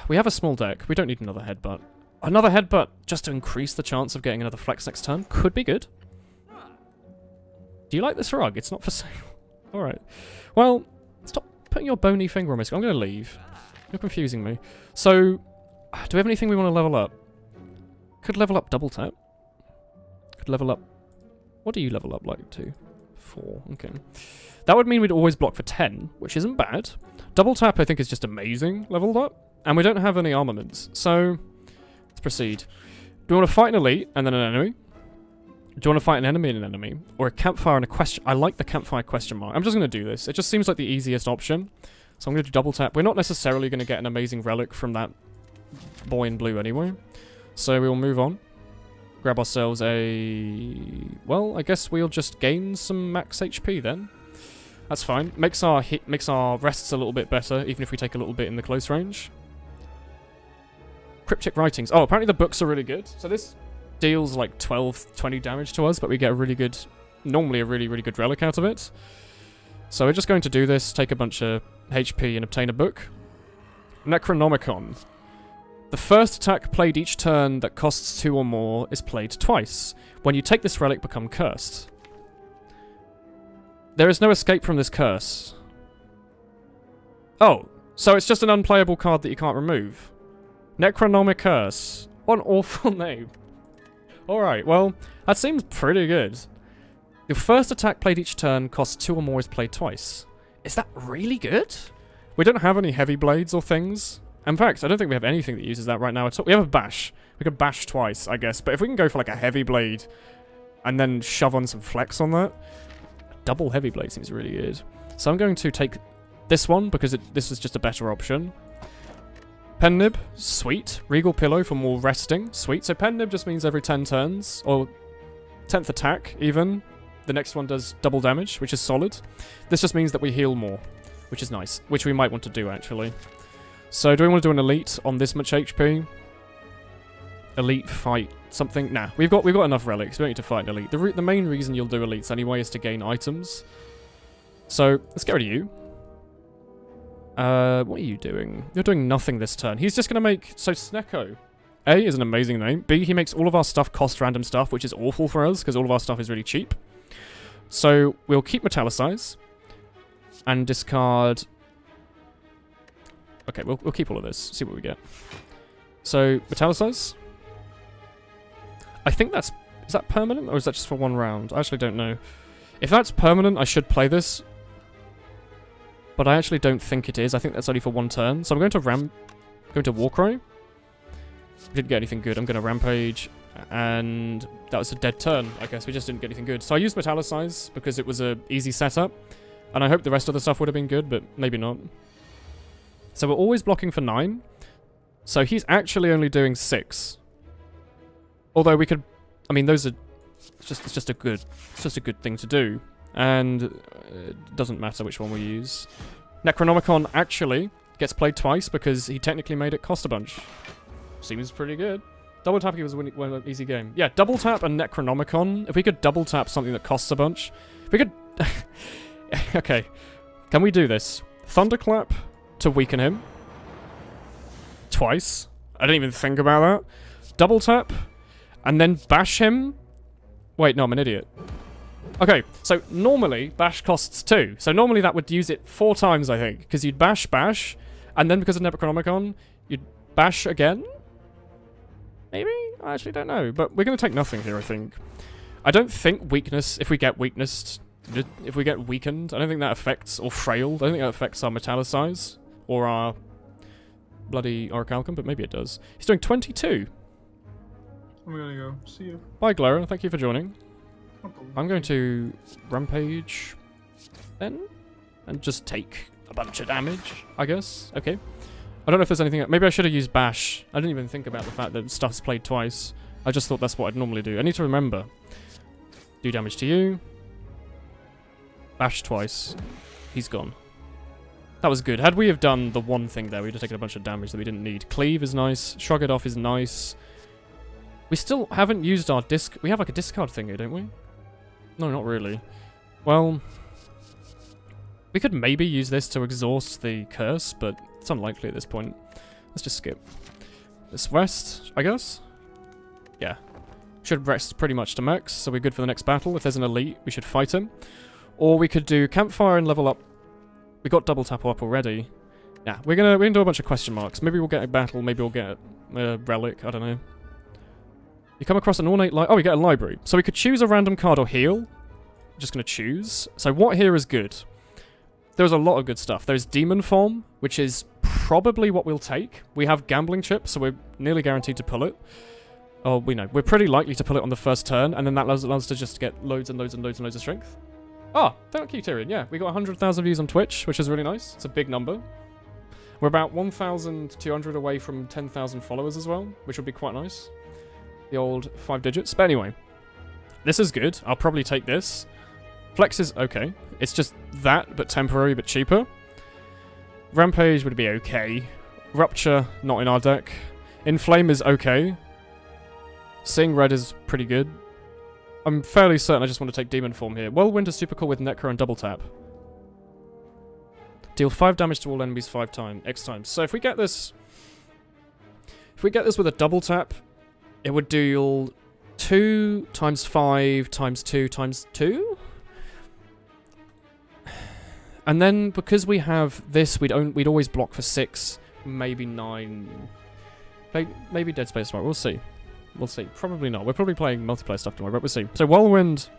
S1: We have a small deck. We don't need another headbutt. Another headbutt just to increase the chance of getting another flex next turn could be good. Do you like this rug? It's not for sale. Alright. Well, stop putting your bony finger on my screen. I'm going to leave. You're confusing me. So, do we have anything we want to level up? Could level up double tap. Could level up... What do you level up like to? 4. Okay. That would mean we'd always block for 10, which isn't bad. Double tap, I think, is just amazing leveled up. And we don't have any armaments. So, let's proceed. Do we want to fight an elite and then an enemy? Do you want to fight an enemy and an enemy? Or a campfire and a question? I like the campfire question mark. I'm just going to do this. It just seems like the easiest option. So I'm going to do double tap. We're not necessarily going to get an amazing relic from that boy in blue anyway. So we'll move on. Grab ourselves a... Well, I guess we'll just gain some max HP then. That's fine. Makes our rests a little bit better, even if we take a little bit in the close range. Cryptic writings. Oh, apparently the books are really good. So this deals like 12, 20 damage to us, but we get a really good... Normally a really, really good relic out of it. So we're just going to do this, take a bunch of HP and obtain a book. Necronomicon. The first attack played each turn that costs 2 or more is played twice. When you take this relic, become cursed. There is no escape from this curse. Oh, so it's just an unplayable card that you can't remove. Necronomicurse. What an awful name. Alright, well, that seems pretty good. Your first attack played each turn costs 2 or more is played twice. Is that really good? We don't have any heavy blades or things. In fact, I don't think we have anything that uses that right now at all. We have a bash. We could bash twice, I guess. But if we can go for like a heavy blade and then shove on some flex on that, a double heavy blade seems really good. So I'm going to take this one because this is just a better option. Pen Nib, sweet. Regal Pillow for more resting, sweet. So Pen Nib just means every 10 turns, or 10th attack even, the next one does double damage, which is solid. This just means that we heal more, which is nice, which we might want to do actually. So do we want to do an elite on this much HP? Elite fight something? Nah, we've got enough relics. We don't need to fight an elite. The main reason you'll do elites anyway is to gain items. So let's get rid of you. What are you doing? You're doing nothing this turn. He's just gonna make... So Snecko. A is an amazing name. B, he makes all of our stuff cost random stuff, which is awful for us because all of our stuff is really cheap. So we'll keep Metallicize and discard... Okay, we'll keep all of this. See what we get. So, Metallicize. I think that's... Is that permanent, or is that just for 1 round? I actually don't know. If that's permanent, I should play this. But I actually don't think it is. I think that's only for 1 turn. So I'm going to Warcry. Didn't get anything good. I'm going to Rampage. And that was a dead turn, I guess. We just didn't get anything good. So I used Metallicize because it was an easy setup. And I hope the rest of the stuff would have been good, but maybe not. So we're always blocking for 9. So he's actually only doing 6. Although we could... I mean, those are... It's just a good thing to do. And it doesn't matter which one we use. Necronomicon actually gets played twice because he technically made it cost a bunch. Seems pretty good. Double tapping was an easy game. Yeah, double tap and Necronomicon. If we could double tap something that costs a bunch. If we could... Okay. Can we do this? Thunderclap to weaken him. Twice. I didn't even think about that. Double tap. And then bash him. Wait, no, I'm an idiot. Okay, so normally bash costs 2. So normally that would use it 4 times, I think. Because you'd bash, and then because of Necronomicon, you'd bash again? Maybe? I actually don't know. But we're going to take nothing here, I think. I don't think weakness, if we get weakened, I don't think that affects, or frailed, I don't think that affects our Metallicize, or our bloody Orichalcum, but maybe it does. He's doing 22.
S8: I'm gonna go. See you.
S1: Bye, Glora. Thank you for joining.
S8: No problem.
S1: I'm going to Rampage then, and just take a bunch of damage, I guess. Okay. I don't know if there's anything... Maybe I should have used Bash. I didn't even think about the fact that stuff's played twice. I just thought that's what I'd normally do. I need to remember. Do damage to you. Bash twice. He's gone. That was good. Had we have done the one thing there, we'd have taken a bunch of damage that we didn't need. Cleave is nice. Shrug it off is nice. We still haven't used our disc... We have like a discard thing here, don't we? No, not really. Well... We could maybe use this to exhaust the curse, but it's unlikely at this point. Let's just skip. Let's rest, I guess? Yeah. Should rest pretty much to max, so we're good for the next battle. If there's an elite, we should fight him. Or we could do campfire and level up. We got double tap up already. Yeah, we're gonna do a bunch of question marks. Maybe we'll get a battle, maybe we'll get a relic, I don't know. You come across an ornate oh, we get a library. So we could choose a random card or heal. I'm just gonna choose. So what here is good? There's a lot of good stuff. There's Demon Form, which is probably what we'll take. We have Gambling Chip, so we're nearly guaranteed to pull it. Oh, we know. We're pretty likely to pull it on the first turn, and then that allows us to just get loads and loads and loads and loads of strength. Ah, thank you, Tyrion. Yeah, we got 100,000 views on Twitch, which is really nice. It's a big number. We're about 1,200 away from 10,000 followers as well, which would be quite nice. The old 5 digits. But anyway, this is good. I'll probably take this. Flex is okay. It's just that, but temporary, but cheaper. Rampage would be okay. Rupture, not in our deck. Inflame is okay. Seeing Red is pretty good. I'm fairly certain I just want to take Demon Form here. Whirlwind is super cool with Necro and Double Tap. Deal 5 damage to all enemies 5 times, X times. So if we get this... If we get this with a Double Tap, it would deal 2 times 5 times 2 times 2? And then, because we have this, we'd always block for 6, maybe 9. Maybe Dead Space tomorrow. We'll see. We'll see. Probably not. We're probably playing multiplayer stuff tomorrow, but we'll see. So, Whirlwind,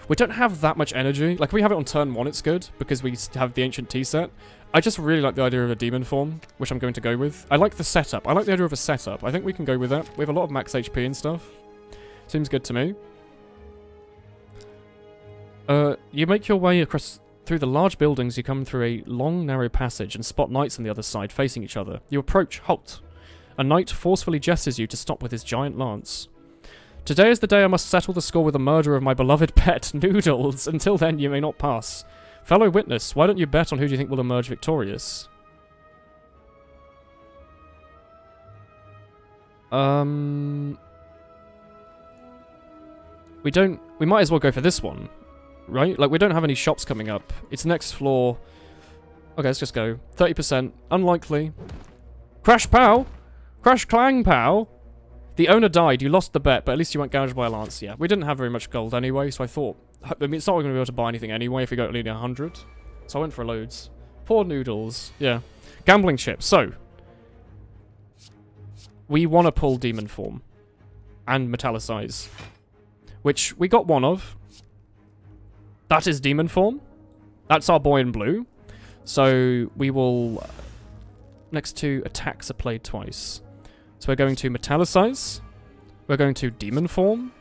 S1: we don't have that much energy. Like, if we have it on turn 1, it's good, because we have the Ancient Tea set. I just really like the idea of a Demon Form, which I'm going to go with. I like the setup. I like the idea of a setup. I think we can go with that. We have a lot of max HP and stuff. Seems good to me. You make your way across... Through the large buildings, you come through a long, narrow passage and spot knights on the other side, facing each other. You approach, halt. A knight forcefully gestures you to stop with his giant lance. Today is the day I must settle the score with the murder of my beloved pet, Noodles. Until then, you may not pass. Fellow witness, why don't you bet on who do you think will emerge victorious? We might as well go for this one. Right? Like, we don't have any shops coming up. It's next floor. Okay, let's just go. 30%. Unlikely. Crash pow! Crash clang pow! The owner died. You lost the bet, but at least you weren't gouged by a lance. Yeah, we didn't have very much gold anyway, so I thought... I mean, it's not going to be able to buy anything anyway if we got only 100. So I went for loads. Poor Noodles. Yeah. Gambling chip. So. We want to pull Demon Form. And Metallicize. Which we got one of. That is Demon Form. That's our boy in blue. So we will... Next two attacks are played twice. So we're going to Metallicize. We're going to Demon Form.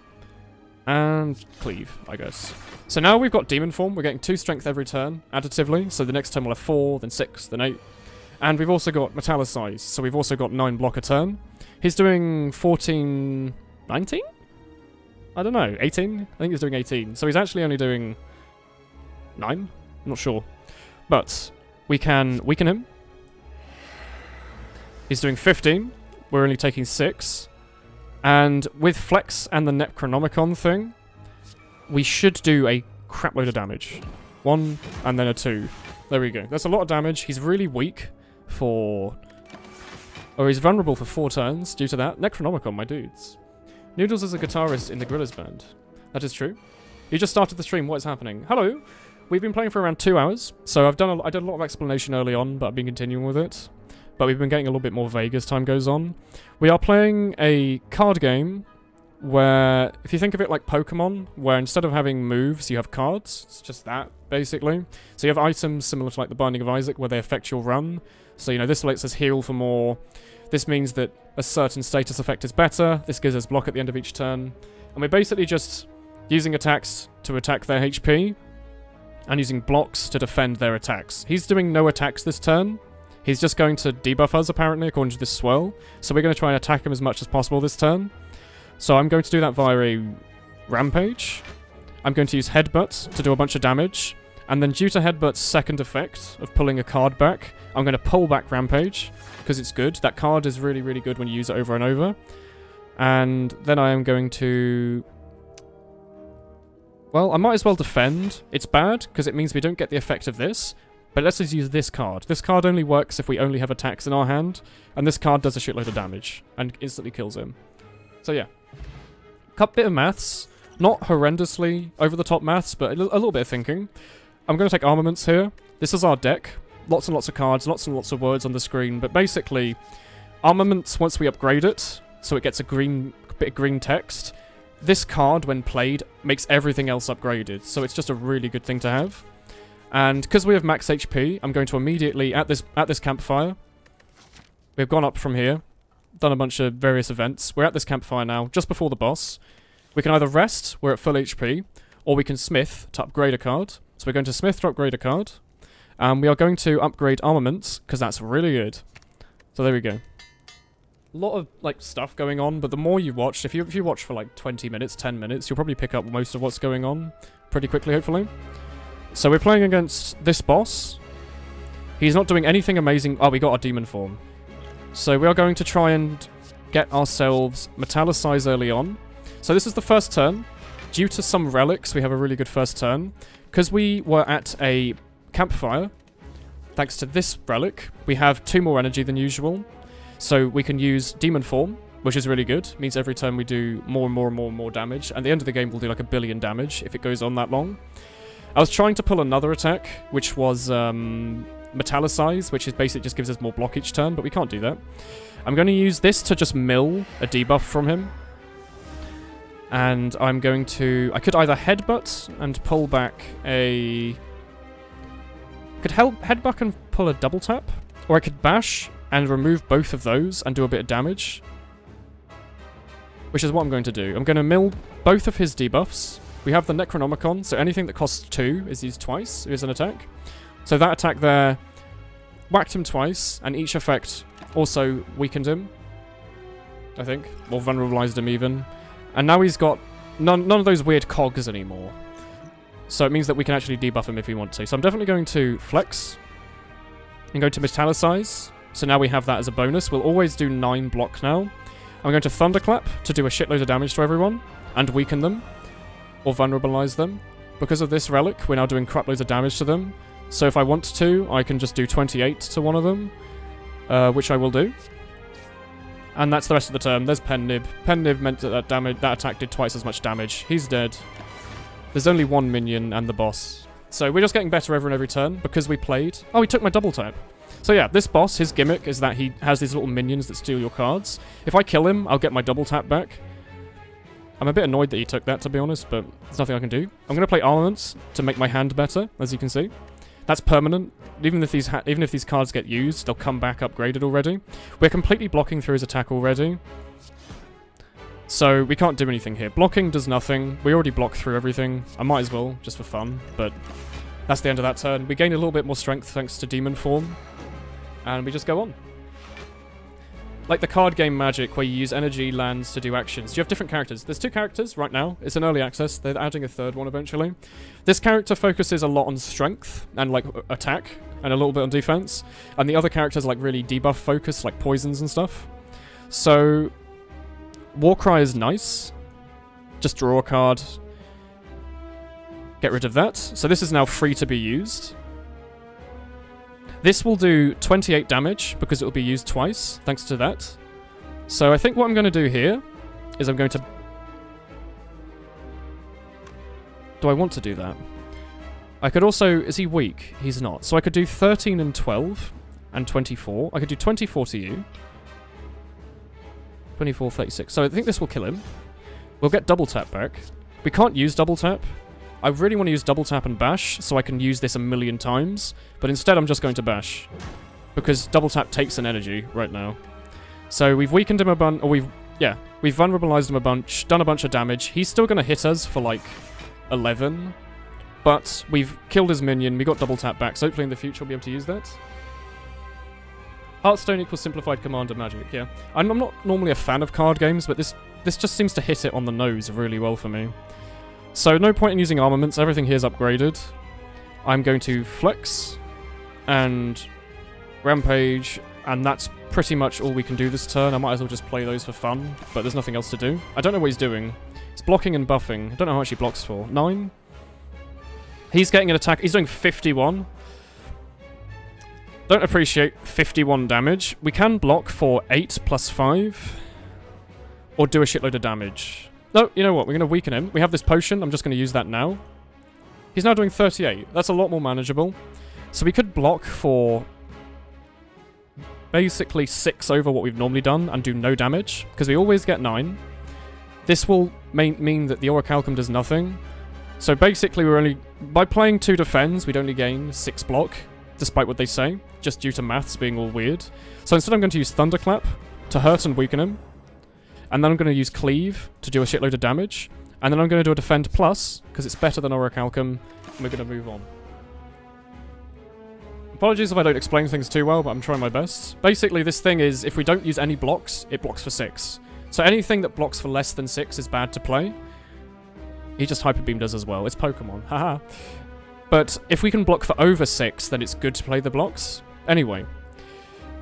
S1: And Cleave, I guess. So now we've got Demon Form. We're getting 2 strength every turn, additively. So the next turn we'll have 4, then 6, then 8. And we've also got Metallicize. So we've also got 9 block a turn. He's doing 14... 19? I don't know. 18? I think he's doing 18. So he's actually only doing... 9? I'm not sure. But we can weaken him. He's doing 15. We're only taking 6. And with Flex and the Necronomicon thing, we should do a crap load of damage. 1 and then a 2. There we go. That's a lot of damage. He's really weak for... Or he's vulnerable for 4 turns due to that. Necronomicon, my dudes. Noodles is a guitarist in the Gorillaz band. That is true. You just started the stream. What is happening? Hello. We've been playing for around 2 hours. So I did a lot of explanation early on, but I've been continuing with it. But we've been getting a little bit more vague as time goes on. We are playing a card game where, if you think of it like Pokemon, where instead of having moves, you have cards. It's just that, basically. So you have items similar to like the Binding of Isaac, where they affect your run. So, you know, this lets us heal for more. This means that a certain status effect is better. This gives us block at the end of each turn. And we're basically just using attacks to attack their HP and using blocks to defend their attacks. He's doing no attacks this turn. He's just going to debuff us, apparently, according to this swirl. So we're going to try and attack him as much as possible this turn. So I'm going to do that via a Rampage. I'm going to use Headbutt to do a bunch of damage. And then due to Headbutt's second effect of pulling a card back, I'm going to pull back Rampage, because it's good. That card is really, really good when you use it over and over. And then I am going to... Well, I might as well defend. It's bad, because it means we don't get the effect of this. But let's just use this card. This card only works if we only have attacks in our hand. And this card does a shitload of damage, and instantly kills him. So yeah. Bit of maths. Not horrendously over-the-top maths, but a little bit of thinking. I'm going to take armaments here. This is our deck. Lots and lots of cards, lots and lots of words on the screen. But basically, armaments, once we upgrade it, so it gets a bit of green text, this card, when played, makes everything else upgraded. So it's just a really good thing to have. And because we have max HP, I'm going to immediately, at this campfire, we've gone up from here, done a bunch of various events. We're at this campfire now, just before the boss. We can either rest, we're at full HP, or we can smith to upgrade a card. So we're going to smith to upgrade a card. And we are going to upgrade armaments, because that's really good. So there we go. A lot of, like, stuff going on, but the more you watch, if you watch for, like, 20 minutes, 10 minutes, you'll probably pick up most of what's going on pretty quickly, hopefully. So we're playing against this boss. He's not doing anything amazing. Oh, we got our demon form. So we are going to try and get ourselves Metallicize early on. So this is the first turn. Due to some relics, we have a really good first turn. Because we were at a campfire, thanks to this relic, we have 2 more energy than usual. So we can use demon form, which is really good. It means every turn we do more and more and more and more damage. And at the end of the game, we'll do like 1 billion damage if it goes on that long. I was trying to pull another attack, which was Metallicize, which is basically just gives us more block each turn, but we can't do that. I'm going to use this to just mill a debuff from him. And I'm going to... I could either headbutt and pull back a... Could headbutt and pull a double tap, or I could bash and remove both of those and do a bit of damage. Which is what I'm going to do. I'm going to mill both of his debuffs. We have the Necronomicon, so anything that costs 2 is used twice as an attack. So that attack there whacked him twice, and each effect also weakened him, I think, or vulnerabilized him even. And now he's got none of those weird cogs anymore. So it means that we can actually debuff him if we want to. So I'm definitely going to flex and go to Metallicize. So now we have that as a bonus. We'll always do 9 block now. I'm going to Thunderclap to do a shitload of damage to everyone and weaken them or vulnerabilize them. Because of this relic, we're now doing crap loads of damage to them. So if I want to, I can just do 28 to one of them, which I will do. And that's the rest of the turn. There's Pennib. Pennib meant that that attack did twice as much damage. He's dead. There's only 1 minion and the boss. So we're just getting better every turn because we played. Oh, he took my double tap. So yeah, this boss, his gimmick is that he has these little minions that steal your cards. If I kill him, I'll get my double tap back. I'm a bit annoyed that he took that, to be honest, but there's nothing I can do. I'm going to play armaments to make my hand better, as you can see. That's permanent. Even if these cards get used, they'll come back upgraded already. We're completely blocking through his attack already. So we can't do anything here. Blocking does nothing. We already blocked through everything. I might as well, just for fun, but that's the end of that turn. We gain a little bit more strength thanks to demon form. And we just go on. Like the card game Magic, where you use energy lands to do actions. You have different characters. There's 2 characters right now. It's an early access. They're adding a 3rd one eventually. This character focuses a lot on strength and like attack and a little bit on defense. And the other characters like really debuff focus, like poisons and stuff. So Warcry is nice. Just draw a card. Get rid of that. So this is now free to be used. This will do 28 damage, because it will be used twice, thanks to that. So I think what I'm going to do here is I'm going to... Do I want to do that? I could also... Is he weak? He's not. So I could do 13 and 12 and 24. I could do 24 to you. 24, 36. So I think this will kill him. We'll get double tap back. We can't use double tap. I really want to use double tap and bash, so I can use this 1,000,000 times, but instead I'm just going to bash. because double tap takes an energy right now. So we've weakened him a bunch, or we've vulnerabilized him a bunch, done a bunch of damage. He's still going to hit us for like 11, but we've killed his minion, we got double tap back, so hopefully in the future we'll be able to use that. Hearthstone equals simplified commander magic, yeah. I'm not normally a fan of card games, but this just seems to hit it on the nose really well for me. So no point in using armaments, everything here is upgraded. I'm going to flex and rampage, and that's pretty much all we can do this turn. I might as well just play those for fun, but there's nothing else to do. I don't know what he's doing. He's blocking and buffing. I don't know how much he blocks for. 9? He's getting an attack. He's doing 51. Don't appreciate 51 damage. We can block for 8 plus 5. Or do a shitload of damage. No, you know what? We're going to weaken him. We have this potion. I'm just going to use that now. He's now doing 38. That's a lot more manageable. So we could block for basically 6 over what we've normally done and do no damage, because we always get 9. This will mean that the Orichalcum does nothing. So basically we're only, by playing 2 defends, we'd only gain 6 block, despite what they say, just due to maths being all weird. So instead I'm going to use Thunderclap to hurt and weaken him, and then I'm going to use Cleave to do a shitload of damage, and then I'm going to do a Defend Plus, because it's better than Orichalcum, and we're going to move on. Apologies if I don't explain things too well, but I'm trying my best. Basically, this thing is, if we don't use any blocks, it blocks for 6. So anything that blocks for less than 6 is bad to play. He just Hyper Beamed us as well. It's Pokemon. Haha. But if we can block for over 6, then it's good to play the blocks. Anyway,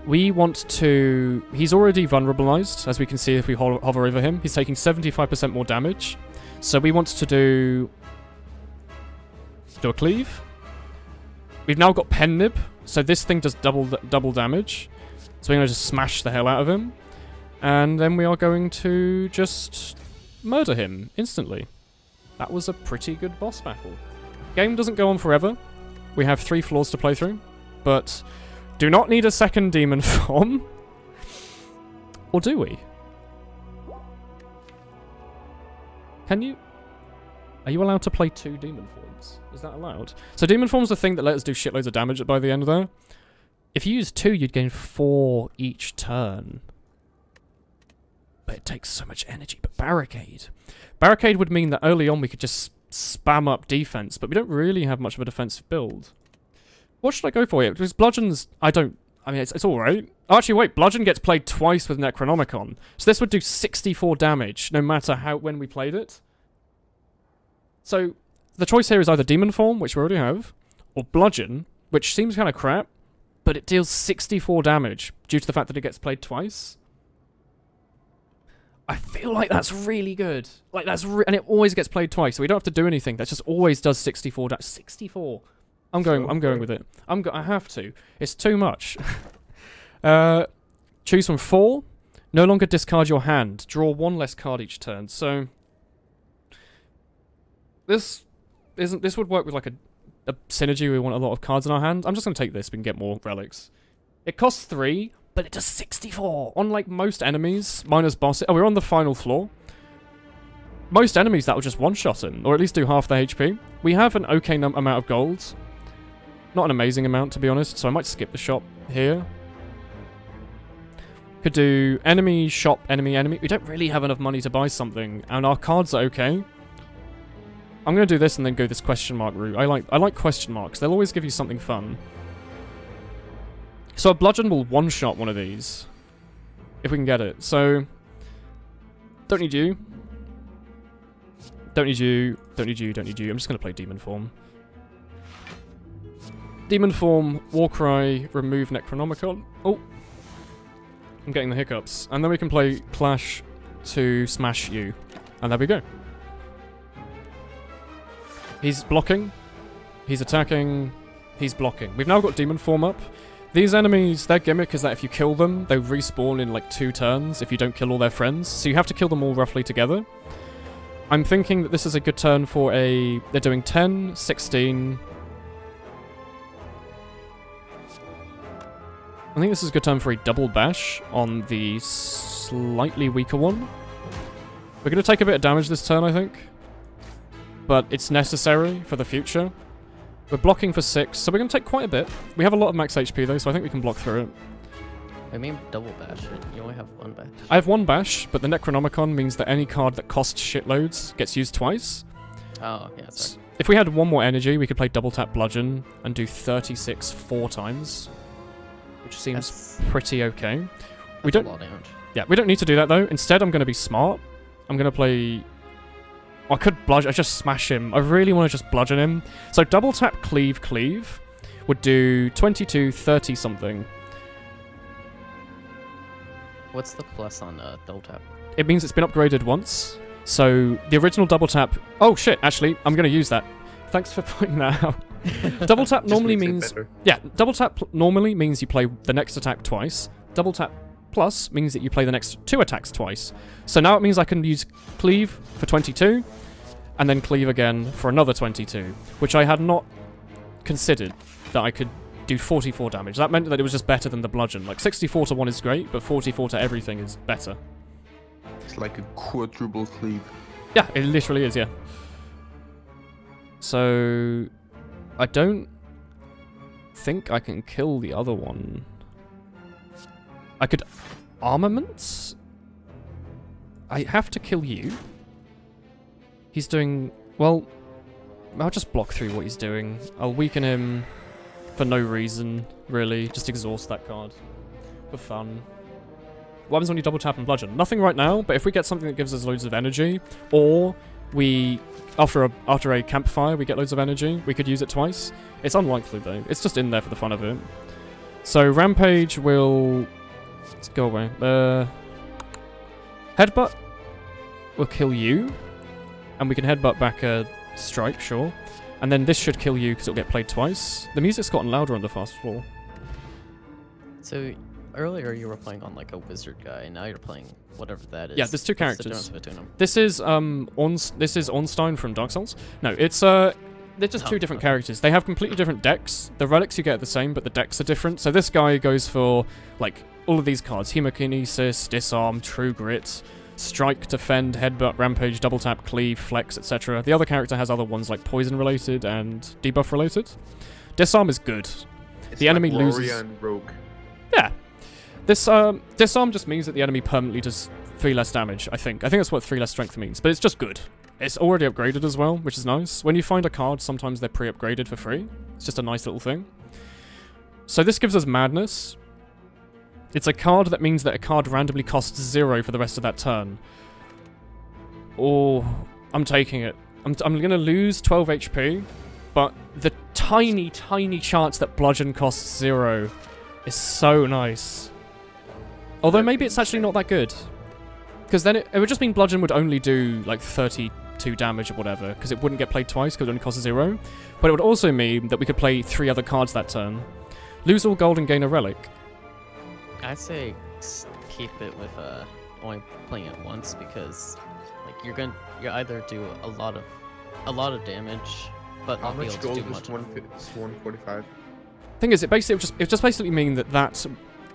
S1: we want to... He's already vulnerabilized, as we can see if we hover over him. He's taking 75% more damage. So we want to do a Cleave. We've now got Pen Nib, so this thing does double damage. So we're going to just smash the hell out of him. And then we are going to just murder him instantly. That was a pretty good boss battle. Game doesn't go on forever. We have 3 floors to play through. But do not need a second demon form. Or do we? Can you... Are you allowed to play 2 demon forms? Is that allowed? So demon form's the thing that let us do shitloads of damage by the end there. If you use 2, you'd gain 4 each turn. But it takes so much energy. But Barricade. Barricade would mean that early on we could just spam up defense, but we don't really have much of a defensive build. What should I go for here? Because Bludgeon's... I mean, it's alright. Actually, wait. Bludgeon gets played twice with Necronomicon. So this would do 64 damage, no matter when we played it. So, the choice here is either Demon Form, which we already have, or Bludgeon, which seems kind of crap, but it deals 64 damage due to the fact that it gets played twice. I feel like that's really good. Like, and it always gets played twice, so we don't have to do anything. That just always does 64 damage. 64! I'm going with it. I have to. It's too much. Choose from 4. No longer discard your hand. Draw 1 less card each turn. So... This would work with like a synergy. We want a lot of cards in our hand. I'm just going to take this. We can get more relics. It costs 3, but it does 64. Unlike most enemies, minus boss. Oh, we're on the final floor. Most enemies that will just one-shot him, or at least do half their HP. We have an okay amount of gold. Not an amazing amount, to be honest, so I might skip the shop here. Could do enemy, shop, enemy. We don't really have enough money to buy something, and our cards are okay. I'm going to do this and then go this question mark route. I like question marks. They'll always give you something fun. So a Bludgeon will one-shot one of these. If we can get it. So... Don't need you. Don't need you. Don't need you. Don't need you. I'm just going to play Demon Form. Demon Form, Warcry, remove Necronomicon. Oh! I'm getting the hiccups. And then we can play Clash to smash you. And there we go. He's blocking. He's attacking. He's blocking. We've now got Demon Form up. These enemies, their gimmick is that if you kill them, they respawn in like 2 turns if you don't kill all their friends. So you have to kill them all roughly together. I'm thinking that this is a good turn for a... They're doing 10, 16... I think this is a good turn for a double bash on the slightly weaker one. We're going to take a bit of damage this turn, I think. But it's necessary for the future. We're blocking for 6, so we're going to take quite a bit. We have a lot of max HP though, so I think we can block through it.
S7: I mean double bash. You only have one bash.
S1: I have 1 bash, but the Necronomicon means that any card that costs shitloads gets used twice.
S7: Oh, yeah, sorry.
S1: If we had 1 more energy, we could play double tap Bludgeon and do 36 4 times, which seems pretty okay. We don't.
S7: A lot of damage.
S1: Yeah, we don't need to do that though. Instead, I'm going to be smart. I'm going to play. I could bludgeon. I just smash him. I really want to just bludgeon him. So double tap cleave would do 22 30 something.
S7: What's the plus on double tap?
S1: It means it's been upgraded once. So the original double tap... Oh shit, actually, I'm going to use that. Thanks for pointing that out. Double tap normally means... Yeah, double tap normally means you play the next attack twice. Double tap plus means that you play the next 2 attacks twice. So now it means I can use cleave for 22, and then cleave again for another 22, which I had not considered that I could do 44 damage. That meant that it was just better than the bludgeon. Like 64 to 1 is great, but 44 to everything is better.
S4: It's like a quadruple cleave.
S1: Yeah, it literally is, yeah. So I don't think I can kill the other one. I could armaments? I have to kill you. He's doing... Well, I'll just block through what he's doing. I'll weaken him for no reason, really. Just exhaust that card. For fun. What happens when you double tap and bludgeon? Nothing right now, but if we get something that gives us loads of energy, or we... After a campfire, we get loads of energy, we could use it twice. It's unlikely, though. It's just in there for the fun of it. So, Rampage will... Let's go away. Headbutt will kill you. And we can headbutt back a strike, sure. And then this should kill you because it'll get played twice. The music's gotten louder on the fast floor.
S7: So, earlier you were playing on like a wizard guy, and now you're playing whatever that is.
S1: Yeah, there's 2 characters.
S7: What's the difference between them?
S1: This is Ornstein from Dark Souls. No, it's they're just 2 different characters. They have completely different decks. The relics you get are the same, but the decks are different. So this guy goes for like all of these cards: Hemokinesis, Disarm, True Grit, Strike, Defend, Headbutt, Rampage, Double Tap, Cleave, Flex, etc. The other character has other ones like Poison related and Debuff related. Disarm is good.
S4: It's
S1: the
S4: like
S1: enemy
S4: Warrior
S1: loses.
S4: And Rogue.
S1: Yeah. This Disarm just means that the enemy permanently does 3 less damage, I think. I think that's what 3 less strength means, but it's just good. It's already upgraded as well, which is nice. When you find a card, sometimes they're pre-upgraded for free. It's just a nice little thing. So this gives us Madness. It's a card that means that a card randomly costs 0 for the rest of that turn. Oh, I'm taking it. I'm going to lose 12 HP, but the tiny, tiny chance that Bludgeon costs 0 is so nice. Although maybe it's actually not that good. Because then it would just mean Bludgeon would only do like 32 damage or whatever, because it wouldn't get played twice because it only costs 0. But it would also mean that we could play 3 other cards that turn. Lose all gold and gain a relic.
S7: I'd say keep it with only playing it once, because like you either do a lot of damage, but
S4: How
S7: not be
S4: much
S7: able to
S4: gold
S7: do
S4: was
S7: much.
S4: 145?
S1: Thing is, it just basically mean that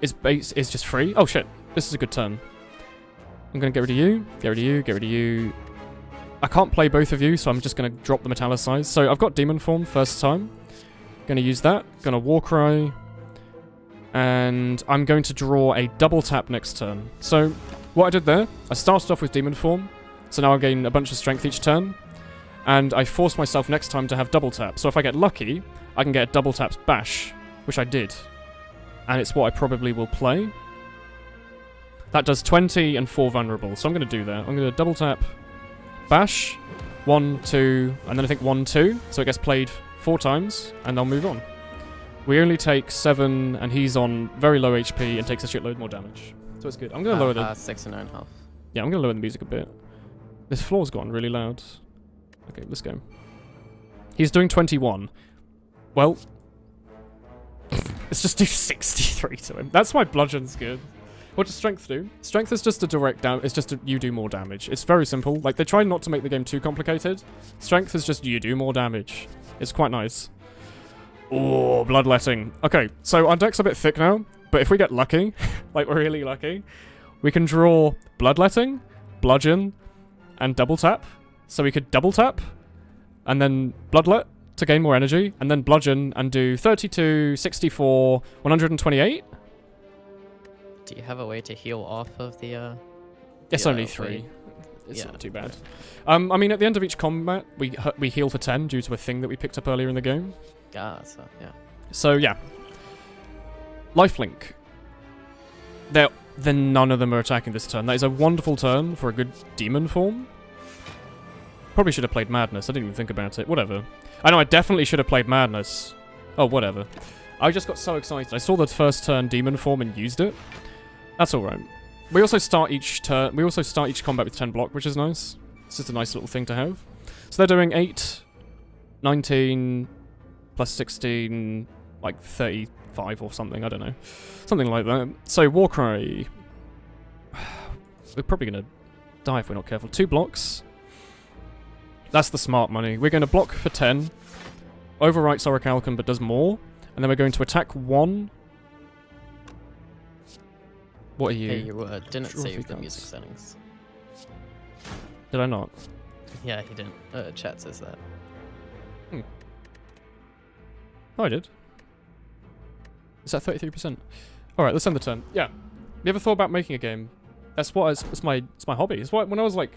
S1: is just free. Oh shit, this is a good turn. I'm gonna get rid of you, get rid of you, get rid of you. I can't play both of you, so I'm just gonna drop the Metallicize. So I've got Demon Form first time. Gonna use that. Gonna Warcry. And I'm going to draw a double tap next turn. So what I did there, I started off with Demon Form, so now I gain a bunch of strength each turn, and I forced myself next time to have double tap. So if I get lucky, I can get a double tap bash, which I did. And it's what I probably will play. That does 20 and 4 vulnerable, so I'm going to do that. I'm going to double tap bash, 1, 2, and then I think 1, 2, so it gets played 4 times, and I'll move on. We only take 7, and he's on very low HP and takes a shitload more damage. So it's good. I'm going to lower the...
S7: 6 and 9 health.
S1: Yeah, I'm going to lower the music a bit. This floor's gotten really loud. Okay, let's go. He's doing 21. Well... let's just do 63 to him. That's why Bludgeon's good. What does Strength do? Strength is just a direct down. It's just you do more damage. It's very simple. Like, they try not to make the game too complicated. Strength is just you do more damage. It's quite nice. Oh, Bloodletting. Okay, so our deck's a bit thick now, but if we get lucky, like we're really lucky, we can draw Bloodletting, Bludgeon, and double tap. So we could double tap, and then Bloodlet, to gain more energy, and then bludgeon and do 32, 64, 128.
S7: Do you have a way to heal off of the
S1: It's only 3. It's not too bad. I mean, at the end of each combat, we heal for 10 due to a thing that we picked up earlier in the game.
S7: So, yeah.
S1: So, yeah. Lifelink. Then none of them are attacking this turn. That is a wonderful turn for a good demon form. Probably should have played Madness. I didn't even think about it. Whatever. I know I definitely should have played Madness. Oh, whatever. I just got so excited. I saw the first turn demon form and used it. That's alright. We also start each turn. We also start each combat with 10 block, which is nice. It's just a nice little thing to have. So they're doing 8, 19, plus 16, like 35 or something. I don't know. Something like that. So Warcry. We're probably going to die if we're not careful. 2 blocks. That's the smart money. We're going to block for 10. Overwrites Orichalcum but does more. And then we're going to attack 1. What are you?
S7: Hey, you didn't
S1: Trophy
S7: save the
S1: cards.
S7: music settings.
S1: Did I not?
S7: Yeah, he didn't. Chat says that.
S1: Oh, I did. Is that 33%? Alright, let's end the turn. Yeah. You ever thought about making a game? It's my hobby. It's what when I was like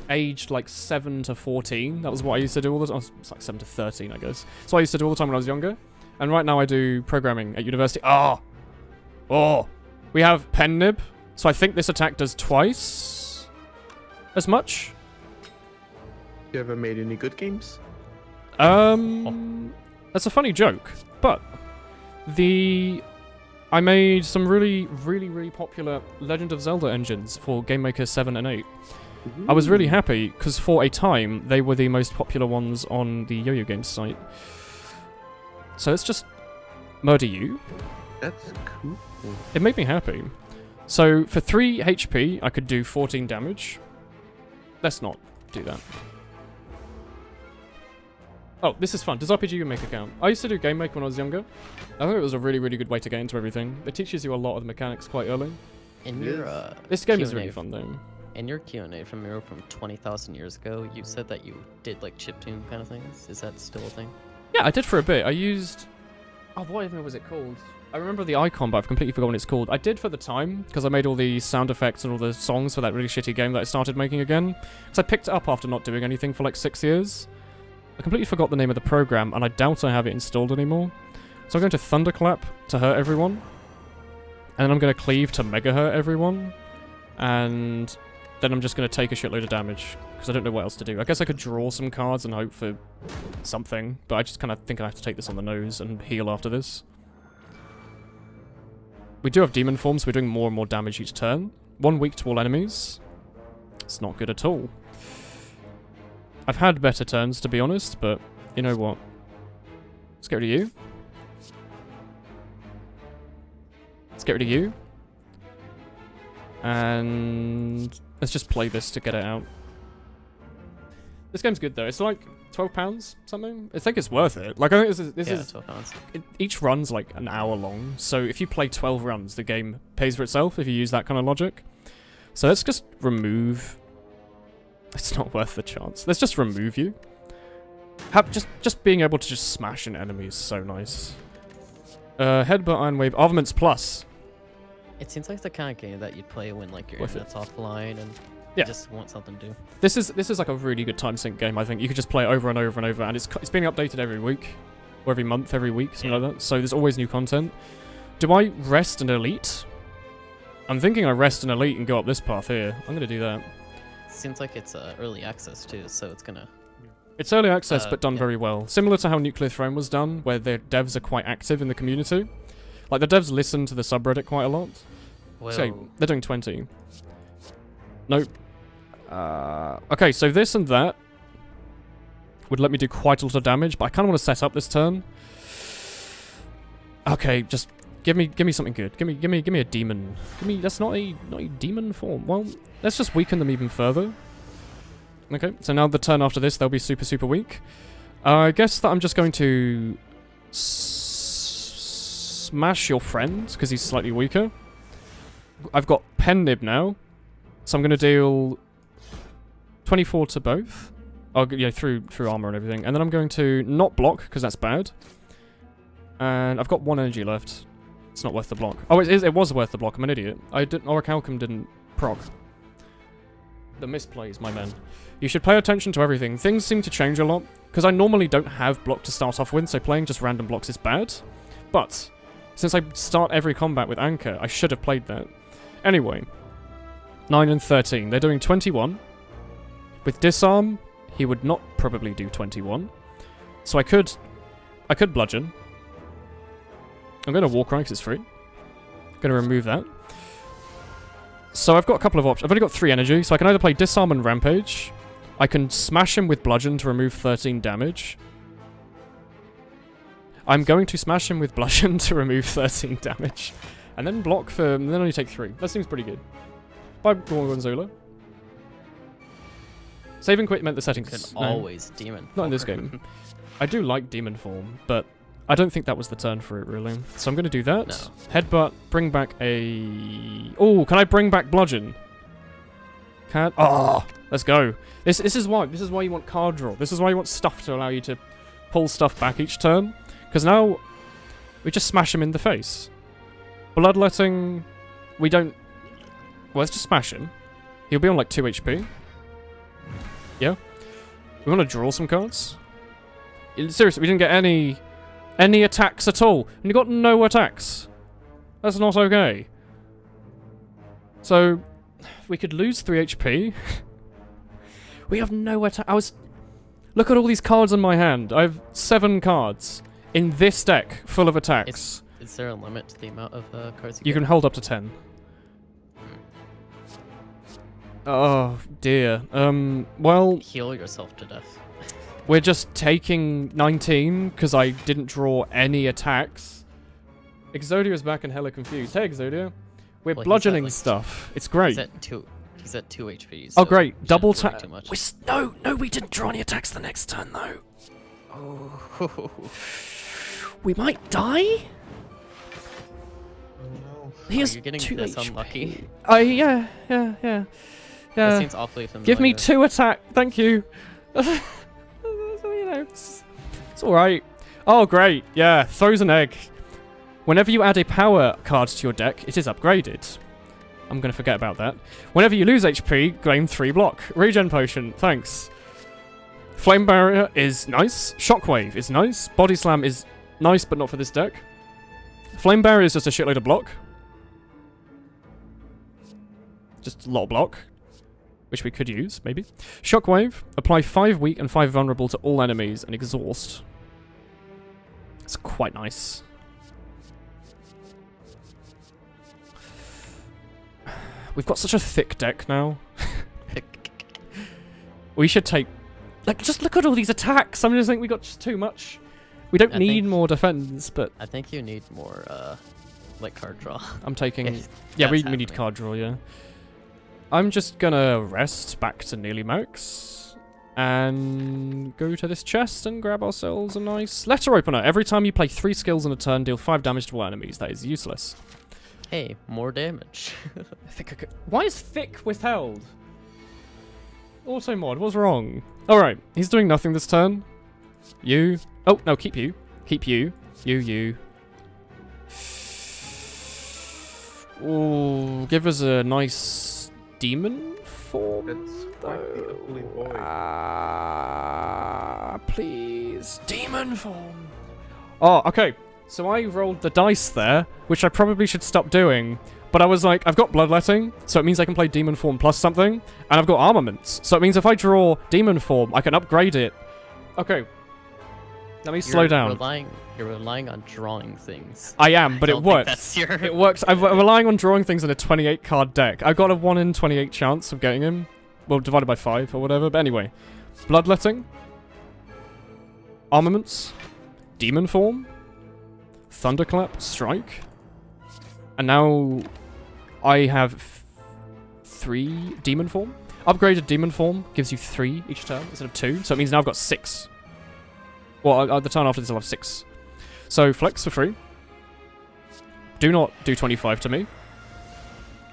S1: aged like 7 to 14, that was what I used to do all the time. It's like 7 to 13, I guess. So I used to do all the time when I was younger. And right now I do programming at university. Oh! We have Pen Nib. So I think this attack does twice as much.
S4: You ever made any good games?
S1: That's a funny joke, but I made some really popular Legend of Zelda engines for Game Maker 7 and 8. I was really happy, because for a time, they were the most popular ones on the Yo-Yo Games site. So let's just murder you.
S4: That's cool.
S1: It made me happy. So for 3 HP, I could do 14 damage. Let's not do that. Oh, this is fun. Does RPG Maker count? I used to do Game Maker when I was younger. I thought it was a really good way to get into everything. It teaches you a lot of the mechanics quite early.
S7: In your
S1: This game is
S7: Q&A
S1: really fun though.
S7: In your Q&A from Miro from 20,000 years ago, you said that you did like chiptune kind of things. Is that still a thing?
S1: Yeah, I did for a bit. I used... Oh, what even was it called? I remember the icon, but I've completely forgotten what it's called. I did for the time, because I made all the sound effects and all the songs for that really shitty game that I started making again. Because I picked it up after not doing anything for like 6 years. I completely forgot the name of the program, and I doubt I have it installed anymore. So I'm going to Thunderclap to hurt everyone. And then I'm going to Cleave to Mega hurt everyone. And then I'm just going to take a shitload of damage, because I don't know what else to do. I guess I could draw some cards and hope for something, but I just kind of think I have to take this on the nose and heal after this. We do have demon forms, so we're doing more and more damage each turn. 1 weak to all enemies. It's not good at all. I've had better turns, to be honest, but you know what? Let's get rid of you. Let's get rid of you. And let's just play this to get it out. This game's good, though. It's like £12 something. I think it's worth it. Like, I think this is
S7: £12.
S1: Each run's like an hour long, so if you play 12 runs, the game pays for itself if you use that kind of logic. So let's just remove... It's not worth the chance. Let's just remove you. Just being able to just smash an enemy is so nice. Headbutt, Iron Wave, Armaments Plus.
S7: It seems like the kind of game that you'd play when like your internet's offline and
S1: Yeah.
S7: you just want something to do.
S1: This is like a really good time sync game, I think. You could just play it over and over and over, and it's being updated every week. Or every month, every week, something like that. So there's always new content. Do I rest an Elite? I'm thinking I rest an Elite and go up this path here. I'm going to do that.
S7: Seems like it's early access too, so it's gonna...
S1: It's early access, but done
S7: yeah.
S1: very well. Similar to how Nuclear Throne was done, where the devs are quite active in the community. Like, the devs listen to the subreddit quite a lot.
S7: Well,
S1: So, they're doing 20. Nope. Okay, so this and that would let me do quite a lot of damage, but I kind of want to set up this turn. Okay, just give me something good. Give me a demon. That's not a demon form. Well, let's just weaken them even further. Okay, so now the turn after this, they'll be super weak. I guess that I'm just going to smash your friend, because he's slightly weaker. I've got Pen Nib now, so I'm going to deal 24 to both. Oh, yeah, through armor and everything. And then I'm going to not block, because that's bad. And I've got 1 energy left. It's not worth the block. Oh, it was worth the block. I'm an idiot. Orichalcum didn't proc. The misplays, my men. You should pay attention to everything. Things seem to change a lot, because I normally don't have block to start off with, so playing just random blocks is bad. But, since I start every combat with Anchor, I should have played that. Anyway, 9 and 13. They're doing 21. With Disarm, he would not probably do 21. So I could Bludgeon. I'm going to Warcry because it's free. I'm going to remove that. So I've got a couple of options. I've only got 3 energy, so I can either play Disarm and Rampage. I can smash him with Bludgeon to remove 13 damage. I'm going to smash him with Bludgeon to remove 13 damage. And then block for... and then only take 3. That seems pretty good. Bye, Gorgonzola. Save and quit meant the settings...
S7: Could always Demon form.
S1: Not in this game. I do like Demon Form, but I don't think that was the turn for it, really. So I'm going to do that.
S7: No.
S1: Headbutt, bring back a... oh, can I bring back Bludgeon? Can't... oh, let's go. This is why you want card draw. This is why you want stuff to allow you to pull stuff back each turn. Because now, we just smash him in the face. Bloodletting, we don't... well, let's just smash him. He'll be on like 2 HP. Yeah? We want to draw some cards? Seriously, we didn't get any attacks at all. And you got no attacks. That's not okay. So, we could lose 3 HP. We have no attack. Look at all these cards in my hand. I have 7 cards in this deck full of attacks.
S7: Is there a limit to the amount of cards
S1: You can hold up to 10. Oh, dear. Well...
S7: heal yourself to death.
S1: We're just taking 19, because I didn't draw any attacks. Exodia is back and hella confused. Hey, Exodia. We're bludgeoning
S7: like
S1: stuff. It's great.
S7: He's at 2 HP.
S1: So oh, great. Double tap.
S7: No,
S1: we didn't draw any attacks the next turn, though.
S7: Oh.
S1: We might die?
S4: Oh no.
S1: He has
S7: you're getting
S1: 2
S7: this
S1: HP.
S7: unlucky.
S1: Yeah.
S7: That seems awfully familiar.
S1: Give me 2 attack. Thank you. You know, it's alright. Oh, great. Yeah, throws an egg. Whenever you add a power card to your deck, it is upgraded. I'm going to forget about that. Whenever you lose HP, gain 3 block. Regen potion. Thanks. Flame barrier is nice. Shockwave is nice. Body slam is nice, but not for this deck. Flame barrier is just a shitload of block. Just a lot of block. Which we could use, maybe. Shockwave. Apply 5 weak and 5 vulnerable to all enemies and exhaust. It's quite nice. We've got such a thick deck now. We should take... like, just look at all these attacks. I just think we got just too much. We don't need more defense, but...
S7: I think you need more, like, card draw.
S1: I'm taking... yeah, we need card draw, yeah. I'm just gonna rest back to nearly max. And go to this chest and grab ourselves a nice letter opener. Every time you play 3 skills in a turn, deal 5 damage to all enemies. That is useless.
S7: Hey, more damage.
S1: I think I could... why is thick withheld? Auto mod, what's wrong? Alright, he's doing nothing this turn. You. Oh, no, keep you. Keep you. You. Ooh, give us a nice demon form.
S4: It's quite the ugly boy.
S1: Please. Demon form. Oh, okay. So I rolled the dice there, which I probably should stop doing. But I was like, I've got Bloodletting, so it means I can play Demon Form plus something. And I've got Armaments, so it means if I draw Demon Form, I can upgrade it. Okay. Let me slow down.
S7: You're relying on drawing things.
S1: I am, but it works.
S7: That's your...
S1: It works. I'm relying on drawing things in a 28 card deck. I've got a 1 in 28 chance of getting him. Well, divided by 5 or whatever. But anyway. Bloodletting. Armaments. Demon Form. Thunderclap. Strike. And now I have 3 Demon Form. Upgraded Demon Form gives you 3 each turn instead of 2. So it means now I've got 6. Well, the turn after this I'll have 6. So flex for free. Do not do 25 to me.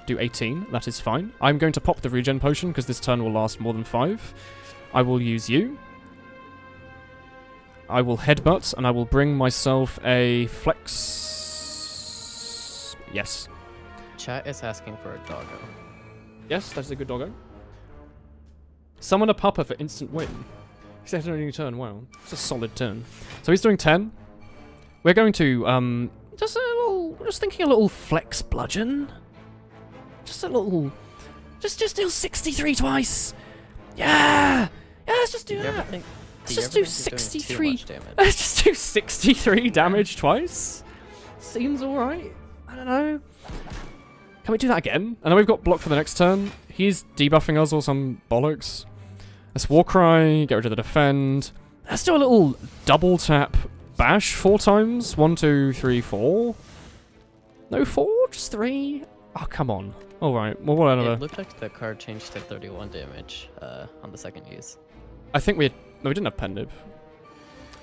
S1: Do 18. That is fine. I'm going to pop the regen potion because this turn will last more than 5. I will use you. I will headbutt, and I will bring myself a flex. Yes.
S7: Chat is asking for a doggo.
S1: Yes, that's a good doggo. Summon a pupper for instant win. He's had a new turn. Wow, it's a solid turn. So he's doing 10. We're going to just thinking a little flex bludgeon. Just a little, just do 63 twice. Yeah, let's just do that. Let's just do 63. Let's just do 63 damage twice. Seems alright. I don't know. Can we do that again? And then we've got block for the next turn. He's debuffing us or some bollocks. Let's Warcry, get rid of the defend. Let's do a little double tap bash 4 times. 1, 2, 3, 4. No, 4? Just 3? Oh, come on. Alright, well, whatever.
S7: It looked like the card changed to 31 damage on the second use.
S1: I think we didn't have Pendib.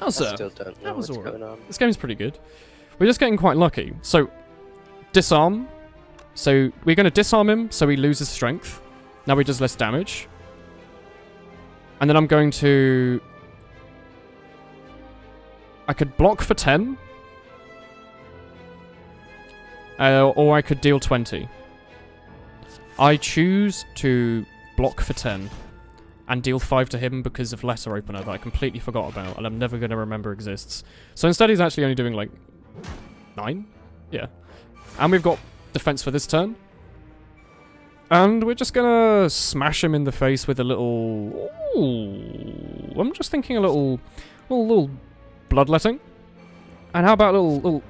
S3: I still don't know what's
S1: alright.
S3: going on.
S1: This game's pretty good. We're just getting quite lucky. So, disarm. So, we're going to disarm him so he loses strength. Now he does less damage. And then I'm going to... I could block for 10. Or I could deal 20. I choose to block for 10. And deal 5 to him because of Letter Opener that I completely forgot about. And I'm never going to remember exists. So instead he's actually only doing like... 9? Yeah. And we've got defense for this turn. And we're just gonna smash him in the face with a little... Ooh, I'm just thinking a little bloodletting. And how about little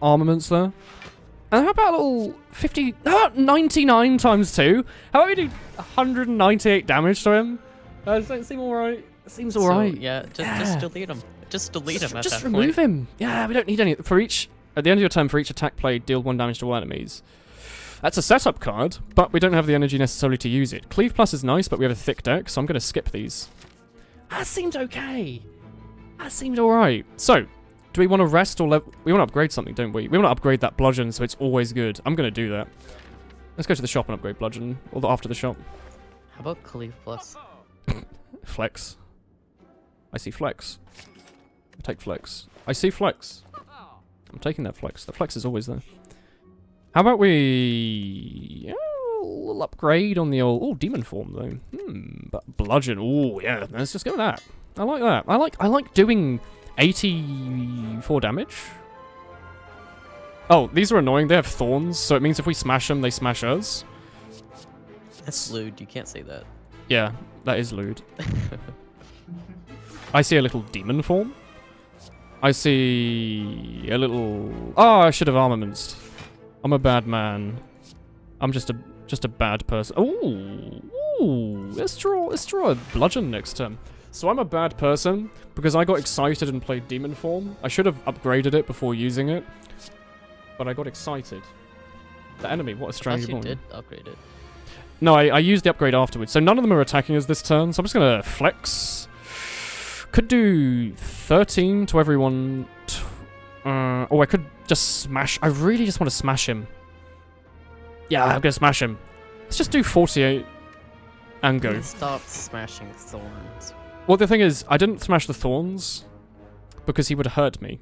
S1: armaments there? And how about a little 50... How about 99 times 2? How about we do 198 damage to him? Does that seem alright? Seems alright.
S7: Yeah, just delete him. Just delete him at
S1: Just
S7: that
S1: remove
S7: point.
S1: him. Yeah, we don't need any... For each... At the end of your turn, for each attack played, deal 1 damage to all enemies. That's a setup card, but we don't have the energy necessarily to use it. Cleave Plus is nice, but we have a thick deck, so I'm going to skip these. That seemed okay. That seemed alright. So, do we want to rest or... We want to upgrade something, don't we? We want to upgrade that Bludgeon so it's always good. I'm going to do that. Let's go to the shop and upgrade Bludgeon. Or after the shop.
S7: How about Cleave Plus?
S1: Flex. I see Flex. I take Flex. I see Flex. I'm taking that Flex. The Flex is always there. How about we... Yeah, a little upgrade on the old... Oh, Demon Form, though. But Bludgeon. Oh, yeah. Let's just go with that. I like that. I like doing 84 damage. Oh, these are annoying. They have thorns, so it means if we smash them, they smash us.
S7: That's lewd. You can't say that.
S1: Yeah, that is lewd. I see a little Demon Form. I see a little... Oh, I should have armaments. I'm a bad man. I'm just a bad person. Ooh, let's draw a Bludgeon next turn. So I'm a bad person because I got excited and played Demon Form. I should have upgraded it before using it, but I got excited. The enemy, what a strange
S7: You
S1: boy.
S7: did upgrade it.
S1: No, I used the upgrade afterwards. So none of them are attacking us this turn. So I'm just gonna flex. Could do 13 to everyone. I could just smash. I really just want to smash him. Yeah, I'm gonna smash him. Let's just do 48 and go.
S7: Stop smashing thorns.
S1: Well, the thing is, I didn't smash the thorns because he would hurt me.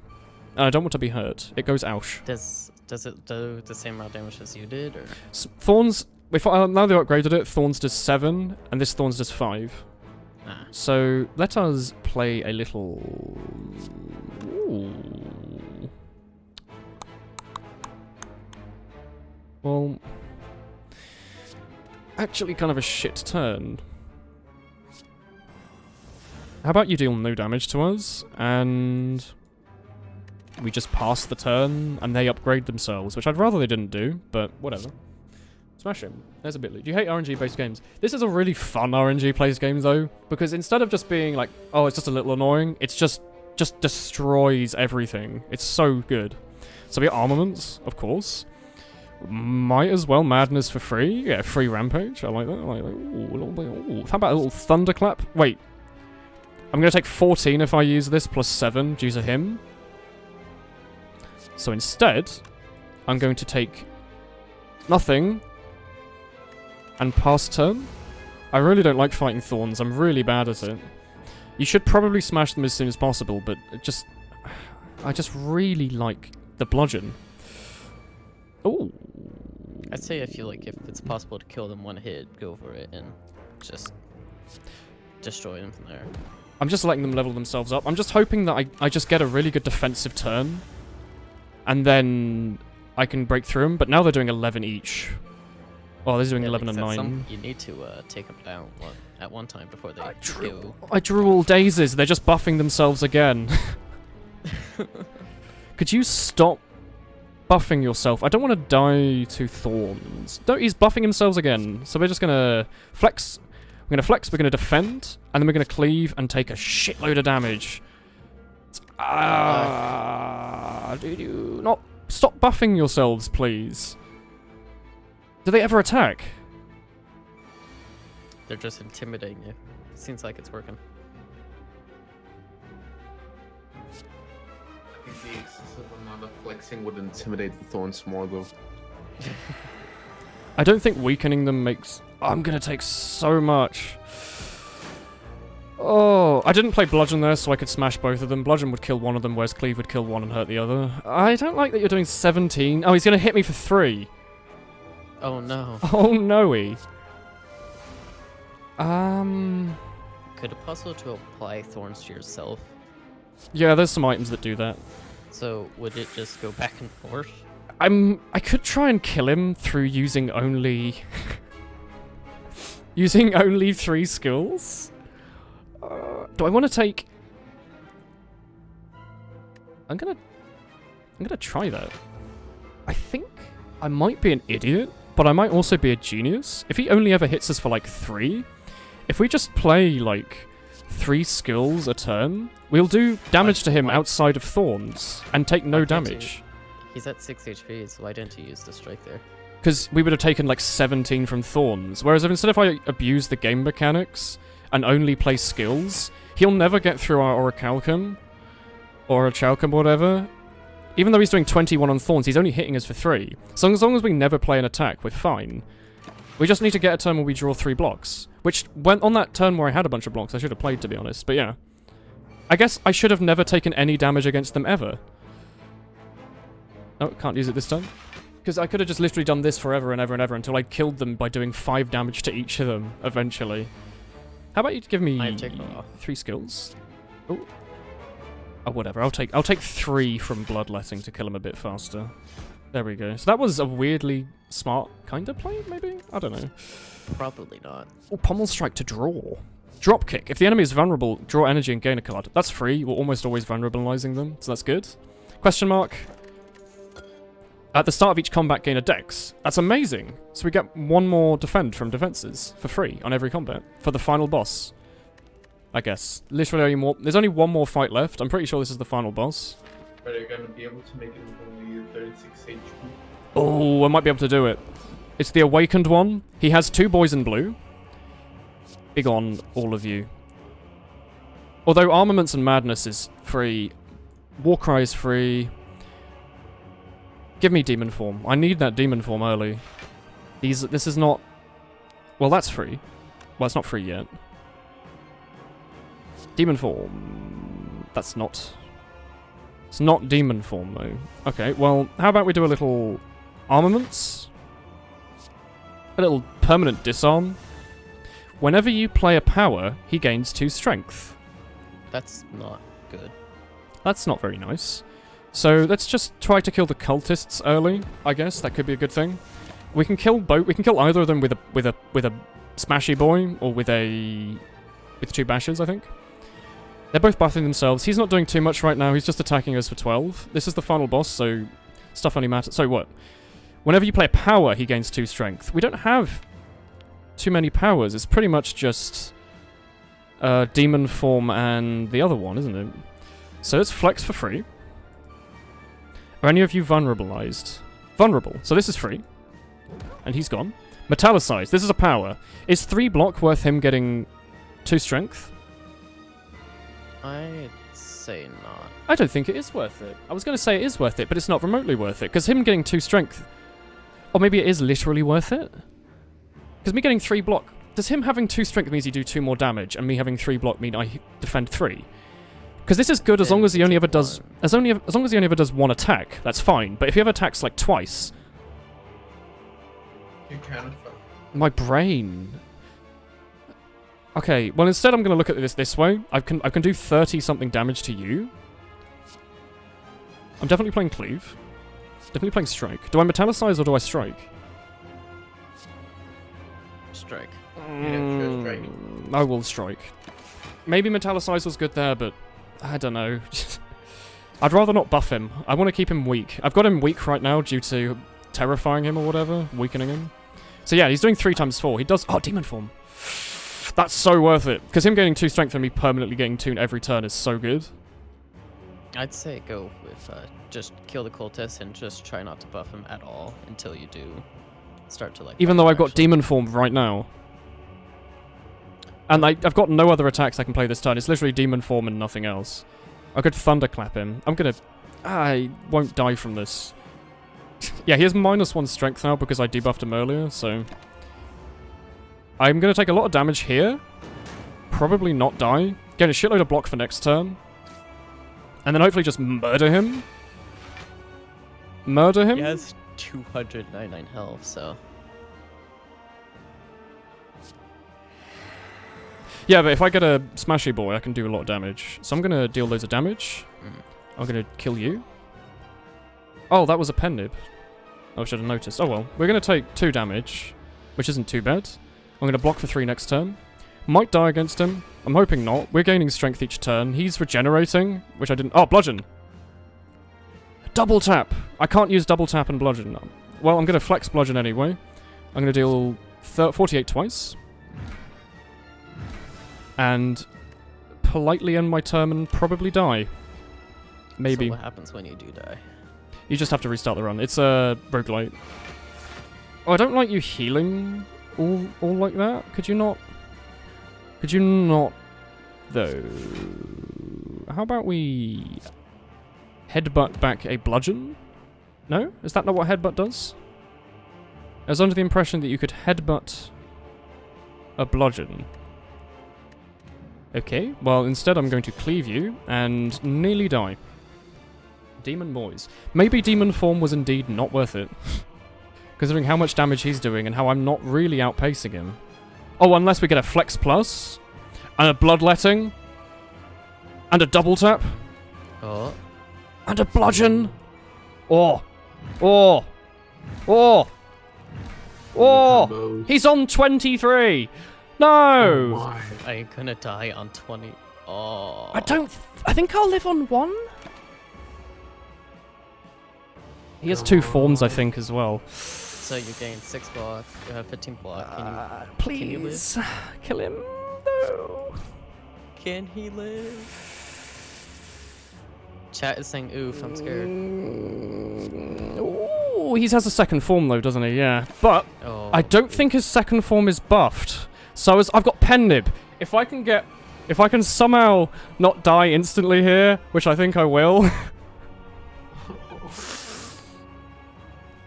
S1: And I don't want to be hurt. It goes ouch.
S7: Does it do the same amount of damage as you did, or?
S1: Thorns, now they've upgraded it, Thorns does 7, and this Thorns does 5.
S7: Ah.
S1: So, let us play a little... Ooh. Well... Actually kind of a shit turn. How about you deal no damage to us, and... we just pass the turn, and they upgrade themselves, which I'd rather they didn't do, but whatever. Smash him. There's a bit loot. Do you hate RNG-based games? This is a really fun RNG-based game, though, because instead of just being like, oh, it's just a little annoying, it's just destroys everything. It's so good. So we have armaments, of course. Might as well Madness for free. Yeah, free Rampage. I like that. Ooh, a little bit. Ooh. How about a little Thunderclap? Wait. I'm going to take 14 if I use this, plus 7 due to him. So instead, I'm going to take nothing and pass turn. I really don't like fighting thorns. I'm really bad at it. You should probably smash them as soon as possible, but I just really like the bludgeon. Ooh.
S7: I'd say if it's possible to kill them one hit, go for it and just destroy them from there.
S1: I'm just letting them level themselves up. I'm just hoping that I just get a really good defensive turn, and then I can break through them. But now they're doing 11 each. Oh, they're doing 11 and 9.
S7: You need to take them down at one time before they go.
S1: I drew all daisies. They're just buffing themselves again. Could you stop buffing yourself? I don't want to die to thorns. He's buffing himself again. So we're just gonna flex. We're gonna flex. We're gonna defend, and then we're gonna cleave and take a shitload of damage. Do you not stop buffing yourselves, please? Do they ever attack?
S7: They're just intimidating you. Seems like it's working.
S4: I think the excessive amount of flexing would intimidate the thorns more, though.
S1: I don't think weakening them makes... I'm gonna take so much. Oh, I didn't play Bludgeon there, so I could smash both of them. Bludgeon would kill one of them, whereas Cleave would kill one and hurt the other. I don't like that you're doing 17. Oh, he's gonna hit me for 3.
S7: Oh no.
S1: Oh no-y.
S7: Could it possible to apply thorns to yourself?
S1: Yeah, there's some items that do that.
S7: So would it just go back and forth?
S1: I could try and kill him through using only... using only 3 skills? Do I want to take... I'm gonna try that. I think I might be an idiot, but I might also be a genius. If he only ever hits us for like 3, if we just play like 3 skills a turn, we'll do damage to him outside of thorns and take no damage.
S7: He's at 6 HP, so why didn't you use the strike there?
S1: Because we would have taken like 17 from thorns. Whereas if instead if I abuse the game mechanics and only play skills, he'll never get through our Orichalcum or a Chalcum or whatever. Even though he's doing 21 on thorns, he's only hitting us for 3. So as long as we never play an attack, we're fine. We just need to get a turn where we draw 3 blocks. Which, when on that turn where I had a bunch of blocks, I should have played, to be honest. But yeah. I guess I should have never taken any damage against them ever. Oh, can't use it this time. Because I could have just literally done this forever and ever and ever until I killed them by doing 5 damage to each of them, eventually. How about you give me 3 skills? Oh. Oh, whatever. I'll take 3 from Bloodletting to kill him a bit faster. There we go. So that was a weirdly smart kind of play, maybe? I don't know.
S7: Probably not.
S1: Oh, Pommel Strike to draw. Drop Kick. If the enemy is vulnerable, draw energy and gain a card. That's free. We're almost always vulnerabilizing them, so that's good. Question mark. At the start of each combat, gain a dex. That's amazing. So we get 1 more defend from defenses for free on every combat for the final boss. I guess. Literally there's only 1 more fight left. I'm pretty sure this is the final boss.
S4: Are you going to be able to make it with only 36 HP?
S1: Oh, I might be able to do it. It's the Awakened one. He has 2 boys in blue. Big on all of you. Although Armaments and Madness is free. Warcry is free. Give me Demon Form. I need that Demon Form early. This is not... Well, that's free. Well, it's not free yet. Demon Form. That's not... It's not Demon Form, though. Okay, well, how about we do a little... Armaments? A little permanent disarm. Whenever you play a power, he gains 2 strength.
S7: That's not good.
S1: That's not very nice. So let's just try to kill the cultists early. I guess that could be a good thing. We can kill both. We can kill either of them with a smashy boy or with 2 bashes. I think they're both buffing themselves. He's not doing too much right now. He's just attacking us for 12. This is the final boss, so stuff only matters. So what? Whenever you play a power, he gains 2 strength. We don't have too many powers. It's pretty much just Demon Form and the other one, isn't it? So let's flex for free. Are any of you vulnerabilized? Vulnerable. So this is free. And he's gone. Metallicized. This is a power. Is 3 block worth him getting 2 strength?
S7: I'd say not.
S1: I don't think it is worth it. I was going to say it is worth it, but it's not remotely worth it. Because him getting 2 strength... Or maybe it is literally worth it? Because me getting 3 block... does him having 2 strength means he do 2 more damage, and me having 3 block mean I defend 3? Because this is good as long as he only ever does as long as he only ever does 1 attack. That's fine. But if he ever attacks like twice,
S9: You can.
S1: my brain. Okay, well instead I'm gonna look at this way. I can do 30 something damage to you. I'm definitely playing Cleave. Definitely playing Strike. Do I metallicize or do I strike?
S7: Strike.
S9: Yeah, sure, strike.
S1: I will strike. Maybe metallicize was good there, but I don't know. I'd rather not buff him. I want to keep him weak. I've got him weak right now due to terrifying him or whatever, weakening him. So yeah, he's doing 3 times 4. He does... Oh, Demon Form. That's so worth it. Because him getting 2 strength and me permanently getting 2 every turn is so good.
S7: I'd say go with just kill the cultist and just try not to buff him at all until you do start to like...
S1: Even though I've got Demon Form right now. And I've got no other attacks I can play this turn. It's literally Demon Form and nothing else. I could Thunderclap him. I'm gonna... I won't die from this. Yeah, he has -1 strength now because I debuffed him earlier, so... I'm gonna take a lot of damage here. Probably not die. Get a shitload of block for next turn. And then hopefully just murder him. Murder him?
S7: He has 299 health, so...
S1: Yeah, but if I get a Smashy Boy, I can do a lot of damage. So I'm gonna deal loads of damage. I'm gonna kill you. Oh, that was a pen nib. Oh, I should have noticed. Oh well. We're gonna take 2 damage, which isn't too bad. I'm gonna block for 3 next turn. Might die against him. I'm hoping not. We're gaining strength each turn. He's regenerating, which I didn't... Oh, Bludgeon! Double tap! I can't use double tap and Bludgeon. Well, I'm gonna flex Bludgeon anyway. I'm gonna deal 48 twice. And politely end my turn and probably die. Maybe.
S7: So what happens when you do die?
S1: You just have to restart the run. It's a roguelite. Oh, I don't like you healing all like that. Could you not? Could you not, though? How about we headbutt back a bludgeon? No? Is that not what headbutt does? I was under the impression that you could headbutt a bludgeon. Okay, well instead I'm going to cleave you and nearly die. Demon Boys. Maybe Demon Form was indeed not worth it. Considering how much damage he's doing and how I'm not really outpacing him. Oh, unless we get a Flex Plus, and a Bloodletting, and a Double Tap,
S7: Oh.
S1: and a Bludgeon. Oh. Oh. Oh. Oh. He's on 23. No.
S9: Why?
S7: Are you gonna die on 20? Oh.
S1: I think I'll live on 1. He has 2 forms, I think, as well.
S7: So you gain 6 block, you have 15 block.
S1: Please.
S7: Can you live?
S1: Kill him. No.
S7: Can he live? Chat is saying oof, I'm scared.
S1: Ooh, he has a second form though, doesn't he? Yeah. But
S7: Oh.
S1: I don't think his second form is buffed. So I've got Pen Nib. If I can somehow not die instantly here, which I think I will.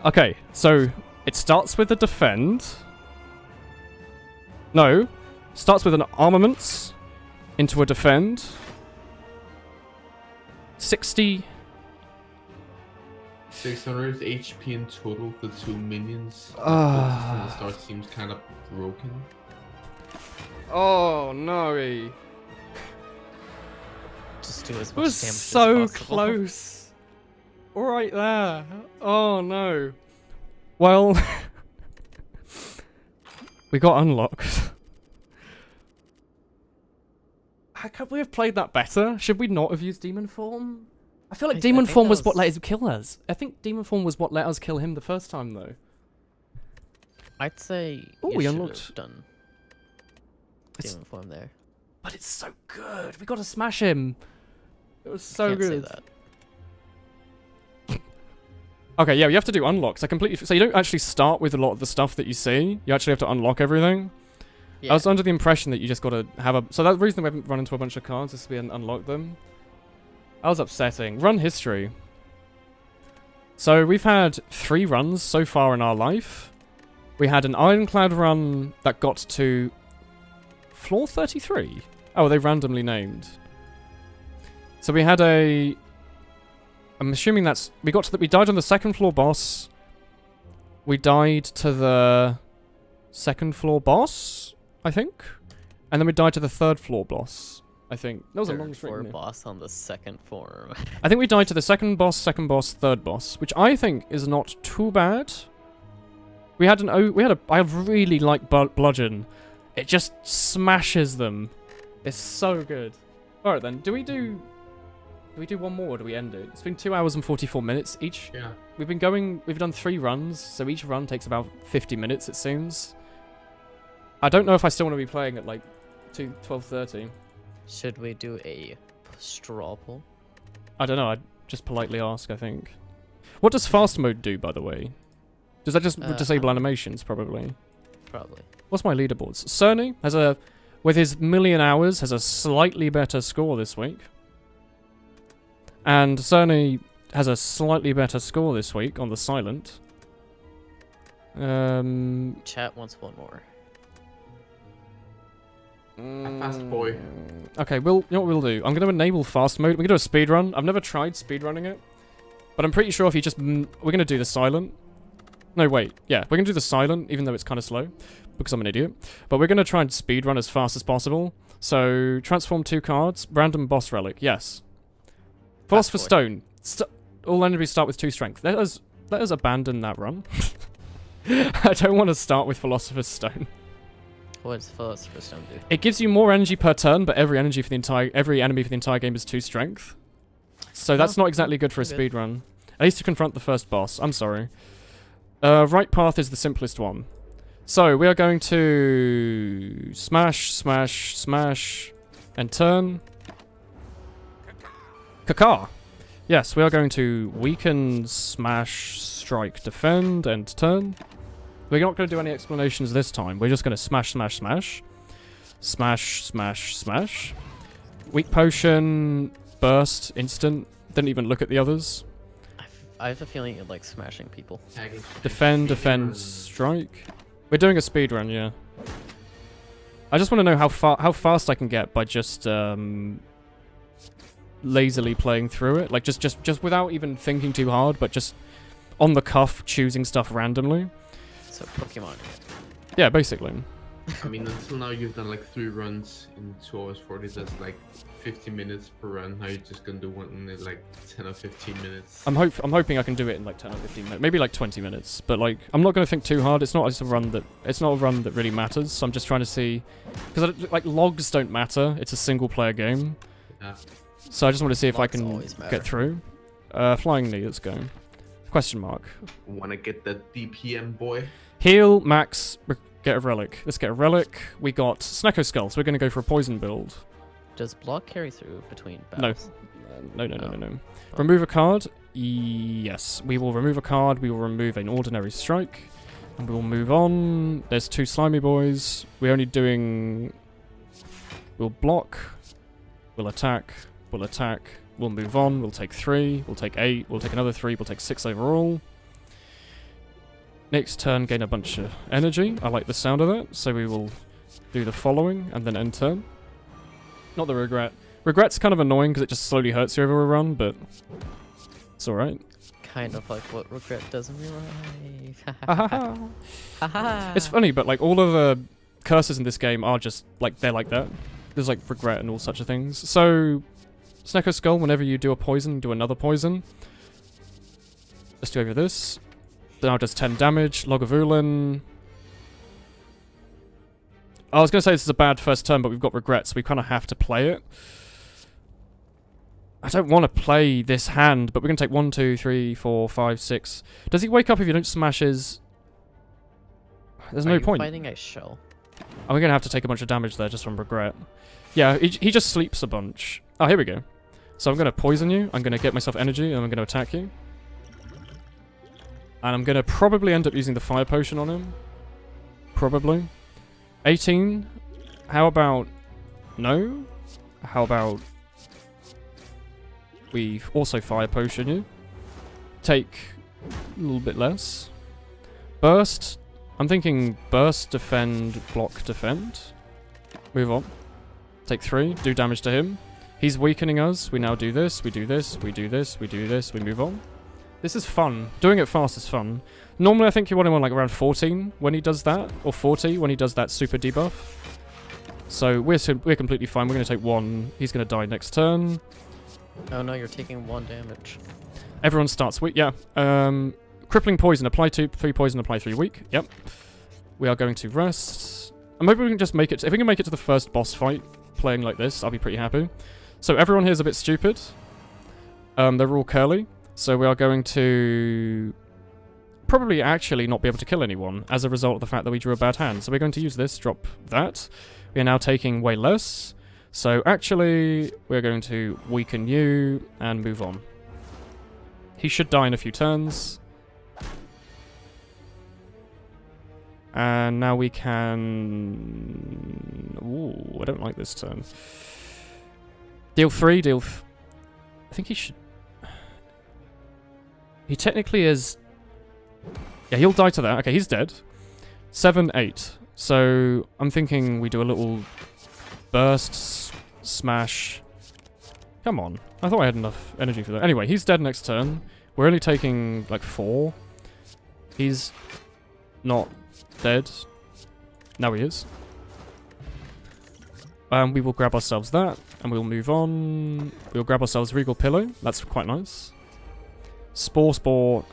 S1: Okay, so it starts with a defend. No, starts with an armaments into a defend. 60.
S9: 600 HP in total for 2 minions. From the start seems kind of broken.
S1: Oh no!
S7: Just do as
S1: It
S7: much
S1: was
S7: damage
S1: so
S7: as possible.
S1: close. Right there. Oh no. Well, we got unlocked. How could we have played that better? Should we not have used Demon Form? I feel like Demon
S7: think
S1: Form
S7: that
S1: was what
S7: was-
S1: let us kill us. I think Demon Form was what let us kill him the first time, though.
S7: I'd say
S1: Ooh,
S7: you
S1: we
S7: should
S1: unlocked-
S7: have done
S1: It's-
S7: Demon Form there.
S1: But it's so good. We got to smash him. It was so
S7: Can't
S1: good.
S7: say that.
S1: Okay, yeah, you have to do unlocks. I completely... So you don't actually start with a lot of the stuff that you see. You actually have to unlock everything.
S7: Yeah.
S1: I was under the impression that you just got to have a... So that's the reason we haven't run into a bunch of cards is we hadn't unlocked them. That was upsetting. Run history. So we've had 3 runs so far in our life. We had an Ironclad run that got to Floor 33? Oh, they randomly named. So we had a... I'm assuming that's... We died on the second floor boss. We died to the second floor boss, I think. And then we died to the third floor boss, I think. That was a long
S7: floor
S1: stream.
S7: boss on the second floor.
S1: I think we died to the second boss, third boss, which I think is not too bad. I really like bludgeon. It just smashes them. It's so good. All right then, do we do one more or do we end it? It's been 2 hours and 44 minutes each.
S9: Yeah.
S1: We've done 3 runs, so each run takes about 50 minutes, it seems. I don't know if I still want to be playing at like 12:30.
S7: Should we do a straw poll?
S1: I don't know, I'd just politely ask, I think. What does fast mode do, by the way? Does that just disable animations, probably?
S7: Probably.
S1: What's my leaderboards? Cerny has with his 1,000,000 hours, has a slightly better score this week. And Cerny has a slightly better score this week on the silent.
S7: Chat wants one more.
S9: A fast boy.
S1: Okay, you know what we'll do? I'm going to enable fast mode. We're going to do a speed run. I've never tried speed running it. But I'm pretty sure if you just... we're going to do the silent. No, wait. Yeah, we're going to do the silent, even though it's kind of slow. Because I'm an idiot. But we're going to try and speed run as fast as possible. So, transform 2 cards. Random boss relic. Yes. Philosopher's Stone. All enemies start with 2 strength. Let us abandon that run. I don't want to start with Philosopher's Stone.
S7: What does Philosopher's Stone do?
S1: It gives you more energy per turn, but every enemy for the entire game is 2 strength. So that's not exactly good for a speed run. At least to confront the first boss. I'm sorry. Right path is the simplest one. So we are going to smash, smash, smash, and turn. Kaka. Yes, we are going to weaken, smash, strike, defend, and turn. We're not going to do any explanations this time. We're just going to smash, smash, smash. Smash, smash, smash. Weak potion, burst, instant. Didn't even look at the others.
S7: I have a feeling you like smashing people.
S1: Defend, defend, strike. We're doing a speed run, yeah. I just want to know how fast I can get by just lazily playing through it. Like just without even thinking too hard, but just on the cuff choosing stuff randomly.
S7: So Pokemon.
S1: Yeah, basically.
S9: I mean, until now you've done like 3 runs in 2 hours 40. That's like 50 minutes per run. Now you're just gonna do one in like 10 or 15 minutes. I'm
S1: hoping I can do it in like 10 or 15 minutes, maybe like 20 minutes. But like, I'm not gonna think too hard. It's not a run that really matters. So I'm just trying to see, because like logs don't matter. It's a single player game.
S9: Yeah.
S1: So I just want to see if I
S7: Logs
S1: can
S7: always matter.
S1: get through. Flying knee. Let's go. Question mark.
S9: Wanna get that DPM, boy?
S1: Heal, max, get a relic. Let's get a relic. We got Snecko Skull, so we're going to go for a poison build.
S7: Does block carry through between battles?
S1: No. Remove a card. Yes, we will remove a card. We will remove an ordinary strike. And we will move on. There's 2 slimy boys. We're only doing... We'll block. We'll attack. We'll attack. We'll move on. We'll take 3. We'll take 8. We'll take another 3. We'll take 6 overall. Next turn, gain a bunch of energy. I like the sound of that, so we will do the following and then end turn. Not the regret. Regret's kind of annoying because it just slowly hurts you over a run, but it's alright.
S7: Kind of like what regret does in real life.
S1: It's funny, but like all of the curses in this game are just like, they're like that. There's like regret and all such of things. So, Snecko Skull, whenever you do a poison, do another poison. Let's do over this. Now does 10 damage. Log of Woolen. I was going to say this is a bad first turn, but we've got regret, so we kind of have to play it. I don't want to play this hand, but we're going to take 1, 2, 3, 4, 5, 6. Does he wake up if you don't smash his... There's no point.
S7: Fighting a shell.
S1: Are we going to have to take a bunch of damage there just from regret? Yeah, he just sleeps a bunch. Oh, here we go. So I'm going to poison you. I'm going to get myself energy, and I'm going to attack you. And I'm going to probably end up using the fire potion on him. Probably. 18. How about... No? How about... we also fire potion you. Take a little bit less. Burst. I'm thinking burst, defend, block, defend. Move on. Take 3. Do damage to him. He's weakening us. We now do this. We do this. We do this. We do this. We move on. This is fun. Doing it fast is fun. Normally, I think you want him on like around 14 when he does that, or 40 when he does that super debuff. So we're completely fine. We're going to take 1. He's going to die next turn.
S7: Oh no, you're taking 1 damage.
S1: Everyone starts weak. Yeah. Crippling poison. Apply 2. 3 poison. Apply 3 weak. Yep. We are going to rest. And maybe we can just make it. If we can make it to the first boss fight playing like this, I'll be pretty happy. So everyone here is a bit stupid. They're all curly. So we are going to probably actually not be able to kill anyone as a result of the fact that we drew a bad hand. So we're going to use this, drop that. We are now taking way less. So actually, we're going to weaken you and move on. He should die in a few turns. And now we can... Ooh, I don't like this turn. Deal 3, I think he should... He technically is... Yeah, he'll die to that. Okay, he's dead. 7, 8. So I'm thinking we do a little burst, smash. Come on. I thought I had enough energy for that. Anyway, he's dead next turn. We're only taking like 4. He's not dead. Now he is. We will grab ourselves that, and we'll move on. We'll grab ourselves Regal Pillow. That's quite nice. Spore.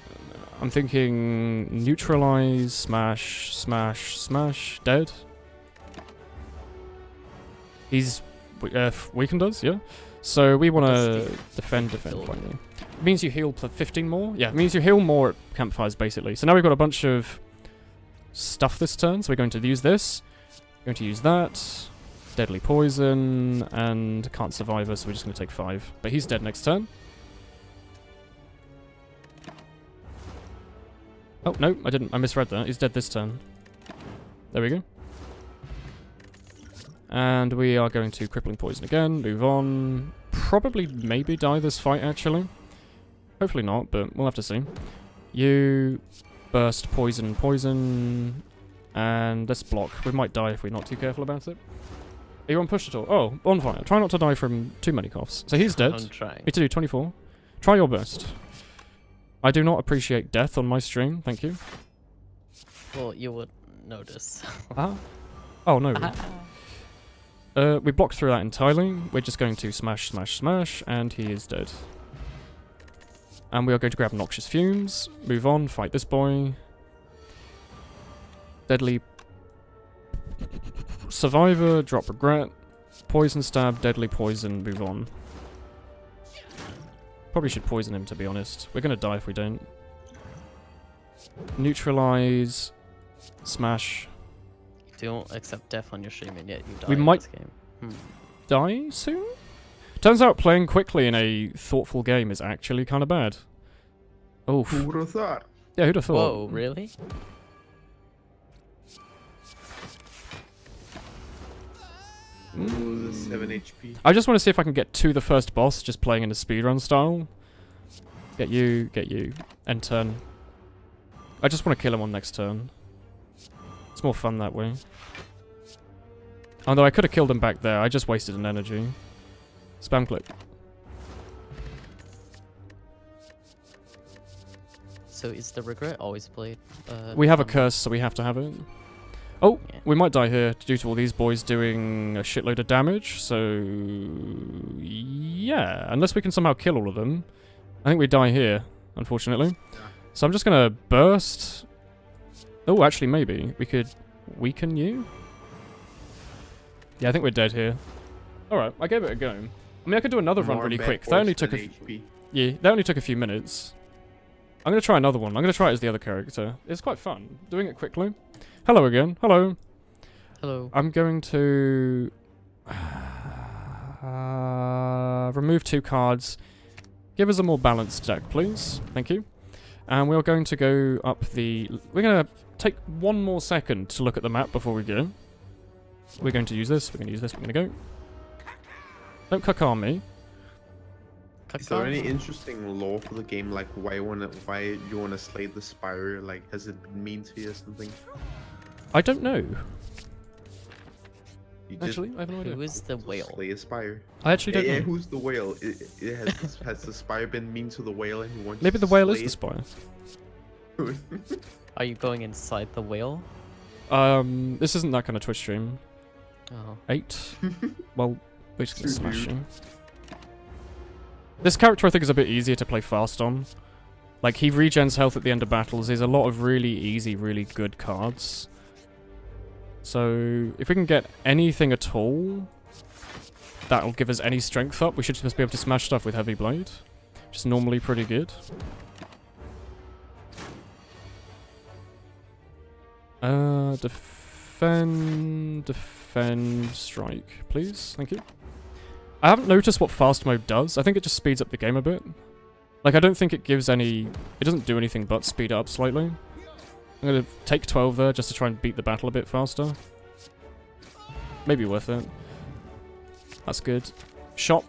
S1: I'm thinking neutralize, smash, smash, smash. Dead. He's weakened us, yeah. So we want to defend finally. It means you heal 15 more. Yeah, it means you heal more at campfires basically. So now we've got a bunch of stuff this turn. So we're going to use this. We're going to use that. Deadly poison and can't survive us. So we're just going to take 5. But he's dead next turn. Oh, no, I didn't. I misread that. He's dead this turn. There we go. And we are going to Crippling Poison again. Move on. Probably maybe die this fight, actually. Hopefully not, but we'll have to see. You burst poison. And let's block. We might die if we're not too careful about it. Are you on push at all? Oh, bonfire. Try not to die from too many coughs. So he's dead.
S7: I'm trying.
S1: Me to do 24. Try your best. I do not appreciate death on my stream, thank you.
S7: Well, you would notice.
S1: Oh, no. We blocked through that entirely. We're just going to smash, and he is dead. And we are going to grab Noxious Fumes, move on, fight this boy. Deadly Survivor, drop Regret, Poison Stab, Deadly Poison, move on. Probably should poison him, to be honest. We're going to die if we don't. Neutralize. Smash.
S7: You don't accept death on your stream and yet you die
S1: we
S7: in
S1: might
S7: this game.
S1: Die soon? Turns out playing quickly in a thoughtful game is actually kind of bad. Oh.
S4: Who would have thought?
S1: Yeah, who'd have thought?
S7: Whoa, really?
S4: Ooh, 7 HP.
S1: I just want to see if I can get to the first boss just playing in a speedrun style. Get you, end turn. I just want to kill him on next turn. It's more fun that way. Although I could have killed him back there, I just wasted an energy. Spam click.
S7: So is the regret always played?
S1: We have a curse, so we have to have it. Oh,
S7: yeah.
S1: We might die here due to all these boys doing a shitload of damage, so... Yeah, unless we can somehow kill all of them. I think we die here, unfortunately.
S4: Yeah.
S1: So I'm just gonna burst. Oh, actually, maybe. We could weaken you? Yeah, I think we're dead here. Alright, I gave it a go. I mean, I could do another run really quick. That only took that only took a few minutes. I'm gonna try another one. I'm gonna try it as the other character. It's quite fun, doing it quickly. Hello again. Hello.
S7: Hello.
S1: I'm going to remove 2 cards. Give us a more balanced deck, please. Thank you. And we're going to go up the... We're going to take 1 more second to look at the map before we go. We're going to use this. We're going to use this. We're going to go. Don't caca me.
S4: Is there any interesting lore for the game, like why you wanna slay the Spire? Like, has it been mean to you or something?
S1: I don't know.
S4: You just
S1: Actually, I have no idea.
S7: Who is the whale?
S4: slay a Spire.
S1: I actually don't
S4: Yeah,
S1: know.
S4: who's the whale? Has the Spire been mean to the whale and he wants
S1: Maybe
S4: to
S1: the whale is
S4: slay
S1: the Spire.
S4: it?
S7: Are you going inside the whale?
S1: This isn't that kind of Twitch stream.
S7: Oh.
S1: 8. Well, basically
S4: Too
S1: smashing. This character I think is a bit easier to play fast on. Like, he regens health at the end of battles. There's a lot of really easy, really good cards. So, if we can get anything at all that'll give us any strength up, we should just be able to smash stuff with Heavy Blade. Which is normally pretty good. Defend, strike, please. Thank you. I haven't noticed what fast mode does. I think it just speeds up the game a bit. Like, I don't think it gives any... It doesn't do anything but speed it up slightly. I'm gonna take 12 there just to try and beat the battle a bit faster. Maybe worth it. That's good. Shot.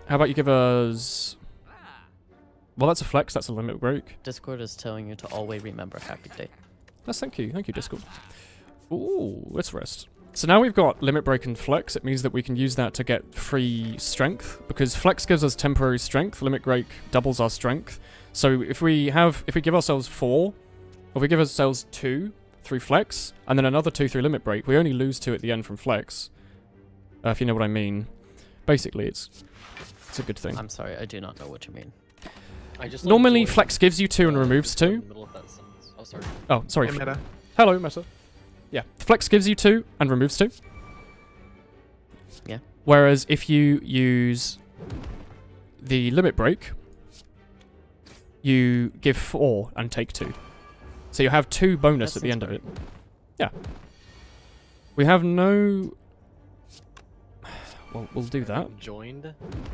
S1: How about you give us... Well, that's a flex, that's a limit break.
S7: Discord is telling you to always remember Happy Day.
S1: Yes, thank you, Discord. Ooh, let's rest. So now we've got limit break and flex. It means that we can use that to get free strength, because flex gives us temporary strength, limit break doubles our strength. So if we give ourselves 4, or if we give ourselves 2 through flex, and then another 2 through limit break, we only lose 2 at the end from flex. If you know what I mean. Basically, it's a good thing.
S7: I'm sorry, I do not know what you mean.
S1: Normally, flex gives you 2 and removes 2. Oh, sorry.
S4: Hey, Meta.
S1: Hello, Meta. Yeah, flex gives you 2 and removes 2.
S7: Yeah.
S1: Whereas if you use the limit break, you give 4 and take 2. So you have 2 bonus
S7: That
S1: at the end
S7: sounds
S1: of it. Yeah. We have no... Well, we'll do that.
S10: I'm joined,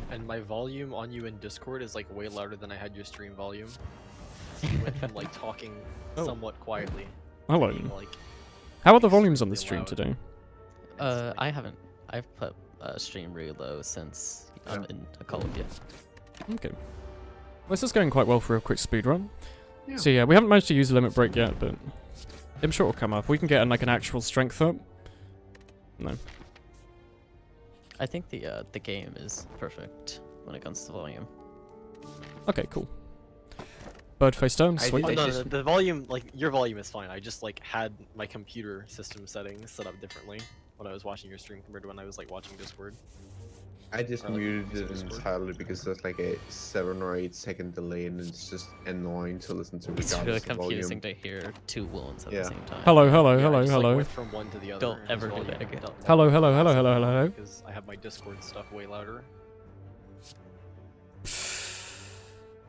S10: and my volume on you in Discord is like way louder than I had your stream volume. So you went from like talking somewhat quietly.
S1: Hello.
S10: Being, like,
S1: How are the volumes on the stream
S10: loud.
S1: today?
S7: I haven't. I've put stream really low since I'm in a Call of Duty.
S1: Okay. Well, this is going quite well for a quick speed run.
S4: Yeah.
S1: So yeah, we haven't managed to use the limit break yet, but I'm sure it'll come up. We can get like an actual strength up. No.
S7: I think the game is perfect when it comes to volume.
S1: Okay, cool. Bird face down, sweet.
S10: Oh, no, the volume, like your volume is fine. I just like had my computer system settings set up differently when I was watching your stream compared to when I was like watching Discord.
S4: I just
S10: Or, like,
S4: muted it
S10: Discord.
S4: entirely because there's like a 7 or 8 second delay and it's just annoying to listen to
S7: It's really
S4: regardless of
S7: confusing
S4: volume.
S7: to hear 2 Woolens at
S4: Yeah.
S7: the same time.
S1: Hello, hello,
S10: Yeah, I
S1: hello,
S10: just, like,
S1: hello.
S10: went from one to the other.
S7: Don't
S10: as
S7: ever do
S10: volume
S7: that again.
S10: went up.
S1: Hello, hello, hello, hello, hello, hello.
S10: Because I have my Discord stuff way louder.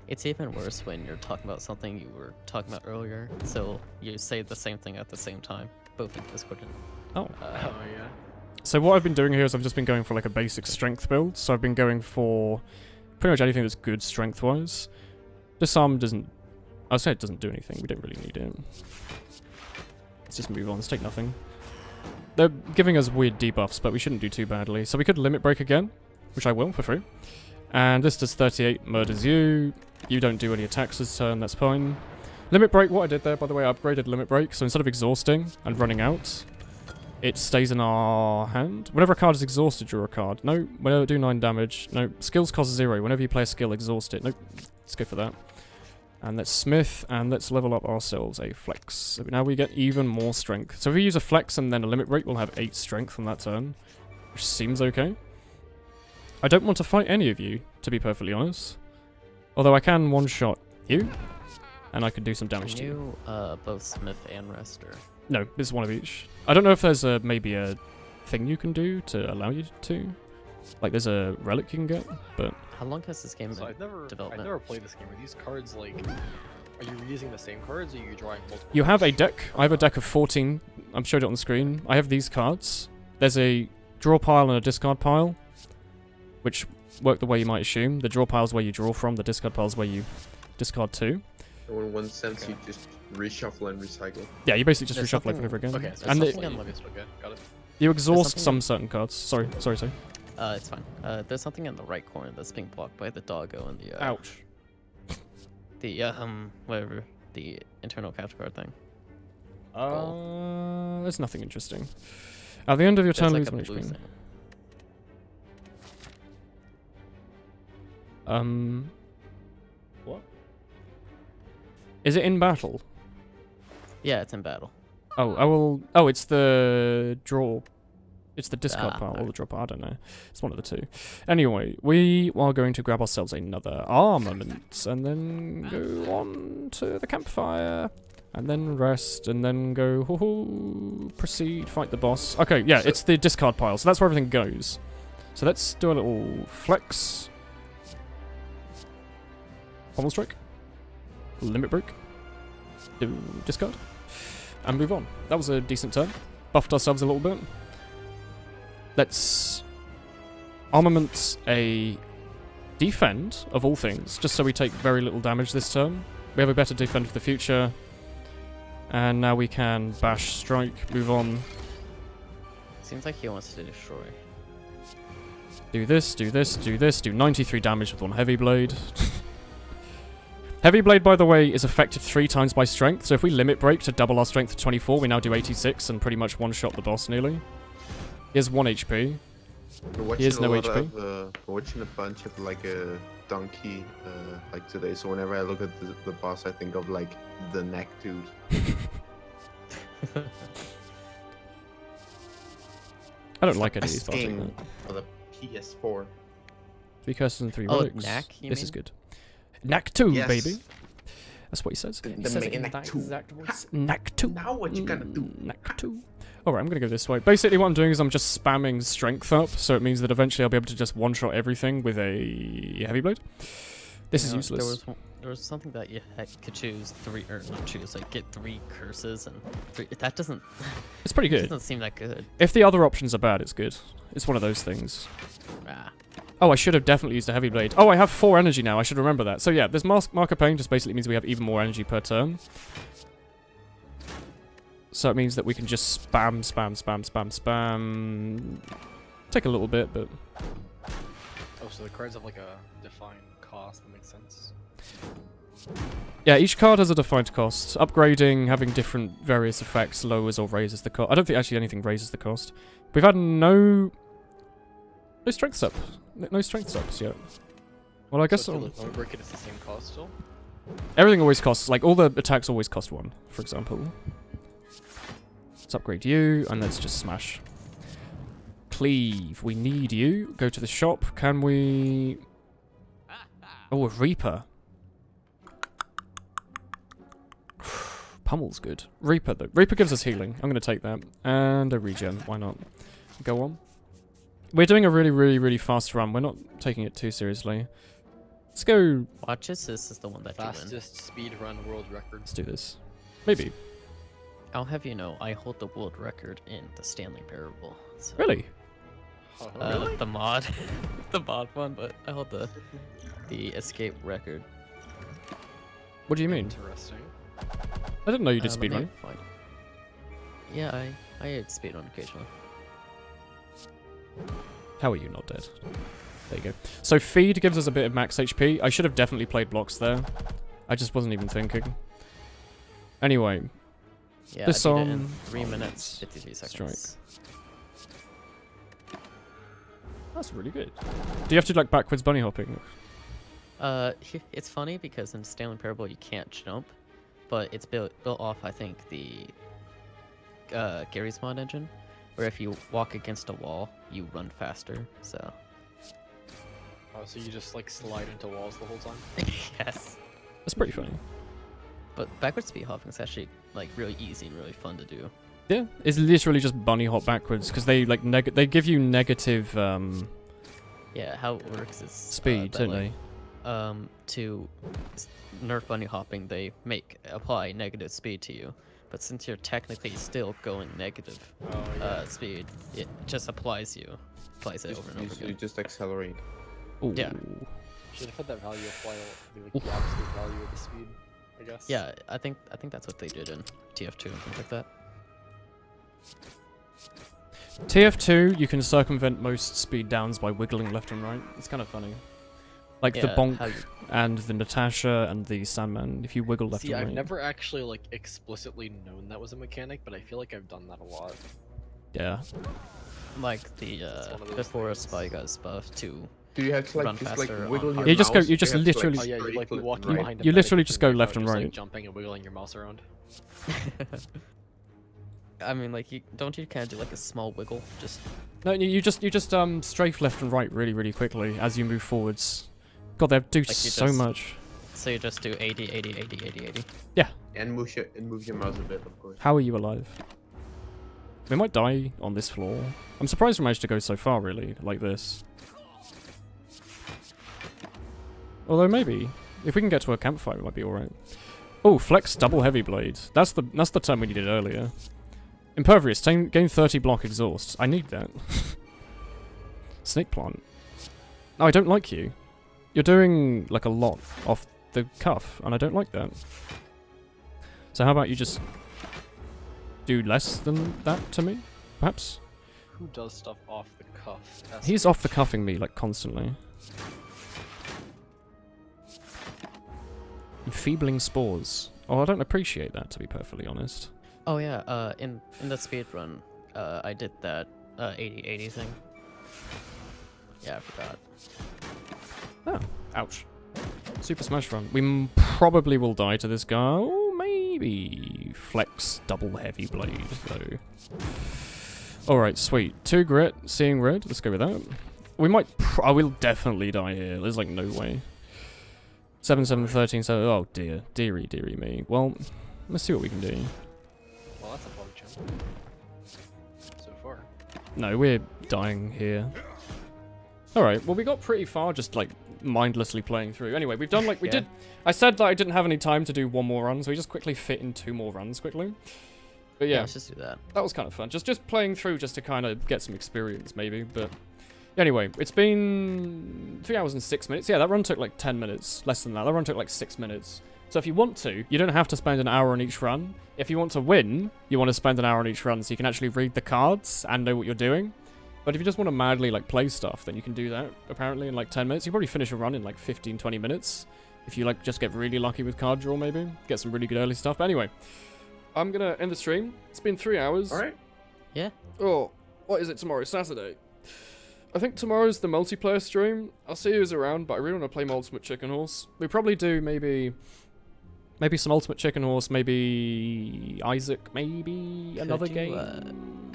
S7: It's even worse when you're talking about something you were talking about earlier, so you say the same thing at the same time, both in Discord and...
S1: Oh.
S10: Oh yeah.
S1: So what I've been doing here is I've just been going for like a basic strength build. So I've been going for pretty much anything that's good strength-wise. Disarm doesn't... I'll say it doesn't do anything. We don't really need it. Let's just move on. Let's take nothing. They're giving us weird debuffs, but we shouldn't do too badly. So we could limit break again, which I will for free. And this does 38, murders you. You don't do any attacks this turn, that's fine. Limit break, what I did there, by the way, I upgraded limit break. So instead of exhausting and running out, it stays in our hand. Whenever a card is exhausted, draw a card. No, whenever do 9 damage. No, skills cost 0. Whenever you play a skill, exhaust it. Nope, let's go for that. And let's smith, and let's level up ourselves a flex. So now we get even more strength. So if we use a flex and then a limit break, we'll have 8 strength on that turn. Which seems okay. I don't want to fight any of you, to be perfectly honest. Although I can one-shot you, and I could do some damage to you.
S7: Can you both smith and rest, or...?
S1: No, it's one of each. I don't know if there's maybe a thing you can do to allow you to. Like there's a relic you can get, but...
S7: How long has this game
S10: So
S7: been
S10: I've never
S7: development?
S10: played this game. Are these cards like... Are you reusing the same cards, or are you drawing multiple?
S1: You have a deck. I have a deck of 14. I'm showed it on the screen. I have these cards. There's a draw pile and a discard pile, which work the way you might assume. The draw pile is where you draw from. The discard pile is where you discard to.
S4: So in one sense, you just reshuffle and recycle.
S1: Yeah, you basically just
S7: There's
S1: reshuffle
S7: something-
S1: over again.
S10: Okay, so
S1: And
S10: it's
S1: it,
S10: something on Levis, okay, got it.
S1: you exhaust
S7: something
S1: some
S7: in-
S1: certain cards. Sorry.
S7: It's fine. There's something in the right corner that's being blocked by the doggo and the,
S1: Ouch.
S7: the, whatever, the internal capture card thing.
S1: There's nothing interesting. At the end of your
S7: There's
S1: turn,
S7: like
S1: lose
S7: a
S1: 1
S7: blue
S1: HP.
S7: thing.
S1: What? Is it in battle?
S7: Yeah, it's in battle.
S1: Oh, I will. Oh, it's the draw. It's the discard
S7: Ah,
S1: pile or
S7: alright.
S1: the draw pile. I don't know. It's one of the two. Anyway, we are going to grab ourselves another armament and then go on to the campfire. And then rest, and then go, proceed, fight the boss. Okay, yeah, it's the discard pile, so that's where everything goes. So let's do a little flex. Pommel strike. Limit break. Do discard. And move on. That was a decent turn. Buffed ourselves a little bit. Let's armament a defend, of all things, just so we take very little damage this turn. We have a better defend for the future. And now we can bash, strike, move on.
S7: Seems like he wants to destroy.
S1: Do this, do this, do this, do 93 damage with one heavy blade. Heavy blade, by the way, is affected 3 times by strength, so if we limit break to double our strength to 24, we now do 86 and pretty much one-shot the boss nearly. He has 1 HP. He has no HP.
S4: We're watching a bunch of like a donkey like today, so whenever I look at the boss, I think of like the neck dude.
S1: I don't like any of these bosses.
S4: Game for the PS4.
S1: 3 curses and 3
S7: Oh,
S1: relics.
S7: knack, you
S1: This
S7: mean?
S1: is good. Knack 2,
S4: Yes.
S1: baby. That's what he says.
S4: The
S1: He says it in
S4: knack
S1: that
S4: two.
S1: exact voice. Knack 2.
S4: Now what you gonna do?
S1: Knack 2. Alright, I'm gonna go this way. Basically what I'm doing is I'm just spamming strength up, so it means that eventually I'll be able to just one-shot everything with a heavy blade. This is
S7: You know,
S1: useless.
S7: There was something that you could choose 3, or not choose, like get 3 curses and 3. That doesn't.
S1: It's pretty good.
S7: Doesn't seem that good.
S1: If the other options are bad, it's good. It's one of those things.
S7: Ah.
S1: Oh, I should have definitely used a heavy blade. Oh, I have 4 energy now. I should remember that. So yeah, this marker pain just basically means we have even more energy per turn. So it means that we can just spam, spam, spam, spam, spam. Take a little bit, but...
S10: Oh, so the cards have like a defined cost. That makes sense.
S1: Yeah, each card has a defined cost. Upgrading, having different various effects lowers or raises the cost. I don't think actually anything raises the cost. We've had no strength up. No strength ups yet. Well, I guess
S10: So when we break it, it's the same cost still.
S1: everything always costs, like all the attacks always cost 1, for example. Let's upgrade you, and let's just smash. Cleave, we need you. Go to the shop. Can we... Oh, a Reaper. Pummel's good. Reaper, though. Reaper gives us healing. I'm going to take that. And a regen. Why not? Go on. We're doing a really, really, really fast run. We're not taking it too seriously. Let's go.
S7: Watch this. This is the one that you win.
S10: Fastest speed run world record.
S1: Let's do this. Maybe.
S7: I'll have you know, I hold the world record in the Stanley Parable. So,
S1: Really?
S10: Really?
S7: The mod, the mod one, but I hold the escape record.
S1: What do you mean?
S10: Interesting.
S1: I didn't know you did
S7: Let me
S1: speedrun.
S7: find- Yeah, I hit speedrun occasionally.
S1: How are you not dead? There you go. So feed gives us a bit of max HP. I should have definitely played blocks there. I just wasn't even thinking. Anyway.
S7: Yeah,
S1: This
S7: I beat it in
S1: on
S7: 3 minutes, 53 seconds.
S1: That's really good. Do you have to like backwards bunny hopping?
S7: It's funny because in Stanley Parable you can't jump, but it's built off I think the Gary's mod engine, where if you walk against a wall, you run faster. So.
S10: Oh, so you just like slide into walls the whole time?
S7: Yes.
S1: That's pretty funny.
S7: But backwards speed hopping is actually like really easy and really fun to do.
S1: Yeah, it's literally just bunny hop backwards because they like they give you negative
S7: Yeah, how it works is
S1: speed,
S7: that,
S1: don't
S7: like,
S1: they?
S7: To nerf bunny hopping, they apply negative speed to you. But since you're technically still going negative speed, it just applies it over and over again.
S4: You just accelerate.
S1: Ooh.
S7: Yeah.
S10: Should have put that value apply the absolute value of the speed, I guess.
S7: Yeah, I think that's what they did in TF2 and things like that.
S1: TF2, you can circumvent most speed downs by wiggling left and right. It's kind of funny. Like the
S7: Yeah,
S1: Bonk and the Natasha and the Sandman, if you wiggle left
S10: See,
S1: and right.
S10: I've never actually like explicitly known that was a mechanic, but I feel like I've done that a lot.
S1: Yeah.
S7: Like the
S10: one of those
S7: before
S10: things.
S7: Spy got buffed to
S4: Do you have to
S7: Run
S4: like just like
S7: faster
S4: wiggle
S7: on
S4: your
S1: You just go-
S4: mouse?
S1: you just
S4: have to,
S1: literally-
S10: Oh yeah, you like
S4: straight
S10: walking
S4: click and
S10: behind a
S1: you literally
S10: medic
S1: just
S10: using
S1: go
S10: your
S1: left
S10: phone,
S1: and
S10: just,
S1: right.
S10: Like, jumping and wiggling your mouse around.
S7: I mean, like, don't you kind of do like a small wiggle? Just
S1: No, you just strafe left and right really quickly as you move forwards. God, they do
S7: you
S1: so
S7: just-
S1: much.
S7: so you just do 80, 80, 80, 80, 80.
S4: And move your mouse a bit, of course.
S1: How are you alive? We might die on this floor. I'm surprised we managed to go so far, really, like this. Although maybe, if we can get to a campfire, we might be alright. Oh, flex double heavy blade. That's the term we needed earlier. Impervious, gain 30 block exhaust. I need that. Snake plant. No, I don't like you. You're doing like a lot off the cuff, and I don't like that. So how about you just do less than that to me, perhaps?
S10: Who does stuff off the cuff? That's
S1: He's off the cuffing me like constantly. Enfeebling spores. Oh, I don't appreciate that, to be perfectly honest.
S7: Oh yeah, in the speed run, I did that 80-80 thing. Yeah, I forgot.
S1: Oh, ouch. Super Smash Run. We probably will die to this guy. Oh, maybe. Flex double heavy blade, though. Alright, sweet. 2 grit, seeing red. Let's go with that. We might... I will definitely die here. There's like no way. 7, 7, 13, so... Oh, dear. Deary, deary me. Well, let's see what we can do.
S10: Well, that's a function. So far.
S1: No, we're dying here. Alright, well we got pretty far just like mindlessly playing through. Anyway, we've done like we
S7: Yeah.
S1: did. I said that I didn't have any time to do one more run, so we just quickly fit in 2 more runs quickly. But yeah,
S7: Let's just do that.
S1: that was kind of fun. Just playing through just to kind of get some experience maybe. But anyway, it's been 3 hours and 6 minutes. Yeah, that run took like 10 minutes, less than that. That run took like 6 minutes. So if you want to, you don't have to spend an hour on each run. If you want to win, you want to spend an hour on each run so you can actually read the cards and know what you're doing. But if you just want to madly like play stuff, then you can do that apparently in like 10 minutes. You probably finish a run in like 15-20 minutes. If you like just get really lucky with card draw maybe. Get some really good early stuff. But anyway, I'm going to end the stream. It's been 3 hours.
S4: Alright.
S7: Yeah.
S1: Oh, what is it tomorrow? Saturday. I think tomorrow's the multiplayer stream. I'll see who's around, but I really want to play my Ultimate Chicken Horse. We probably do maybe some Ultimate Chicken Horse, maybe Isaac, maybe another game.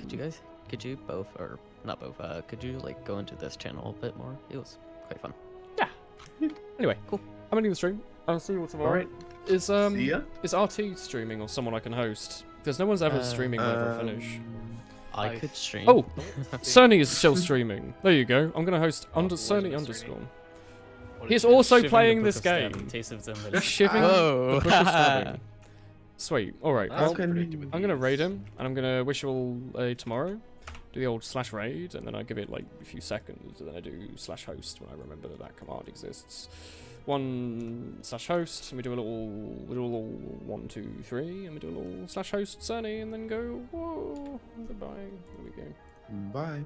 S7: Could you both, or not both, could you like go into this channel a bit more? It was quite fun.
S1: Anyway,
S7: Cool.
S1: I'm ending the stream. I'll see you all tomorrow.
S4: Alright.
S1: Is
S4: See ya.
S1: is RT streaming or someone I can host? Because no one's ever streaming whenever I finish.
S7: I could stream.
S1: Oh, Cerny is still streaming. There you go. I'm gonna host under
S10: what is
S1: Cerny
S10: it,
S1: underscore.
S10: What
S1: He's
S10: is it?
S1: also
S11: Shivering
S1: playing
S11: the
S1: this
S11: Book of
S1: game.
S11: Stabbing, Taste of Zemlin.
S1: He's shivering
S7: Whoa.
S1: the Book of Stabbing. Sweet. Alright,
S10: That's
S1: well,
S10: predicted with
S1: I'm gonna
S10: these.
S1: raid him, and I'm gonna wish you all a tomorrow. Do the old /raid, and then I give it like a few seconds, and then I do /host when I remember that that command exists. 1/host, and we do a little 1, 2, 3, and we do a little /host Cerny, and then go, whoa, goodbye. There we go.
S4: Bye.